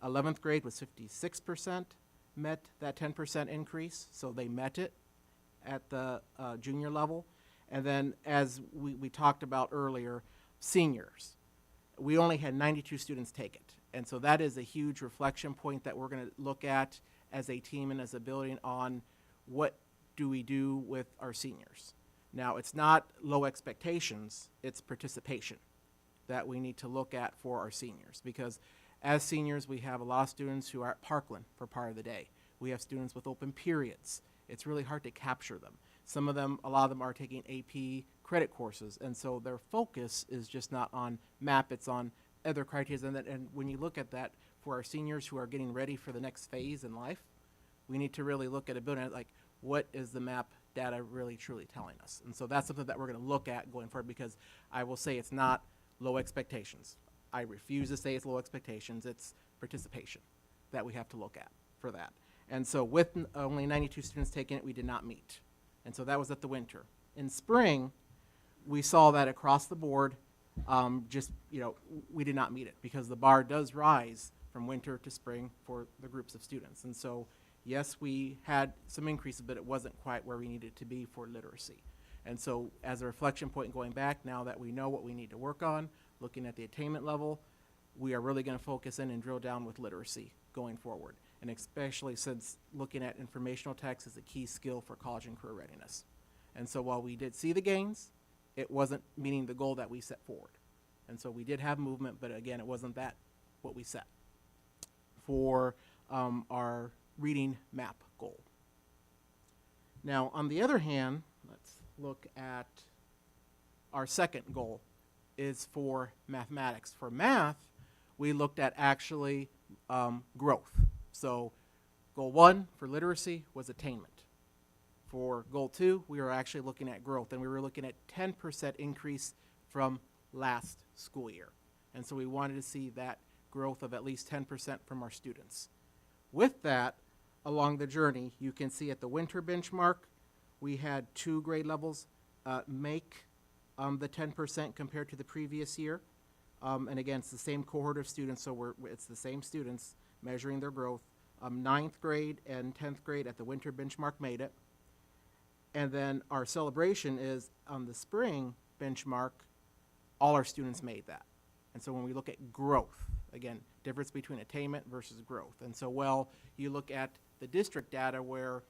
11th grade was 56%, met that 10% increase, so they met it. at the junior level. And then, as we talked about earlier, seniors. We only had 92 students take it. And so that is a huge reflection point that we're going to look at as a team and as a building on what do we do with our seniors. Now, it's not low expectations, it's participation that we need to look at for our seniors. Because as seniors, we have a lot of students who are at Parkland for part of the day. We have students with open periods. It's really hard to capture them. Some of them, a lot of them are taking AP credit courses, and so their focus is just not on MAP, it's on other criteria. And when you look at that for our seniors who are getting ready for the next phase in life, we need to really look at a building like, what is the MAP data really truly telling us? And so that's something that we're going to look at going forward, because I will say it's not low expectations. I refuse to say it's low expectations. It's participation that we have to look at for that. And so with only 92 students taking it, we did not meet. And so that was at the winter. In spring, we saw that across the board, we did not meet it because the bar does rise from winter to spring for the groups of students. And so, yes, we had some increases, but it wasn't quite where we needed to be for literacy. And so as a reflection point going back, now that we know what we need to work on, looking at the attainment level, we are really going to focus in and drill down with literacy going forward. And especially since looking at informational text is a key skill for college and career readiness. And so while we did see the gains, it wasn't meeting the goal that we set forward. And so we did have movement, but again, it wasn't that what we set for our reading map goal. Now, on the other hand, let's look at our second goal is for mathematics. For math, we looked at actually growth. So goal 1 for literacy was attainment. For goal 2, we were actually looking at growth, and we were looking at 10% increase from last school year. And so we wanted to see that growth of at least 10% from our students. With that, along the journey, you can see at the winter benchmark, we had 2 grade levels make the 10% compared to the previous year. And again, it's the same cohort of students, so it's the same students measuring their growth. 9th grade and 10th grade at the winter benchmark made it. And then our celebration is on the spring benchmark, all our students made that. And so when we look at growth, again, difference between attainment versus growth. And so, well, you look at the district data where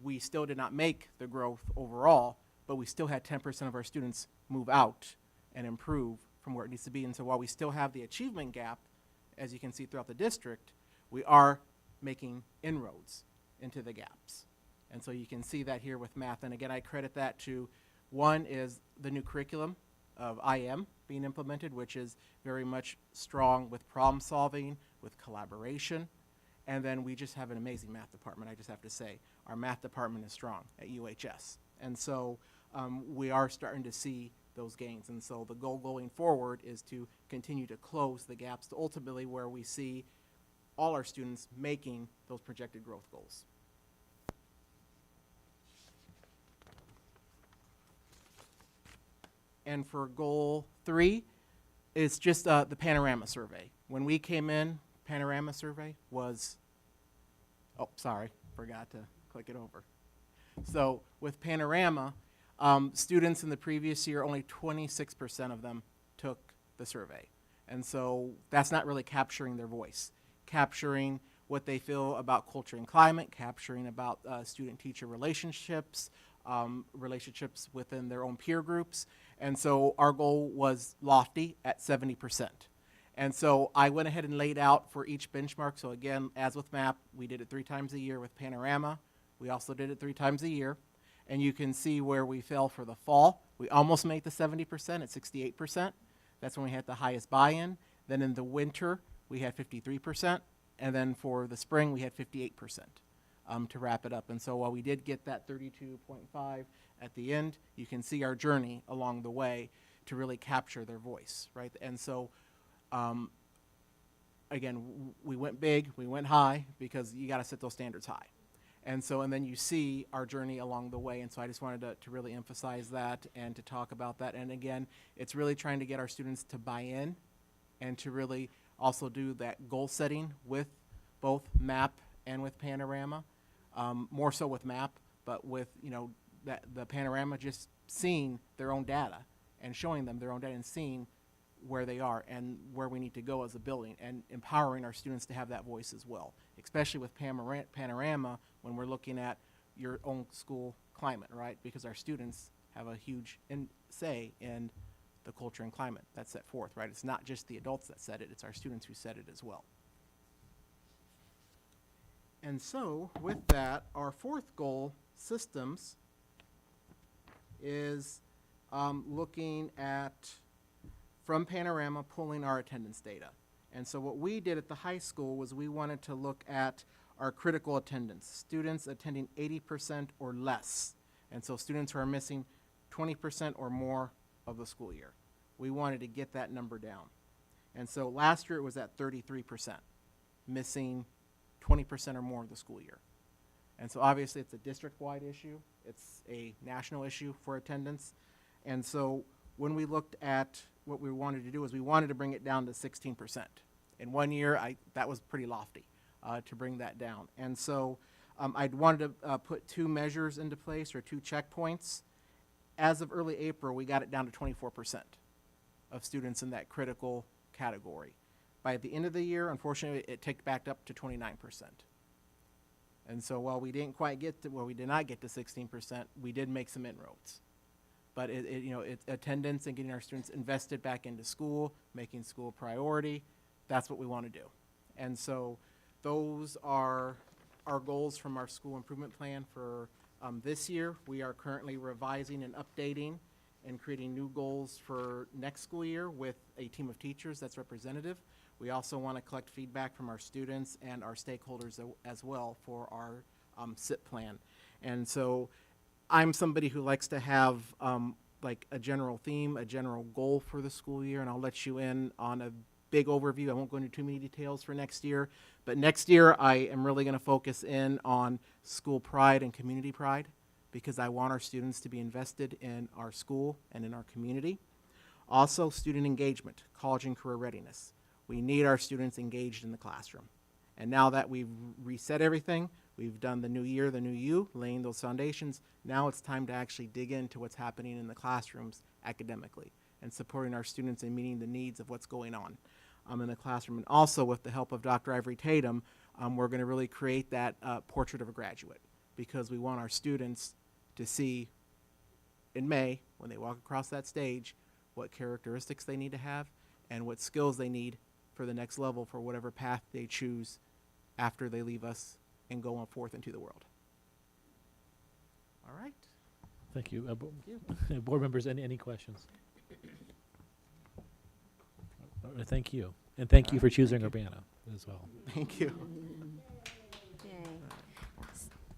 we still did not make the growth overall, but we still had 10% of our students move out and improve from where it needs to be. And so while we still have the achievement gap, as you can see throughout the district, we are making inroads into the gaps. And so you can see that here with math. And again, I credit that to, one is the new curriculum of IM being implemented, which is very much strong with problem solving, with collaboration. And then we just have an amazing math department, I just have to say. Our math department is strong at UHS. And so we are starting to see those gains. And so the goal going forward is to continue to close the gaps to ultimately where we see all our students making those projected growth goals. And for goal 3, it's just the panorama survey. When we came in, panorama survey was, oh, sorry, forgot to click it over. So with panorama, students in the previous year, only 26% of them took the survey. And so that's not really capturing their voice, capturing what they feel about culture and climate, capturing about student-teacher relationships, relationships within their own peer groups. And so our goal was lofty at 70%. And so I went ahead and laid out for each benchmark. So again, as with MAP, we did it 3 times a year with Panorama. We also did it 3 times a year. And you can see where we fell for the fall. We almost made the 70% at 68%. That's when we had the highest buy-in. Then in the winter, we had 53%. And then for the spring, we had 58%. To wrap it up. And so while we did get that 32.5 at the end, you can see our journey along the way to really capture their voice, right? And so, again, we went big, we went high, because you got to set those standards high. And so, and then you see our journey along the way. And so I just wanted to really emphasize that and to talk about that. And again, it's really trying to get our students to buy in and to really also do that goal setting with both MAP and with Panorama. More so with MAP, but with, you know, that the panorama, just seeing their own data and showing them their own data and seeing where they are and where we need to go as a building, and empowering our students to have that voice as well, especially with panorama when we're looking at your own school climate, right? Because our students have a huge say in the culture and climate that's set forth, right? It's not just the adults that set it, it's our students who set it as well. And so, with that, our fourth goal, systems, is looking at, from Panorama, pulling our attendance data. And so what we did at the high school was we wanted to look at our critical attendance, students attending 80% or less. And so students who are missing 20% or more of the school year. We wanted to get that number down. And so last year it was at 33%, missing 20% or more of the school year. And so obviously it's a district-wide issue. It's a national issue for attendance. And so when we looked at what we wanted to do is we wanted to bring it down to 16%. In 1 year, that was pretty lofty to bring that down. And so I'd wanted to put two measures into place, or two checkpoints. As of early April, we got it down to 24% of students in that critical category. By the end of the year, unfortunately, it ticked back up to 29%. And so while we didn't quite get to, well, we did not get to 16%, we did make some inroads. But it's attendance and getting our students invested back into school, making school a priority. That's what we want to do. And so those are our goals from our school improvement plan for this year. We are currently revising and updating and creating new goals for next school year with a team of teachers that's representative. We also want to collect feedback from our students and our stakeholders as well for our SIP plan. And so I'm somebody who likes to have like a general theme, a general goal for the school year, and I'll let you in on a big overview. I won't go into too many details for next year, but next year I am really going to focus in on school pride and community pride, because I want our students to be invested in our school and in our community. Also, student engagement, college and career readiness. We need our students engaged in the classroom. And now that we've reset everything, we've done the new year, the new you, laying those foundations, now it's time to actually dig into what's happening in the classrooms academically and supporting our students and meeting the needs of what's going on in the classroom. And also, with the help of Dr. Ivory Tatum, we're going to really create that portrait of a graduate, because we want our students to see in May, when they walk across that stage, what characteristics they need to have and what skills they need for the next level for whatever path they choose after they leave us and go on forth into the world. All right. Thank you. Board members, any questions? Thank you. And thank you for choosing Urbana as well. Thank you. Okay.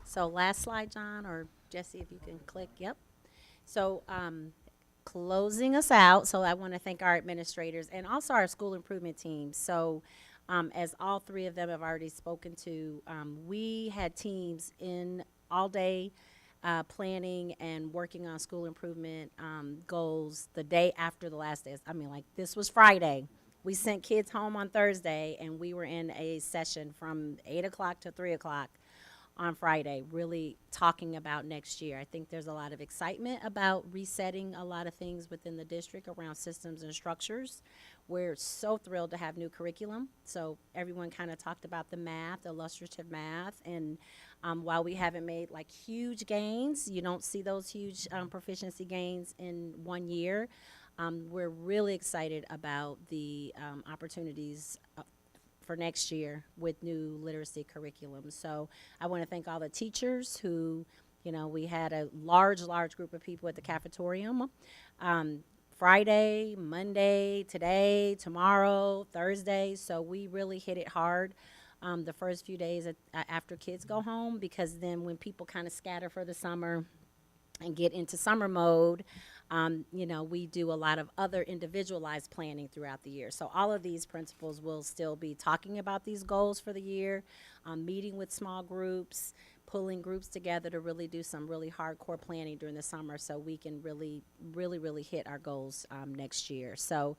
So last slide, John, or Jesse, if you can click. Yep. So closing us out, so I want to thank our administrators and also our school improvement team. So as all three of them have already spoken to, we had teams in all day planning and working on school improvement goals the day after the last day. I mean, like, this was Friday. We sent kids home on Thursday, and we were in a session from 8 o'clock to 3 o'clock on Friday, really talking about next year. I think there's a lot of excitement about resetting a lot of things within the district around systems and structures. We're so thrilled to have new curriculum. So everyone kind of talked about the math, illustrative math, and while we haven't made like huge gains, you don't see those huge proficiency gains in 1 year. We're really excited about the opportunities for next year with new literacy curriculum. So I want to thank all the teachers who, we had a large group of people at the cafetorium. Friday, Monday, today, tomorrow, Thursday. So we really hit it hard the first few days after kids go home, because then when people kind of scatter for the summer and get into summer mode, we do a lot of other individualized planning throughout the year. So all of these principals will still be talking about these goals for the year, meeting with small groups, pulling groups together to really do some really hardcore planning during the summer so we can really hit our goals next year. So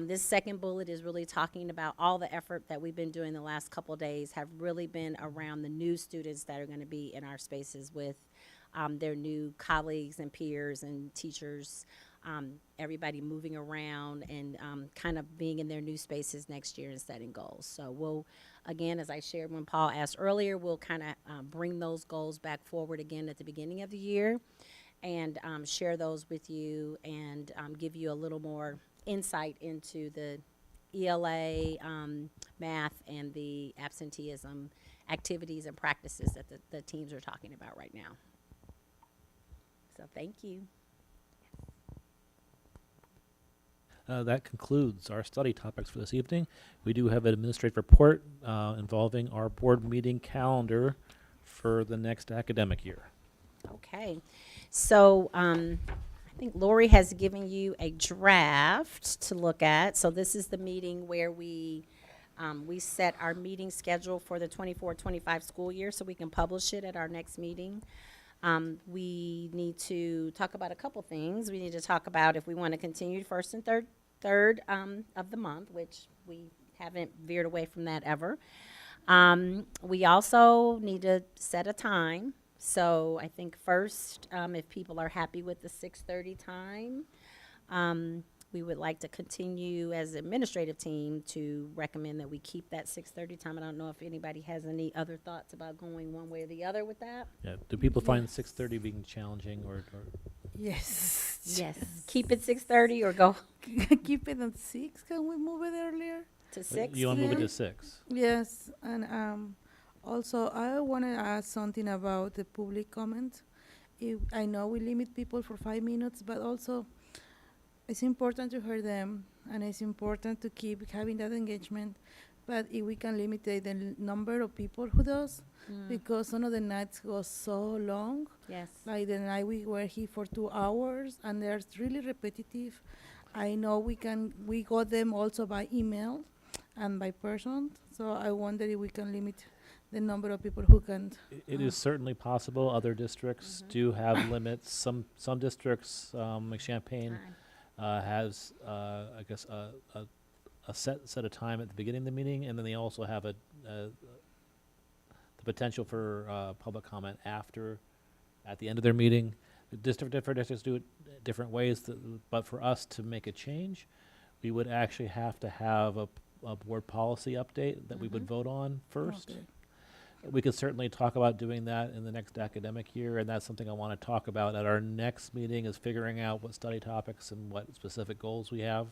this second bullet is really talking about all the effort that we've been doing the last couple of days have really been around the new students that are going to be in our spaces with their new colleagues and peers and teachers, everybody moving around and kind of being in their new spaces next year and setting goals. So we'll, again, as I shared when Paul asked earlier, we'll kind of bring those goals back forward again at the beginning of the year and share those with you and give you a little more insight into the ELA, math, and the absenteeism activities and practices that the teams are talking about right now. So thank you. That concludes our study topics for this evening. We do have an administrative report involving our board meeting calendar for the next academic year. Okay, so I think Lori has given you a draft to look at. So this is the meeting where we set our meeting schedule for the 24-25 school year so we can publish it at our next meeting. We need to talk about a couple things. We need to talk about if we want to continue first and third of the month, which we haven't veered away from that ever. We also need to set a time. So I think first, if people are happy with the 6:30 time, we would like to continue as an administrative team to recommend that we keep that 6:30 time. I don't know if anybody has any other thoughts about going one way or the other with that. Yeah. Do people find 6:30 being challenging or Yes. Yes. Keep it 6:30 or go Keep it at 6. Can we move it earlier? to 6? you want to move it Yeah. to 6? Yes, and also I want to ask something about the public comment. If I know we limit people for 5 minutes, but also it's important to hear them, and it's important to keep having that engagement. But if we can limit the number of people who does, because some of the nights go so long. Yes. Like the night we were here for 2 hours, and they're really repetitive. I know we got them also by email and by person. So I wonder if we can limit the number of people who can. It is certainly possible. Other districts do have limits. Some districts, like Champaign, has I guess a set of time at the beginning of the meeting, and then they also have the potential for public comment at the end of their meeting. Different districts do it different ways, but for us to make a change, we would actually have to have a board policy update that we would vote on first. Okay. We could certainly talk about doing that in the next academic year, and that's something I want to talk about at our next meeting, is figuring out what study topics and what specific goals we have.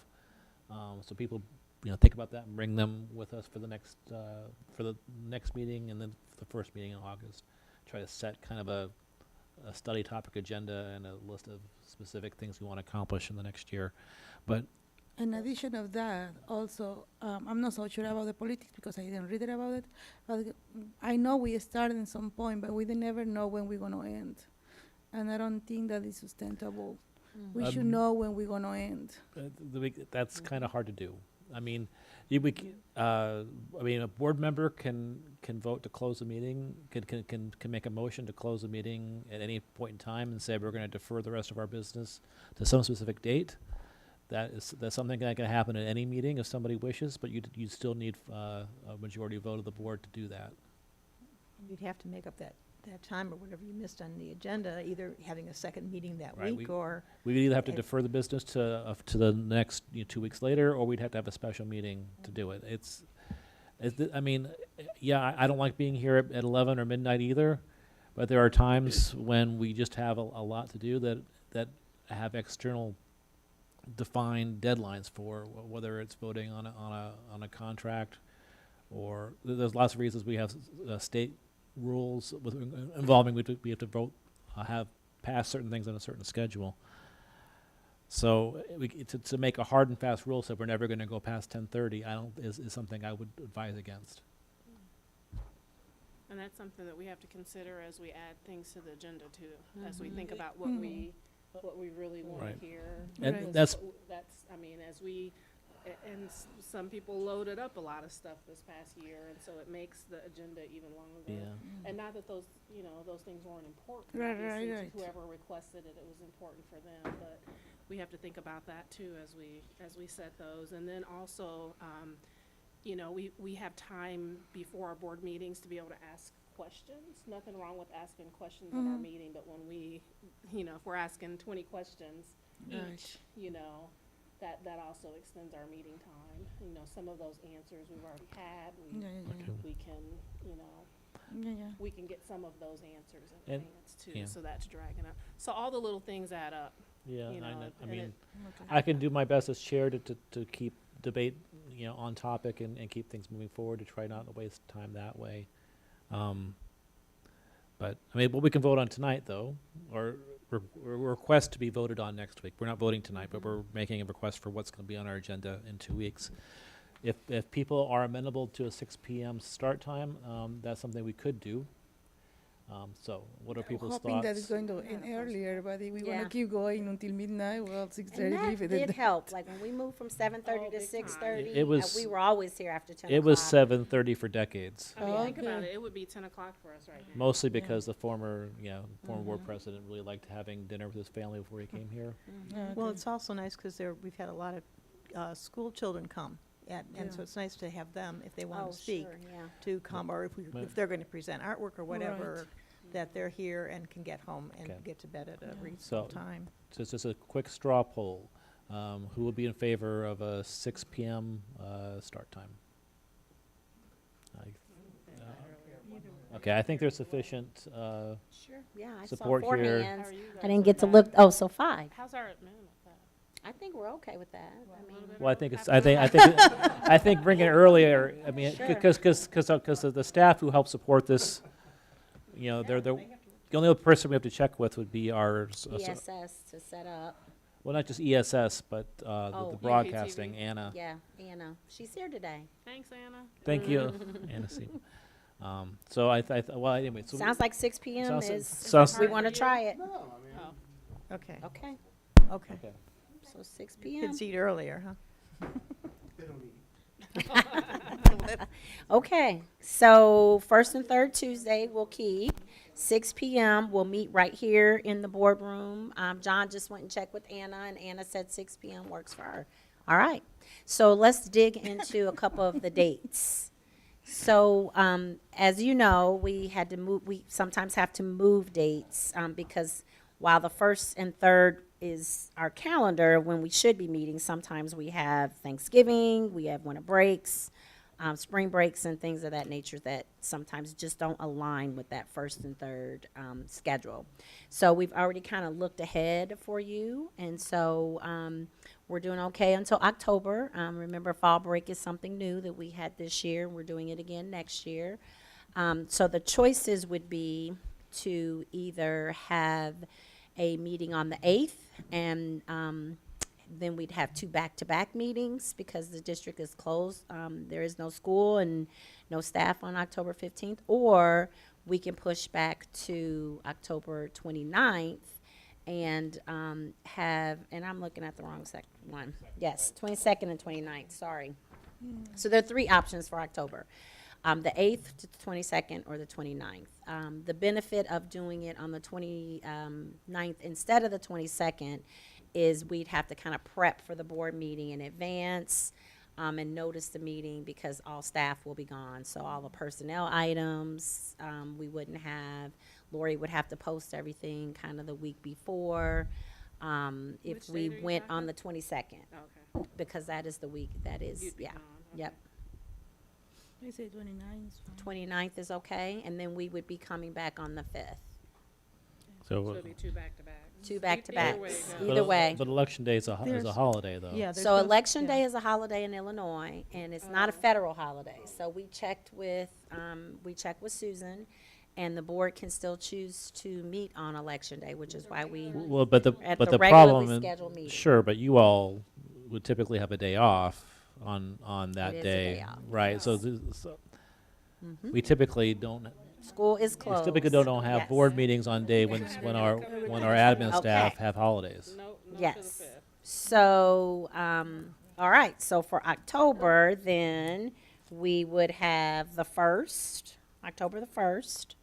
So people, think about that and bring them with us for the next meeting, and then the first meeting in August. Try to set kind of a study topic agenda and a list of specific things we want to accomplish in the next year. But In addition of that, also, I'm not so sure about the politics because I didn't read it about it. But I know we started in some point, but we never know when we're going to end. And I don't think that is sustainable. We should know when we're going to end. that's kind of hard to do. I mean, a board member can vote to close the meeting, can make a motion to close the meeting at any point in time and say we're going to defer the rest of our business to some specific date. That's something that can happen at any meeting if somebody wishes, but you still need a majority vote of the board to do that. You'd have to make up that time or whatever you missed on the agenda, either having a second meeting that Right, week or. We would either have to if- defer the business to the next 2 weeks later, or we'd have to have a special meeting to do it. I don't like being here at 11 or midnight either, but there are times when we just have a lot to do that have external defined deadlines for, whether it's voting on a contract, or there's lots of reasons we have state rules involving we have to vote, have passed certain things on a certain schedule. So to make a hard and fast rule so we're never going to go past 10:30, is something I would advise against. And that's something that we have to consider as we add things to the agenda too, as we think about what we really want Right. to hear. And Because that's- and some people loaded up a lot of stuff this past year, and so it makes the agenda even longer. Yeah. And not that those things weren't important. Right, Obviously, to right. whoever requested it, it was important for them, but we have to think about that too as we set those. And then also, we have time before our board meetings to be able to ask questions. Nothing wrong with asking questions in our meeting, but when we, if we're asking 20 questions each, that also extends our meeting time. Some of those answers we've already had. We can, we can get some of those answers in And- advance too. yeah. So that's dragging up. So all the little things add up. Yeah, You I know, know. I and mean, it- I can do my best as chair to keep debate, on topic and keep things moving forward, to try not to waste time that way. But, I mean, what we can vote on tonight, though, or request to be voted on next week. We're not voting tonight, but we're making a request for what's going to be on our agenda in 2 weeks. If people are amenable to a 6 p.m. start time, that's something we could do. So what are people's Hoping thoughts? that it's going to end earlier, but if we want Yeah. to keep going until midnight, well, 6:30. And that leave it did at help, like when we moved from 7:30 to big time. 6:30, It was- we were always here after 10 o'clock. It was 7:30 for decades. I mean, think about Okay. it. It would be 10 o'clock for us right now. Mostly because the former board president really liked having dinner with his family before he came here. Well, it's also nice because we've had a lot of school children come, and so it's nice to have them, if they want Oh, to speak, sure, yeah. to come, or if Right. if they're going to present artwork or whatever, Right. that they're here and can get home and Okay. get to bed at a So- reasonable time. So it's just a quick straw poll. Who would be in favor of a 6 p.m. Start time? Okay, I think there's sufficient. Sure, yeah, I saw Support 4 here. hands. How are you I guys didn't with get to that? look, oh, so 5. How's our admin with that? I think we're okay with that. I mean, Well, I think it's. I think bringing it earlier. I mean, Sure. because the staff who help support this, they're the only other person we have to check with would be our. ESS to set up. Well, not just ESS, but Oh. the broadcasting, Anna. Yeah, Anna. She's here today. Thanks, Anna. Thank you, Anna C. So well, anyway. So Sounds like 6 p.m. Sounds- is, sounds- we want to try it. Oh. Okay, Okay, okay. Okay. so 6 p.m. Kids eat earlier, huh? They don't eat. Okay, so first and third Tuesday we'll keep 6 p.m. We'll meet right here in the boardroom. John just went and checked with Anna, and Anna said 6 p.m. works for her. All right, so let's dig into a couple of the dates. So, as you know, we had to move. We sometimes have to move dates because while the first and third is our calendar when we should be meeting, sometimes we have Thanksgiving, we have winter breaks, spring breaks, and things of that nature that sometimes just don't align with that first and third schedule. So we've already kind of looked ahead for you, and so we're doing okay until October. Remember, fall break is something new that we had this year. We're doing it again next year. So the choices would be to either have a meeting on the 8th, and then we'd have 2 back-to-back meetings because the district is closed. There is no school and no staff on October 15th, or we can push back to October 29th and and I'm looking at the wrong one. Yes, 22nd and 29th, sorry. So there are 3 options for October. The 8th to the 22nd or the 29th. The benefit of doing it on the 29th instead of the 22nd is we'd have to kind of prep for the board meeting in advance and notice the meeting because all staff will be gone. So all the personnel items we wouldn't have. Lori would have to post everything kind of the week before. If Which we date are you went talking? on the 22nd, Okay. because that is the week that is, You'd be yeah, gone, yep. I say 29 is fine. 29th is okay, and then we would be coming back on the 5th. So it'll be 2 back-to-backs. 2 Either back-to-backs. way it goes. Either way. But Election Day is a There's- holiday, though. Yeah, there's So no- Election yeah. Day is a holiday in Illinois, and it's not a federal holiday. So we checked with Susan, and the board can still choose to meet on Election Day, which is why we, Well, but the At but the the regularly problem. scheduled meeting. Sure, but you all would typically have a day off on that It is a day, day off, right? So, we typically don't. school is We closed. typically don't have Yes. board meetings on day when our admin staff Okay. have holidays. No, to the Yes. 5th. So, all right, so for October, then, we would have the 1st, October the 1st,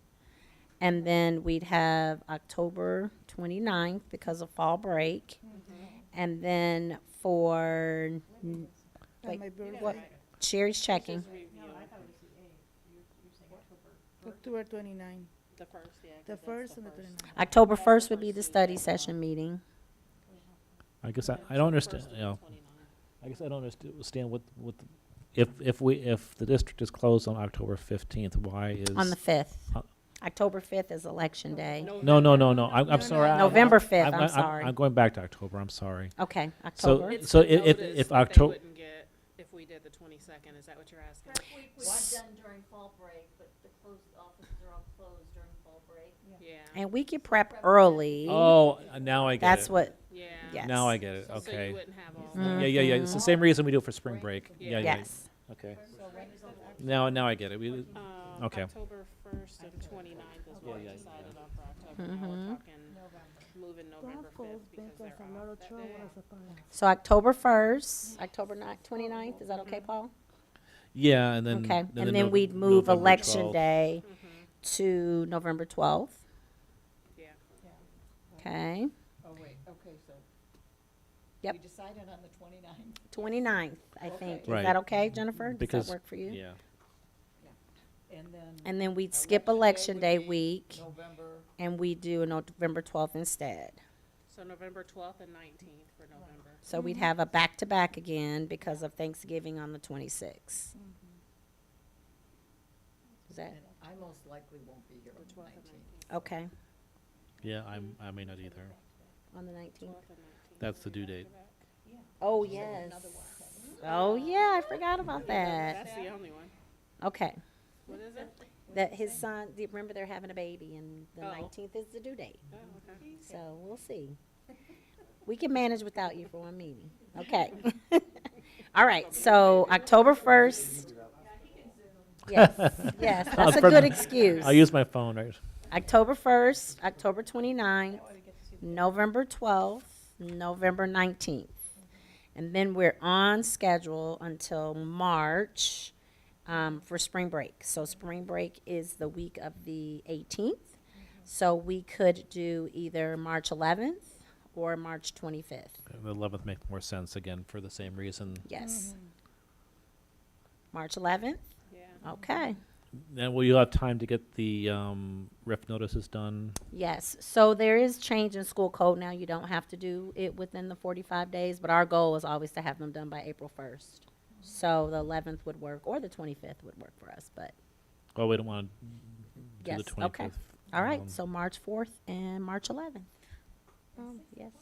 and then we'd have October 29th because of fall break. And then for, wait, my birthday. what, Sherry's checking. October 29. The first, yeah. The first and the 29. October 1st would be the study session meeting. I guess I don't understand, you know, I guess I don't understand what, if the district is closed on October 15th, why is? On the 5th. Uh, October 5th is election day. No, I'm sorry. November 5th, I'm sorry. I'm going back to October, I'm sorry. Okay, So, October. It's so the if notice that October. they wouldn't get if we did the 22nd, is that what you're asking? Was done during fall break, but the closed offices are all closed during fall break. Yeah. And we could prep early. Oh, now I get it. That's what, Yeah. yes. Now I get it, So okay. you wouldn't have all. Yeah. It's the same reason we do it for spring break. Yeah. Yes. Okay. Now I get it. Okay. October 1st and 29th is what we decided on for October. Now we're talking moving November 5th because they're off that day. So October 1st, October 29th, is that okay, Paul? Yeah, and then. Okay, and then Nov- we'd move November election 12th. day to November 12th. Yeah. Okay, Oh, wait, okay, so. Yep. We decided on the 29th. 29th, I think. Is Right. that okay, Jennifer? Does Because, that work for you? yeah. And then. And then we'd skip election day would be week, November. and we do November 12th instead. So November 12th and 19th for November. So we'd have a back-to-back again because of Thanksgiving on the 26th. Is that, I most likely won't be here on the 19th. okay, Yeah, I may not either. on the 19th? That's the due date. Oh, yes. Oh, yeah, I forgot about that. That's the only one. Okay. What is it? That his son, do you remember they're having a baby and the Oh. 19th is the due date. Oh, okay. So we'll see. We can manage without you for one meeting. Okay. All right, so October 1st. Yes, yes, that's a good excuse. I'll use my phone, right? October 1st, October 29th, November 12th, November 19th. And then we're on schedule until March for spring break. So spring break is the week of the 18th. So we could do either March 11th or March 25th. The 11th makes more sense again for the same reason. Yes. March 11th? Yeah. Okay. Then will you have time to get the RIF notices done? Yes, so there is change in school code now. You don't have to do it within the 45 days, but our goal is always to have them done by April 1st. So the 11th would work, or the 25th would work for us, but Well, we don't want to do yes, the 25th. okay. All right, so March 4th and March 11th. Yes.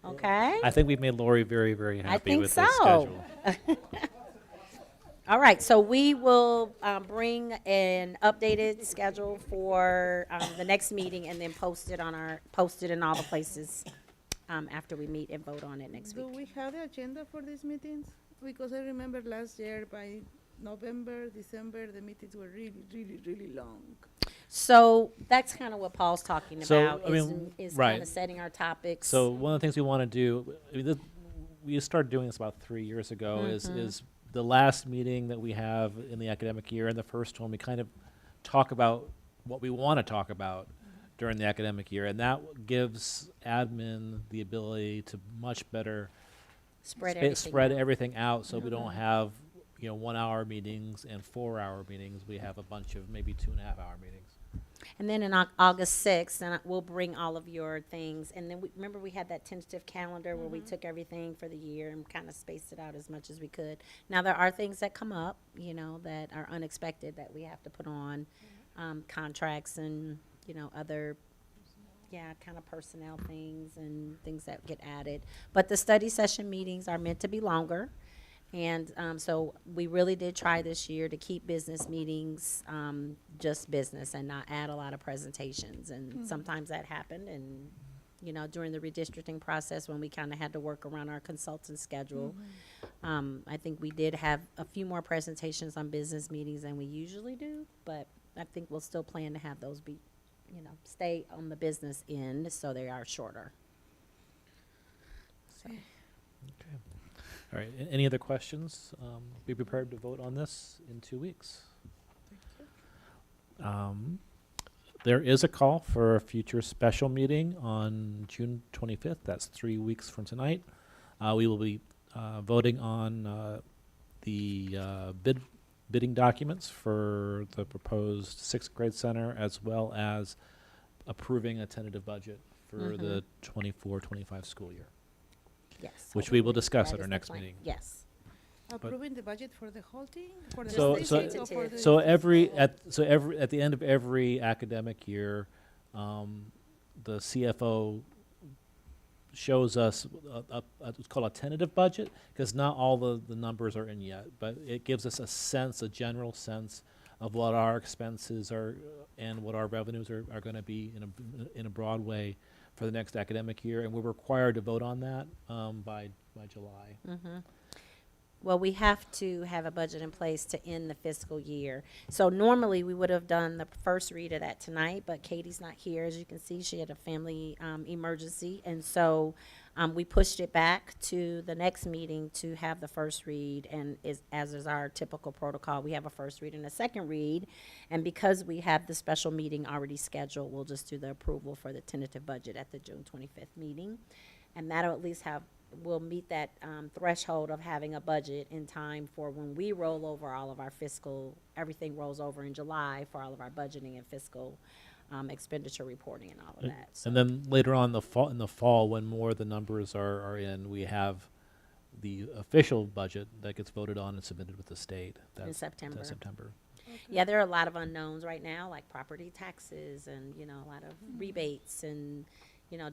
Okay. I think we've made Lori very, very happy think with this so. schedule. All right, so we will bring an updated schedule for the next meeting and then post it in all the places after we meet and vote on it next Do week. we have the agenda for these meetings? Because I remember last year by November, December, the meetings were really, really, really long. So that's kind of what Paul's talking So, about, I mean, is right. kind of setting our topics. So one of the things we want to do, I mean, we started doing this about 3 years ago, Mm-hmm. is the last meeting that we have in the academic year and the first one, we kind of talk about what we want to talk about during the academic year. And that gives admin the ability to much better spread everything out so we don't have 1 hour meetings and 4 hour meetings. We have a bunch of maybe 2.5 hour meetings. And then in August 6th, and we'll bring all of your things. And then remember we had that tentative calendar where we took everything for the year and kind of spaced it out as much as we could. Now, there are things that come up, that are unexpected that we have to put on, contracts and, other, kind of personnel things and things that get added. But the study session meetings are meant to be longer. And so we really did try this year to keep business meetings just business and not add a lot of presentations. And sometimes that happened. And, during the redistricting process when we kind of had to work around our consultant schedule, I think we did have a few more presentations on business meetings than we usually do. But I think we'll still plan to have those be, stay on the business end so they are shorter. So. Okay. All right, any other questions? Be prepared to vote on this in 2 weeks. There is a call for a future special meeting on June 25th. That's 3 weeks from tonight. We will be voting on the bid bidding documents for the proposed sixth grade center, as well as approving a tentative budget for the 24-25 school year, Yes. which we will hopefully discuss that at is our the next plan. meeting. Yes. Approving the budget for the whole thing? For the So, district or for the so every at the end of every academic year, the CFO shows us it's called a tentative budget, because not all the numbers are in yet, but it gives us a sense, a general sense of what our expenses are and what our revenues are going to be in a broad way for the next academic year, and we're required to vote on that by July. Well, we have to have a budget in place to end the fiscal year. So normally, we would have done the first read of that tonight, but Katie's not here. As you can see, she had a family emergency, and so we pushed it back to the next meeting to have the first read, and as is our typical protocol, we have a first read and a second read, and because we have the special meeting already scheduled, we'll just do the approval for the tentative budget at the June 25th meeting, and that'll at least we'll meet that threshold of having a budget in time for when we roll over all of our everything rolls over in July for all of our budgeting and fiscal expenditure reporting and all of that. So. And then later on in the fall, when more of the numbers are in, we have the official budget that gets voted on and submitted with the state. In September. September. Yeah, there are a lot of unknowns right now, like property taxes and, a lot of rebates and,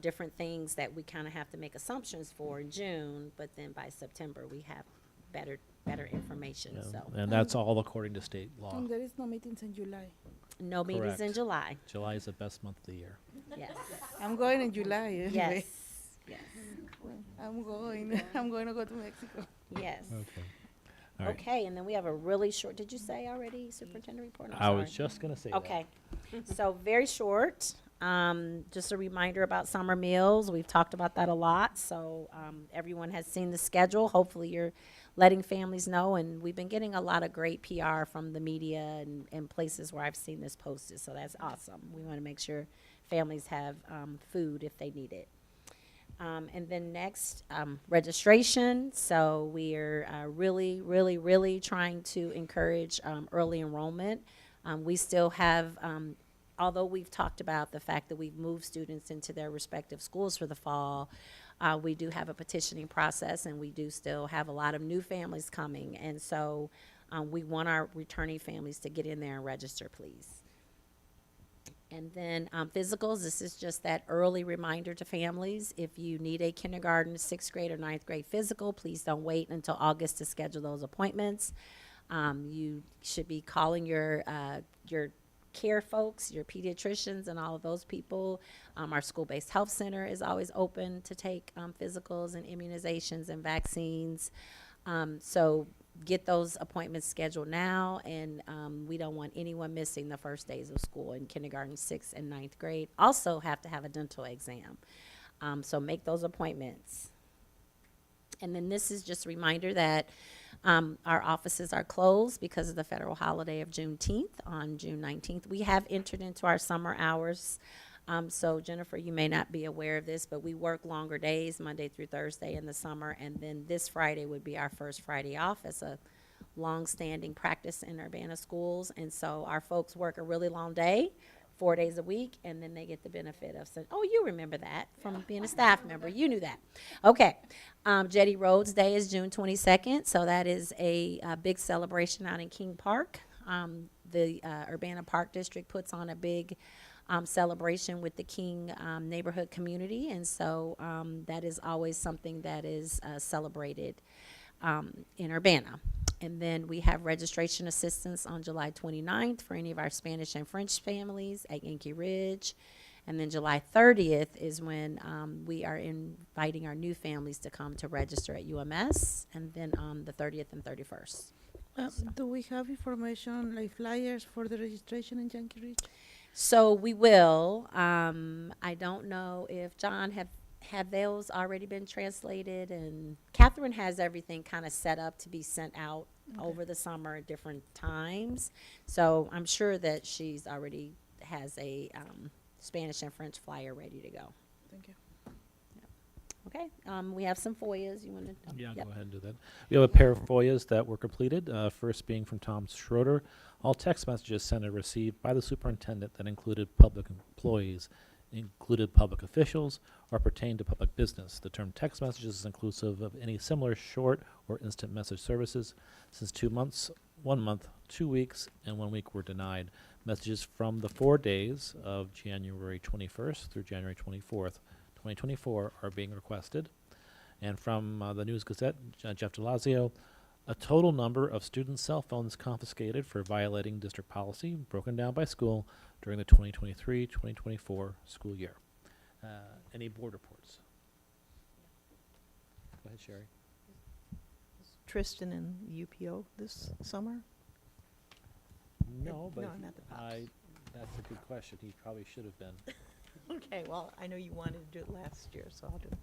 different things that we kind of have to make assumptions for in June, but then by September, we have better information, Yeah. so. And that's all according to state law. And there is no meetings in July. No meetings in Correct. July. July is the best month of the year. Yes. I'm going in July anyway. Yes. Yes. I'm going. I'm going to go to Mexico. Yes. Okay. All right. Okay, and then we have a really short, did you say already, superintendent report? I'm I was sorry. just going to say that. Okay, so very short. Just a reminder about summer meals. We've talked about that a lot, so everyone has seen the schedule. Hopefully you're letting families know, and we've been getting a lot of great PR from the media and places where I've seen this posted, so that's awesome. We want to make sure families have food if they need it. And then next, registration. So we're really, really, really trying to encourage early enrollment. We still have, although we've talked about the fact that we've moved students into their respective schools for the fall, we do have a petitioning process, and we do still have a lot of new families coming. And so we want our returning families to get in there and register, please. And then physicals, this is just that early reminder to families. If you need a kindergarten, sixth grade, or ninth grade physical, please don't wait until August to schedule those appointments. You should be calling your care folks, your pediatricians, and all of those people. Our school-based health center is always open to take physicals and immunizations and vaccines. So get those appointments scheduled now, and we don't want anyone missing the first days of school in kindergarten, 6th, and 9th grade. Also have to have a dental exam. So make those appointments. And then this is just a reminder that our offices are closed because of the federal holiday of Juneteenth on June 19th. We have entered into our summer hours. So Jennifer, you may not be aware of this, but we work longer days, Monday through Thursday in the summer, and then this Friday would be our first Friday off. It's a long-standing practice in Urbana schools, and so our folks work a really long day, 4 days a week, and then they get the benefit of oh, you remember that from being a staff member. You knew that. Okay. Jetty Roads Day is June 22nd, so that is a big celebration out in King Park. The Urbana Park District puts on a big celebration with the King neighborhood community, and so that is always something that is celebrated in Urbana. And then we have registration assistance on July 29th for any of our Spanish and French families at Yankee Ridge. And then July 30th is when we are inviting our new families to come to register at UMS, and then on the 30th and 31st. Do we have information, like flyers for the registration in Yankee Ridge? So we will. I don't know if John have those already been translated, and Catherine has everything kind of set up to be sent out over the summer at different times. So I'm sure that she's already has a Spanish and French flyer ready to go. Thank you. Okay, we have some FOIAs. You want to? Yeah, I'll go ahead and do that. We have a pair of FOIAs that were completed. First being from Tom Schroeder. All text messages sent or received by the superintendent that included public employees, included public officials, or pertained to public business. The term text messages is inclusive of any similar short or instant message services. Since 2 months, 1 month, 2 weeks, and 1 week were denied. Messages from the 4 days of January 21st through January 24th, 2024 are being requested. And from the News Gazette, Jeff DeLazio, a total number of student cell phones confiscated for violating district policy, broken down by school during the 2023-2024 school year. Any board reports? Go ahead, Sherry. Tristan in UPO this summer? No, but No, not the Pops. that's a good question. He probably should have been. Okay, well, I know you wanted to do it last year, so I'll do it.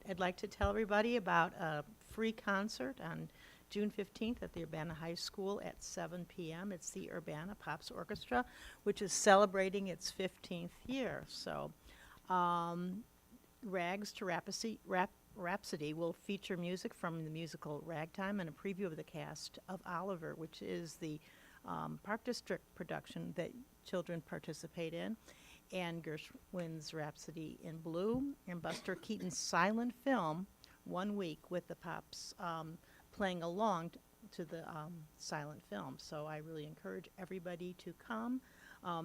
I'd like to tell everybody about a free concert on June 15th at the Urbana High School at 7 p.m. It's the Urbana Pops Orchestra, which is celebrating its 15th year. So, Rags to Rhapsody will feature music from the musical Ragtime and a preview of the cast of Oliver, which is the Park District production that children participate in, and Gershwin's Rhapsody in Blue, and Buster Keaton's silent film, 1 week with the Pops playing along to the silent film. So I really encourage everybody to come.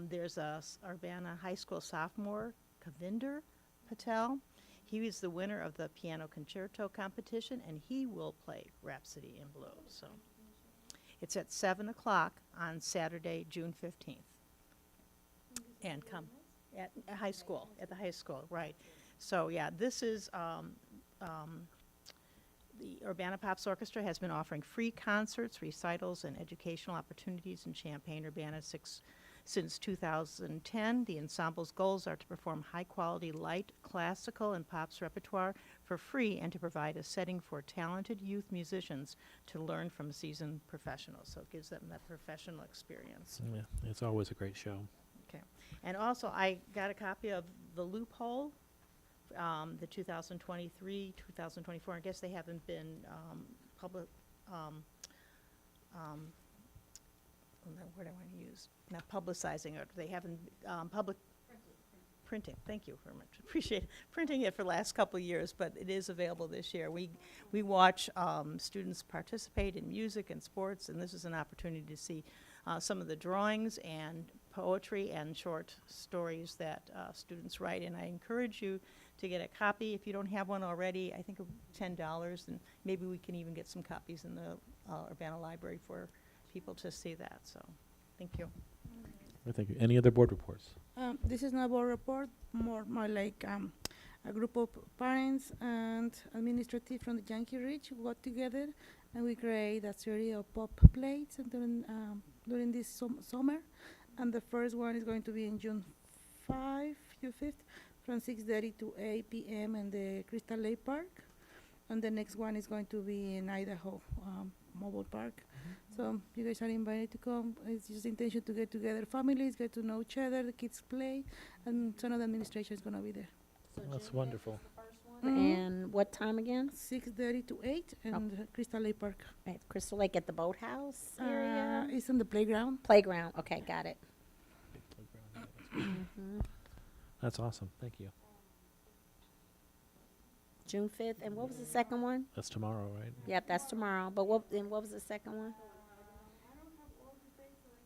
There's a Urbana High School sophomore, Kavinder Patel. He was the winner of the piano concerto competition, and he will play Rhapsody in Blue. So it's at 7 o'clock on Saturday, June 15th. And come at the high school, right. So, yeah, this is, the Urbana Pops Orchestra has been offering free concerts, recitals, and educational opportunities in Champaign-Urbana since 2010. The ensemble's goals are to perform high-quality, light, classical, and pops repertoire for free and to provide a setting for talented youth musicians to learn from seasoned professionals. So it gives them that professional experience. Yeah, it's always a great show. Okay. And also, I got a copy of The Loophole, the 2023, 2024. I guess they haven't been public, what do I want to use? Not publicizing it. They haven't public printing. Thank you very much. Appreciate it. Printing it for the last couple of years, but it is available this year. We watch students participate in music and sports, and this is an opportunity to see some of the drawings and poetry and short stories that students write. And I encourage you to get a copy if you don't have one already. I think $10, and maybe we can even get some copies in the Urbana Library for people to see that. So, thank you. Well, thank you. Any other board reports? This is not a board report, more like a group of parents and administrative from the Yankee Ridge got together and we create a series of pop plays during this summer. And the first one is going to be in June 5th from 6:30 to 8 p.m. in the Crystal Lake Park. And the next one is going to be in Idaho Mobile Park. So you guys are invited to come. It's just the intention to get together families, get to know each other, the kids play, and some of the administration is going to be there. So That's June wonderful. 5th is the first one. And what time again? 6:30 to 8 in the Crystal Lake Park. At Crystal Lake at the boathouse area? It's on the playground. Playground. Okay, got it. That's awesome. Thank you. June 5th. And what was the second one? That's tomorrow, right? Yep, that's tomorrow. But what was the second one?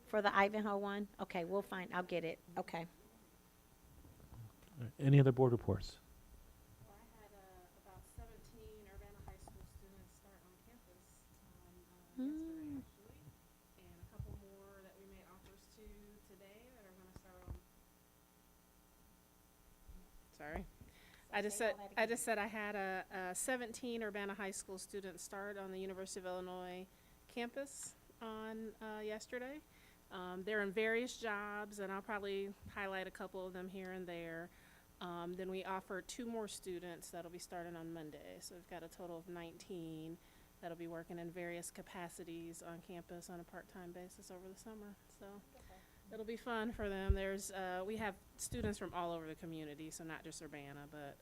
For the Ivanhoe one? Okay, we'll find. I'll get it. Okay. All right. Any other board reports? Well, I had about 17 Urbana High School students start on campus yesterday, actually, and a couple more that we made offers to today that are going to start on. Sorry. I just said I had a 17 Urbana High School students start on the University of Illinois campus on yesterday. They're in various jobs, and I'll probably highlight a couple of them here and there. Then we offer 2 more students that'll be starting on Monday. So we've got a total of 19 that'll be working in various capacities on campus on a part-time basis over the summer. So It'll be fun for them. We have students from all over the community, so not just Urbana, but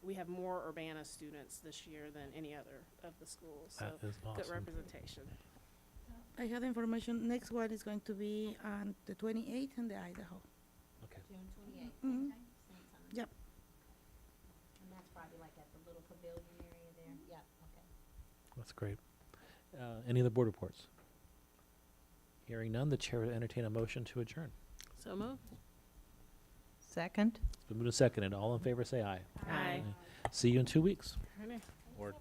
we have more Urbana students this year than any other of the schools. So That is good awesome. representation. I have information, next one is going to be on the 28th in the Idaho. Okay. June 28th. Mhm. Okay, same time. Yep. And that's probably like at the little pavilion area there? Yeah, okay. That's great. Any other board reports? Hearing none, the chair will entertain a motion to adjourn. So moved. Second? It's been moved and seconded. All in favor, say aye. Aye. See you in 2 weeks. Ready? Or